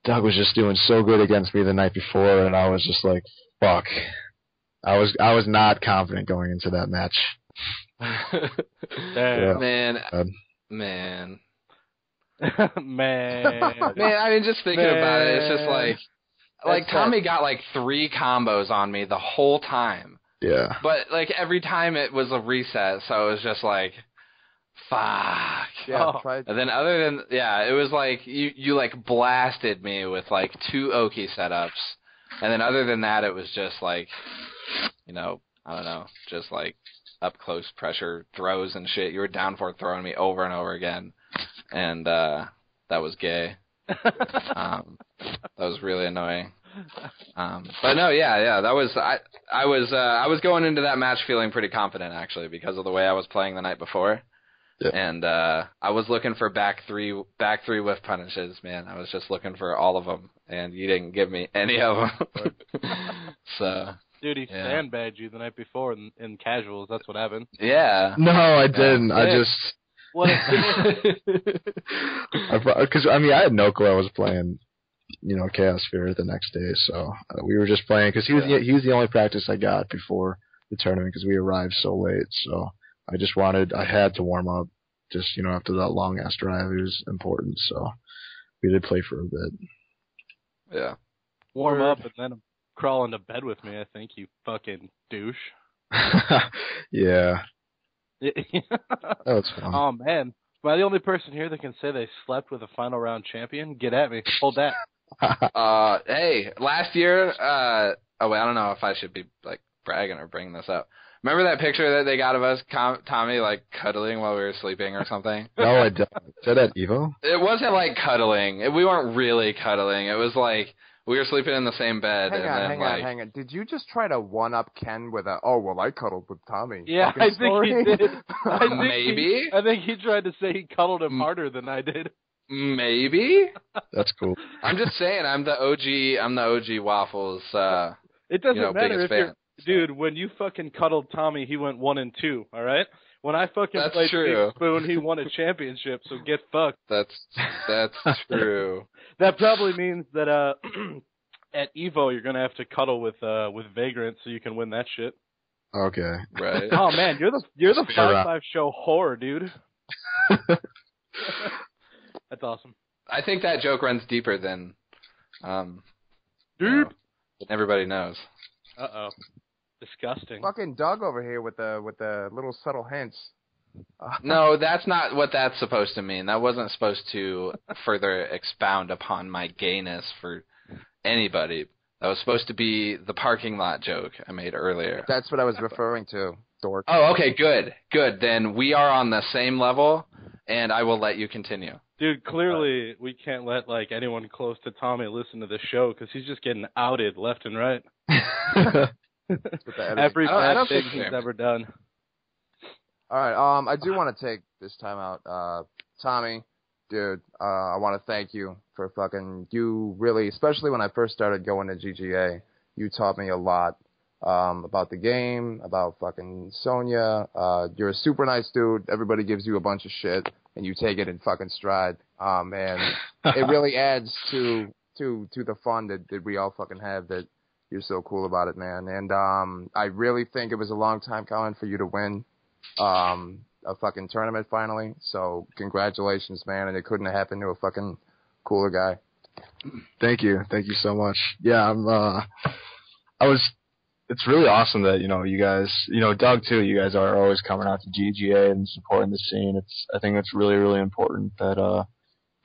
Doug was just doing so good against me the night before, and I was just like, fuck. I was not confident going into that match. Damn. Man. Man. I mean, just thinking about it, it's just like Tommy got like 3 combos on me the whole time. Yeah. But like every time it was a reset, so it was just like, fuck. Yeah. And then it was like you like blasted me with like 2 Oki setups. And then other than that, it was just like, I don't know, just like up close pressure throws and shit. You were down for throwing me over and over again. And that was gay. That was really annoying. But no, that was I was going into that match feeling pretty confident actually because of the way I was playing the night before. Yeah. And I was looking for back three whiff punishes, man. I was just looking for all of them, and you didn't give me any of them. So, dude, he sandbagged you the night before in casuals. That's what happened. Yeah. No, I didn't. I just. What? Because I had no clue I was playing, Chaosphere the next day, so we were just playing because he was the only practice I got before the tournament because we arrived so late. So I had to warm up just after that long ass drive. It was important, so we did play for a bit. Yeah, warm up and then crawl into bed with me. I think you fucking douche. Yeah. That was fun. Oh man, am I the only person here that can say they slept with a final round champion? Get at me. Hold that. Hey, last year. I don't know if I should be like bragging or bringing this up. Remember that picture that they got of us, Tommy, like cuddling while we were sleeping or something? No, I don't. Is that at Evo? It wasn't like cuddling. We weren't really cuddling. It was like we were sleeping in the same bed. Hang on. Did you just try to one-up Ken with I cuddled with Tommy? Yeah, I think he did. Maybe? I think he tried to say he cuddled him harder than I did. Maybe? That's cool. I'm just saying, I'm the OG Wafflez, it doesn't matter if fan. you're... Dude, when you fucking cuddled Tommy, he went 1 and 2, all right? When I fucking played Big Spoon, he won a championship, so get fucked. That's true. That probably means that at Evo you're gonna have to cuddle with Vagrant so you can win that shit. Okay. Right. Oh man, you're the 5-5 show whore, dude. That's awesome. I think that joke runs deeper than Dude. than everybody knows. Uh-oh. Disgusting. Fucking Doug over here with the little subtle hints. No, that's not what that's supposed to mean. That wasn't supposed to further expound upon my gayness for anybody. That was supposed to be the parking lot joke I made earlier. That's what I was referring to, dork. Oh, okay, good. Then we are on the same level, and I will let you continue. Dude, clearly we can't let anyone close to Tommy listen to this show because he's just getting outed left and right. Every bad thing he's ever done. All right, I do want to take this time out. Tommy, dude, I want to thank you for you really, especially when I first started going to GGA, you taught me a lot about the game, about fucking Sonya. You're a super nice dude. Everybody gives you a bunch of shit, and you take it in fucking stride. And it really adds to the fun that we all fucking have, that you're so cool about it, man. And I really think it was a long time coming for you to win a fucking tournament finally. So congratulations, man. And it couldn't have happened to a fucking cooler guy. Thank you so much. Yeah, it's really awesome that, you guys, Doug too, you guys are always coming out to GGA and supporting the scene. I think it's really, really important that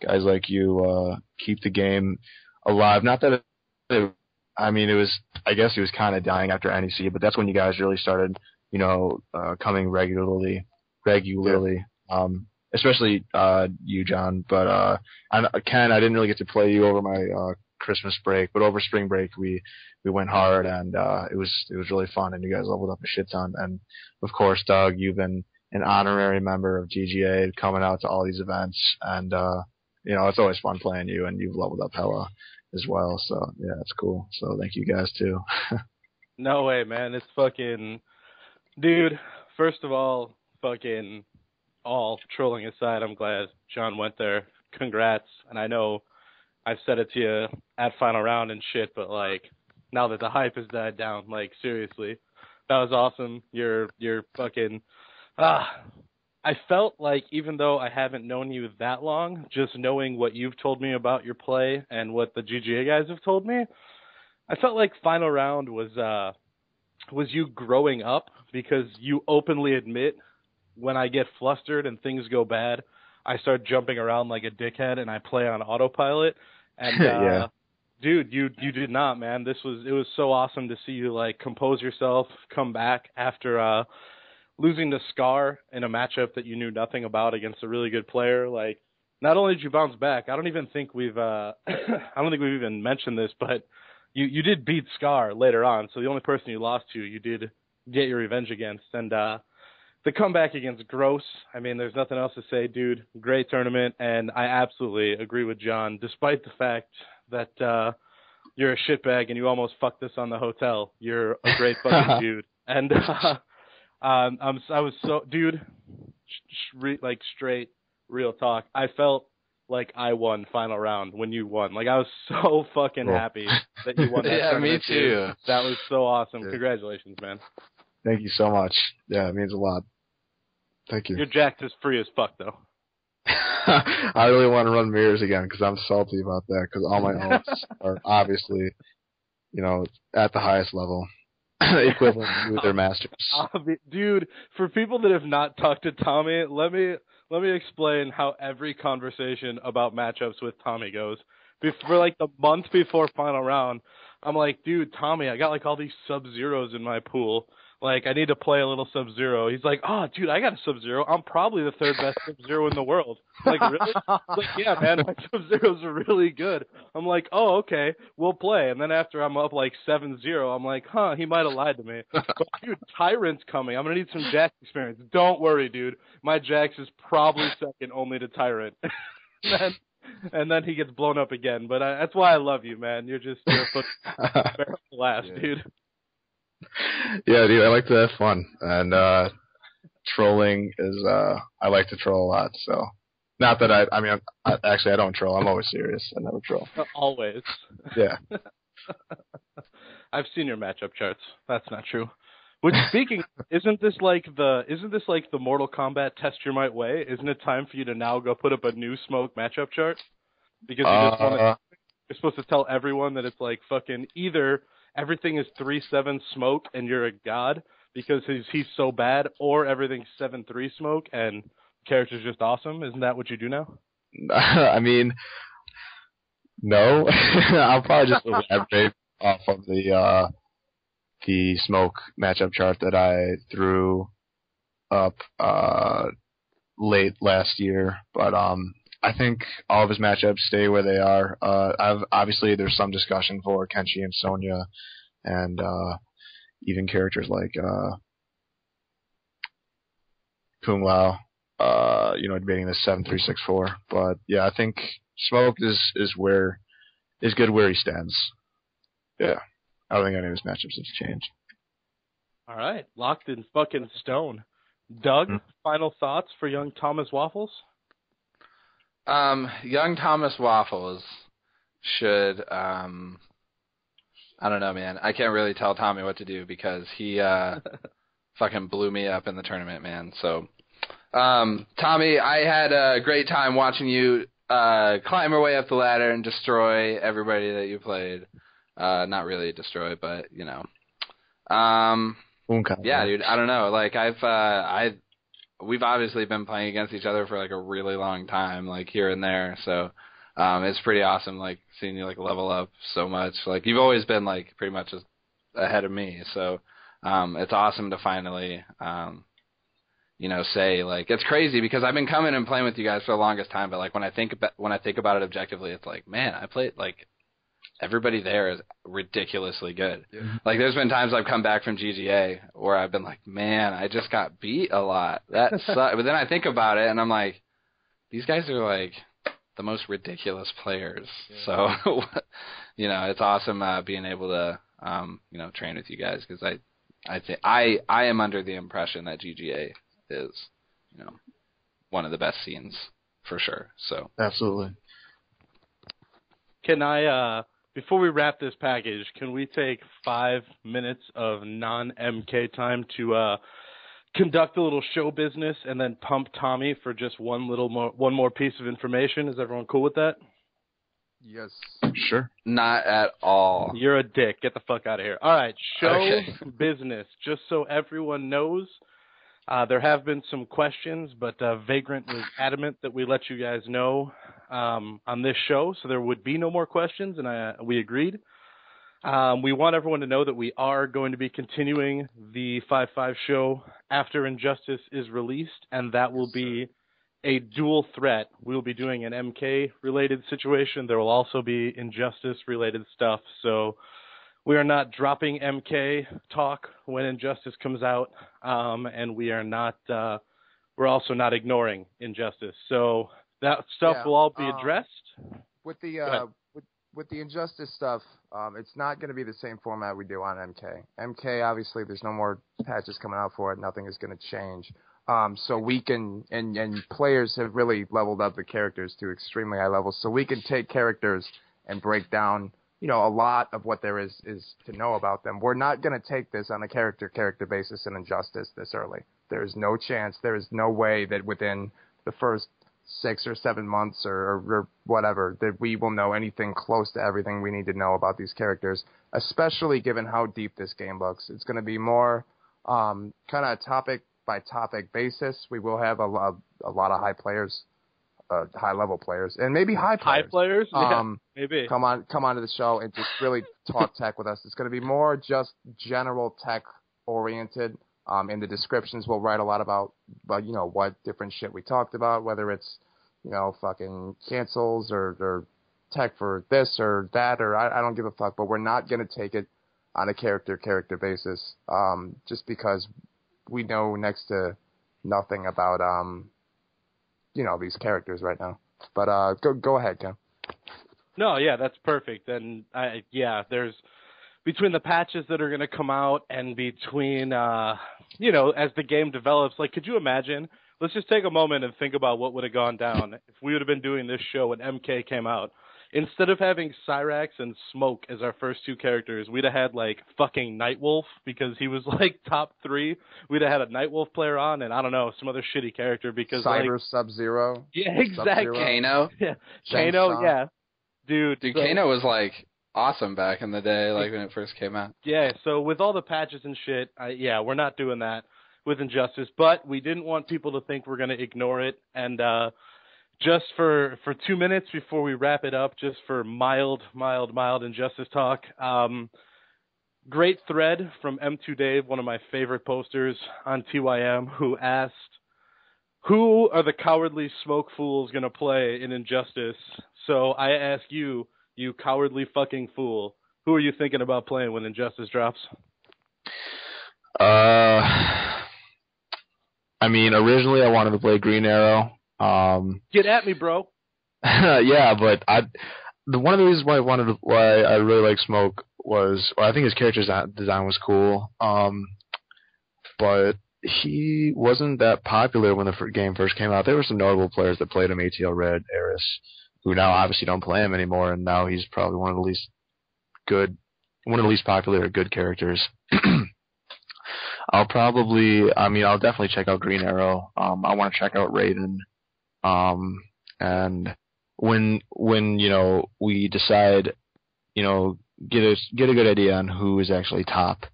guys like you keep the game alive. Not that I guess it was kind of dying after NEC, but that's when you guys really started, coming regularly. Yeah. Especially you, John. But Ken, I didn't really get to play you over my Christmas break, but over spring break we went hard, and it was really fun, and you guys leveled up a shit ton. And of course, Doug, you've been an honorary member of GGA, coming out to all these events, and it's always fun playing you, and you've leveled up hella as well. So yeah, it's cool. So thank you guys too. No way, man. It's fucking, dude. First of all, fucking all trolling aside, I'm glad John went there. Congrats. And I know I've said it to you at final round and shit, but now that the hype has died down, seriously, that was awesome. You're fucking, I felt like, even though I haven't known you that long, just knowing what you've told me about your play and what the GGA guys have told me, I felt like final round was you growing up, because you openly admit when I get flustered and things go bad, I start jumping around like a dickhead and I play on autopilot. And yeah. Dude, you did not, man. It was so awesome to see you compose yourself, come back after losing to Scar in a matchup that you knew nothing about against a really good player. Not only did you bounce back, I don't even think we've even mentioned this, but you did beat Scar later on. So the only person you lost to, you did get your revenge against. And the comeback against Gross, there's nothing else to say, dude. Great tournament, and I absolutely agree with John, despite the fact that you're a shitbag and you almost fucked us on the hotel. You're a great fucking dude. And I was so, dude, straight real talk, I felt like I won final round when you won. I was so fucking happy that you won that Yeah, tournament. me too. Dude. That was so awesome. Yeah. Congratulations, man. Thank you so much. Yeah, it means a lot. Thank you. Your jacked is free as fuck, though. I really want to run mirrors again because I'm salty about that, because all my ults are obviously, at the highest level, equivalent to their masters. Dude, for people that have not talked to Tommy, let me explain how every conversation about matchups with Tommy goes. For the month before final round, I'm like, dude, Tommy, I got all these Sub-Zeros in my pool. I need to play a little Sub-Zero. He's like, oh, dude, I got a Sub-Zero. I'm probably the third best Sub-Zero in the world. Really? Yeah, man, my Sub-Zeros are really good. I'm like, oh, okay, we'll play. And then after I'm up 7-0, I'm like, he might have lied to me. But, dude, Tyrant's coming. I'm going to need some Jax experience. Don't worry, dude. My Jax is probably second only to Tyrant. And then he gets blown up again. But that's why I love you, man. You're a barrel last, yeah. Dude. Yeah, dude, I like to have fun, and trolling is I like to troll a lot. So, not that I don't troll. I'm always serious. I never troll. Always. Yeah. I've seen your matchup charts. That's not true. Which, speaking, isn't this like the Mortal Kombat test your might way? Isn't it time for you to now go put up a new smoke matchup chart? Because you just want to. You're supposed to tell everyone that it's like fucking either everything is 3-7 smoke and you're a god because he's so bad, or everything's 7-3 smoke and the character's just awesome. Isn't that what you do now? I mean, no. I'll probably just elaborate off of the smoke matchup chart that I threw up late last year, but I think all of his matchups stay where they are. Obviously, there's some discussion for Kenshi and Sonya, and even characters like Kung Lao, debating the 7-3-6-4. But yeah, I think Smoke is good where he stands. Yeah, I don't think any of his matchups have changed. All right, locked in fucking stone. Doug, final thoughts for young Thomas Wafflez? Young Thomas Wafflez should, I don't know, man. I can't really tell Tommy what to do because he, fucking blew me up in the tournament, man. So, Tommy, I had a great time watching you, climb your way up the ladder and destroy everybody that you played. Not really destroy, but, yeah, dude, I don't know. Like, we've obviously been playing against each other for like a really long time, like here and there. So, it's pretty awesome, like seeing you like level up so much. Like you've always been like pretty much just ahead of me. So, it's awesome to finally, say like it's crazy because I've been coming and playing with you guys for the longest time. But like when I think about it objectively, it's like, man, I played like everybody there is ridiculously good. Yeah. Like there's been times I've come back from GGA where I've been like, man, I just got beat a lot. That sucks. But then I think about it and I'm like, these guys are like the most ridiculous players. Yeah. So, it's awesome being able to, train with you guys because I am under the impression that GGA is, one of the best scenes for sure. So absolutely. Can I? Before we wrap this package, can we take 5 minutes of non-MK time to conduct a little show business and then pump Tommy for just one more piece of information? Is everyone cool with that? Yes. Sure. Not at all. You're a dick. Get the fuck out of here. All right, show business. Just so everyone knows, there have been some questions, but Vagrant was adamant that we let you guys know on this show, so there would be no more questions, and we agreed. We want everyone to know that we are going to be continuing the 5-5 show after Injustice is released, and that will be a dual threat. We'll be doing an MK-related situation. There will also be Injustice-related stuff, so we are not dropping MK talk when Injustice comes out, and we're also not ignoring Injustice. So that stuff will all be addressed. With the Injustice stuff, it's not going to be the same format we do on MK. MK, obviously, there's no more patches coming out for it. Nothing is going to change. So we can, and players have really leveled up the characters to extremely high levels. So we can take characters and break down, a lot of what there is to know about them. We're not going to take this on a character basis in Injustice this early. There is no chance. There is no way that within the first 6 or 7 months or whatever that we will know anything close to everything we need to know about these characters, especially given how deep this game looks. It's going to be more kind of topic by topic basis. We will have a lot of high players, high level players, and maybe high players. Maybe come on to the show and just really talk tech with us. It's going to be more just general tech oriented. In the descriptions, we'll write a lot about what different shit we talked about, whether it's, fucking cancels or tech for this or that, or I don't give a fuck, but we're not going to take it on a character basis, just because we know next to nothing about, these characters right now. But go ahead, Ken. No, yeah, that's perfect. And there's between the patches that are going to come out and between, as the game develops, like, could you imagine? Let's just take a moment and think about what would have gone down if we would have been doing this show when MK came out. instead of having Cyrax and Smoke as our first two characters, we'd have had like fucking Nightwolf because he was like top 3. We'd have had a Nightwolf player on, and I don't know, some other shitty character because Cyber Sub-Zero. Yeah, exactly. Sub-Zero. Kano. Yeah, Kano. Yeah, dude. Dude, so, Kano was like awesome back in the day, like when it first came out. Yeah. So with all the patches and shit, we're not doing that with Injustice, but we didn't want people to think we're going to ignore it. And just for 2 minutes before we wrap it up, just for mild Injustice talk, great thread from M2 Dave, one of my favorite posters on TYM, who asked, who are the cowardly smoke fools going to play in Injustice? So I ask you, you cowardly fucking fool, who are you thinking about playing when Injustice drops? I mean, originally I wanted to play Green Arrow. Get at me, bro. Yeah, but one of the reasons why I really like Smoke was, I think his character design was cool. But he wasn't that popular when the game first came out. There were some notable players that played him, ATL Red, Eris, who now obviously don't play him anymore, and now he's probably one of the least popular good characters. I'll definitely check out Green Arrow. I want to check out Raven. And when we decide, get a good idea on who is actually top,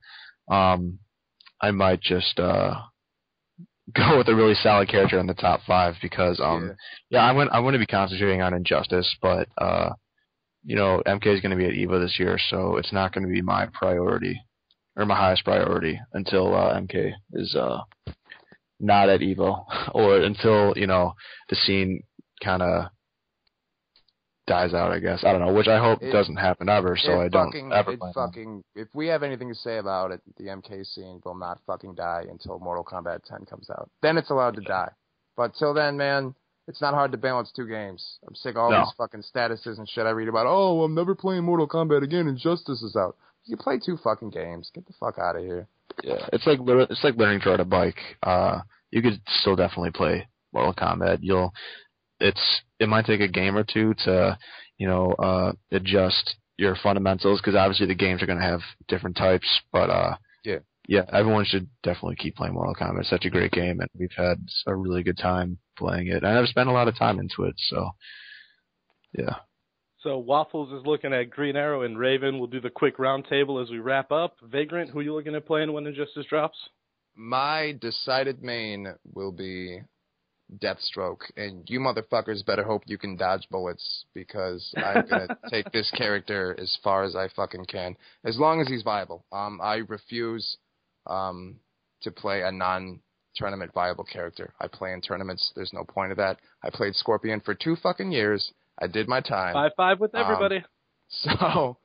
I might just go with a really solid character in the top 5 because I'm going to be concentrating on Injustice, but MK is going to be at EVO this year, so it's not going to be my priority or my highest priority until MK is not at EVO or until the scene kind of dies out, I guess. I don't know, which I hope doesn't happen ever, so I don't ever plan if we have anything to say about it, the MK scene will not fucking die until Mortal Kombat 10 comes out. Then it's allowed to die. But till then, man, it's not hard to balance 2 games. I'm sick of all these fucking statuses and shit I read about. Oh, I'm never playing Mortal Kombat again. Injustice is out. You play 2 fucking games. Get the fuck out of here. Yeah, it's like learning to ride a bike. You could still definitely play Mortal Kombat. It might take a game or 2 to adjust your fundamentals because obviously the games are going to have different types. But everyone should definitely keep playing Mortal Kombat. It's such a great game, and we've had a really good time playing it. And I've spent a lot of time into it, so yeah. So Wafflez is looking at Green Arrow and Raven. We'll do the quick round table as we wrap up. Vagrant, who are you looking at playing when Injustice drops? My decided main will be Deathstroke, and you motherfuckers better hope you can dodge bullets because I'm gonna take this character as far as I fucking can, as long as he's viable. I refuse to play a non-tournament viable character. I play in tournaments. There's no point of that. I played Scorpion for 2 fucking years. I did my time. 5-5 with everybody. So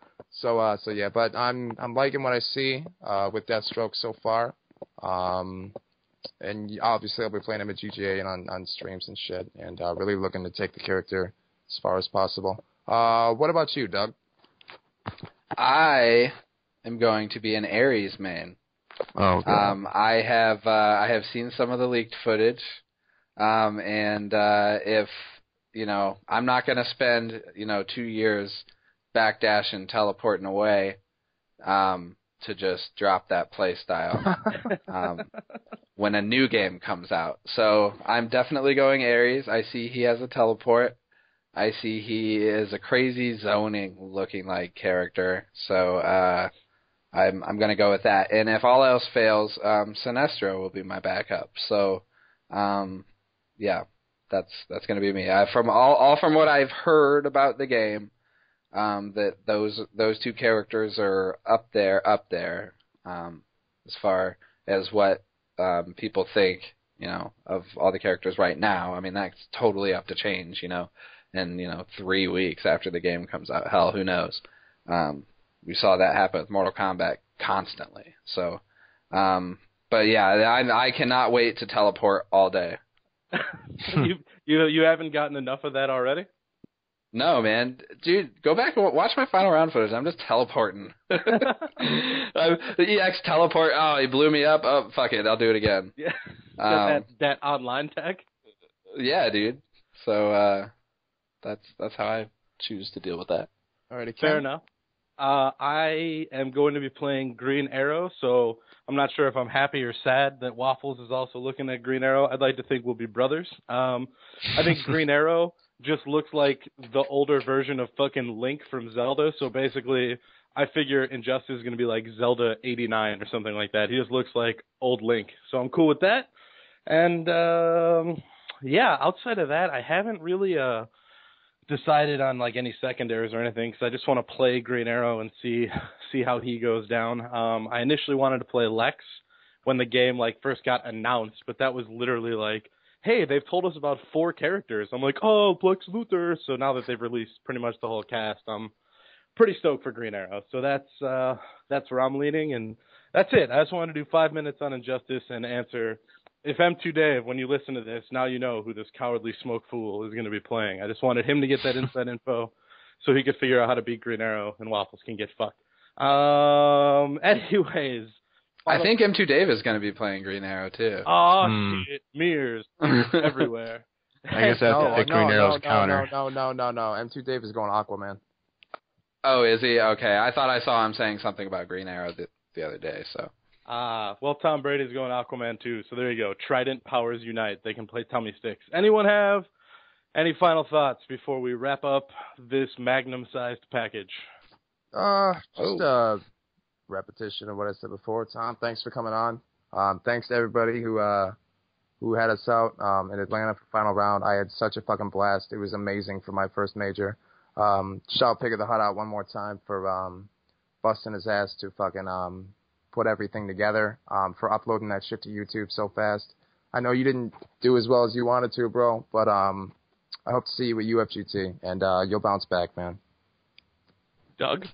yeah. But I'm liking what I see with Deathstroke so far. And obviously I'll be playing him at GGA and on streams and shit, and really looking to take the character as far as possible. What about you, Doug? I am going to be an Ares main. Oh, God. I have seen some of the leaked footage, and if I'm not going to spend 2 years backdashing, teleporting away, to just drop that play style when a new game comes out. So I'm definitely going Ares. I see he has a teleport. I see he is a crazy zoning looking like character. So I'm going to go with that. And if all else fails, Sinestro will be my backup. So yeah, that's going to be me. From what I've heard about the game, that those 2 characters are up there, as far as what people think, of all the characters right now. I mean, that's totally up to change, in 3 weeks after the game comes out. Hell, who knows? We saw that happen with Mortal Kombat constantly. So, but yeah, I cannot wait to teleport all day. You haven't gotten enough of that already? No, man. Dude, go back and watch my final round footage. I'm just teleporting. The EX teleport. Oh, he blew me up. Oh, fuck it. I'll do it again. Yeah. That online tech? Yeah, dude. So, that's how choose to deal with that. Alrighty, Fair enough. I am going to be playing Green Arrow, so I'm not sure if I'm happy or sad that Waffles is also looking at Green Arrow. I'd like to think we'll be brothers. I think Green Arrow just looks like the older version of fucking Link from Zelda, so basically I figure Injustice is going to be like Zelda 89 or something like that. He just looks like old Link, so I'm cool with that. And, yeah, outside of that, I haven't really decided on like any secondaries or anything because I just want to play Green Arrow and see how he goes down. I initially wanted to play Lex when the game like first got announced, but that was literally like, hey, they've told us about 4 characters. I'm like, oh, Lex Luthor. So now that they've released pretty much the whole cast, I'm pretty stoked for Green Arrow. So that's where I'm leaning, and that's it. I just wanted to do 5 minutes on Injustice and answer. If M2 Dave, when you listen to this, now you know who this cowardly smoke fool is going to be playing. I just wanted him to get that inside info so he could figure out how to beat Green Arrow and Waffles can get fucked. Anyways. I think M2 Dave is going to be playing Green Arrow, too. Oh, shit. Mirrors everywhere. I guess that's the Green Arrow's counter. No. M2 Dave is going Aquaman. Oh, is he? Okay. I thought I saw him saying something about Green Arrow the other day, so. Well, Tom Brady's going Aquaman too, so there you go. Trident powers unite. They can play tummy sticks. Anyone have any final thoughts before we wrap up this magnum-sized package? Just a repetition of what I said before. Tom, thanks for coming on. Thanks to everybody who had us out in Atlanta for final round. I had such a fucking blast. It was amazing for my first major. Shout Pig of the Hut out one more time for busting his ass to fucking put everything together, for uploading that shit to YouTube so fast. I know you didn't do as well as you wanted to, bro, but I hope to see you at UFGT, and you'll bounce back, man. Doug?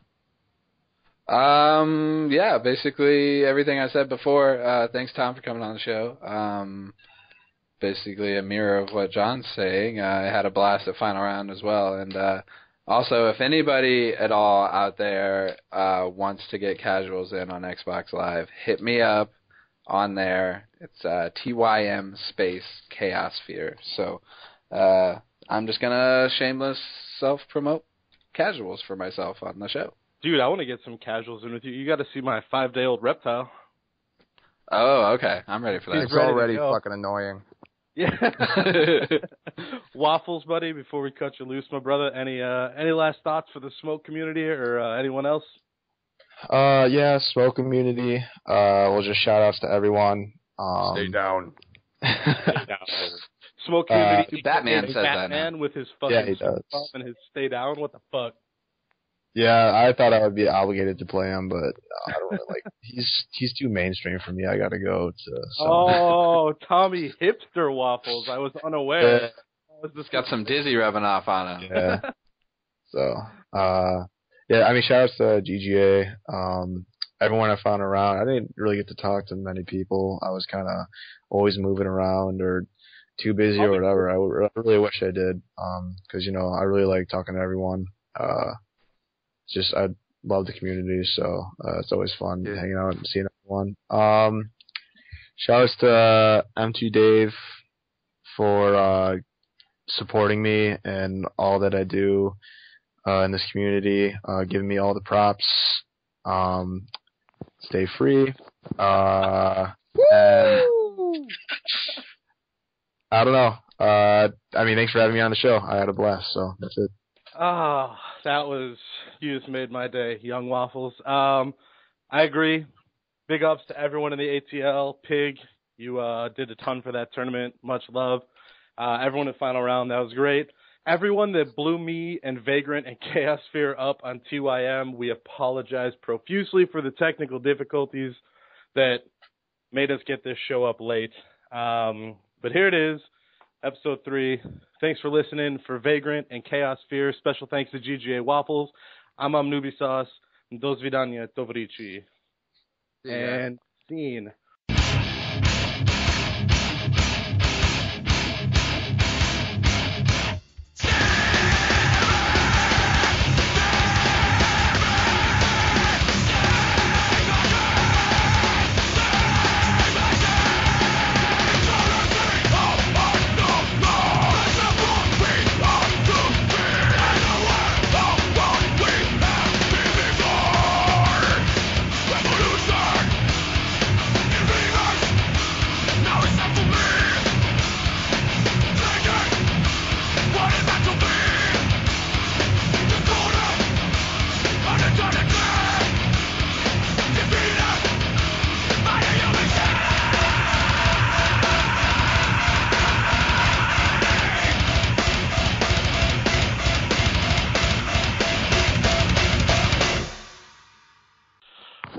Yeah, basically everything I said before. Thanks, Tom, for coming on the show. Basically a mirror of what John's saying. I had a blast at final round as well, and also, if anybody at all out there wants to get casuals in on Xbox Live, hit me up on there. It's TYM space Chaosphere. So I'm just going to shameless self-promote casuals for myself on the show. Dude, I want to get some casuals in with you. You got to see my 5-day-old reptile. Oh, okay. I'm ready for that. He's already fucking annoying. Yeah. Waffles, buddy, before we cut you loose, my brother, any last thoughts for the smoke community or anyone else? Yeah, smoke community. We'll just shout outs to everyone. Stay down. Stay down. Smoke community. Batman says Batman that now. with his fucking and his stay down. What the fuck? Yeah, I thought I would be obligated to play him, but I don't really like. He's too mainstream for me. I got to go to. Oh, Tommy Hipster Waffles! I was unaware. Got some dizzy rubbing off on him. Yeah. So, yeah, I mean, shout outs to GGA. Everyone I found around. I didn't really get to talk to many people. I was kind of always moving around or too busy or whatever. I really wish I did, because I really like talking to everyone. I love the community, so it's always fun hanging out and seeing everyone. Shout outs to M2 Dave for supporting me and all that I do in this community, giving me all the props. Stay free. And I don't know. I mean, thanks for having me on the show. I had a blast, so that's it. Oh, you just made my day, Young Waffles. I agree. Big ups to everyone in the ATL. Pig, you did a ton for that tournament. Much love. Everyone in final round, that was great. Everyone that blew me and Vagrant and Chaosphere up on TYM, we apologize profusely for the technical difficulties that made us get this show up late. But here it is, episode 3. Thanks for listening for Vagrant and Chaosphere. Special thanks to GGA Waffles. I'm ImNewbieSauce. Do svidaniya, tovarichi. And scene.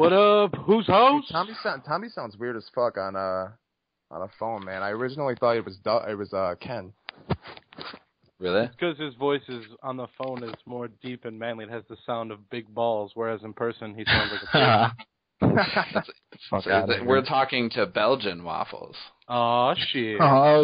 What up? Who's host? Tommy sounds weird as fuck on a phone, man. I originally thought it was Ken. Really? It's because his voice is on the phone is more deep and manly. It has the sound of big balls, whereas in person he sounds like a We're talking to Belgian waffles. Aw, shit. Oh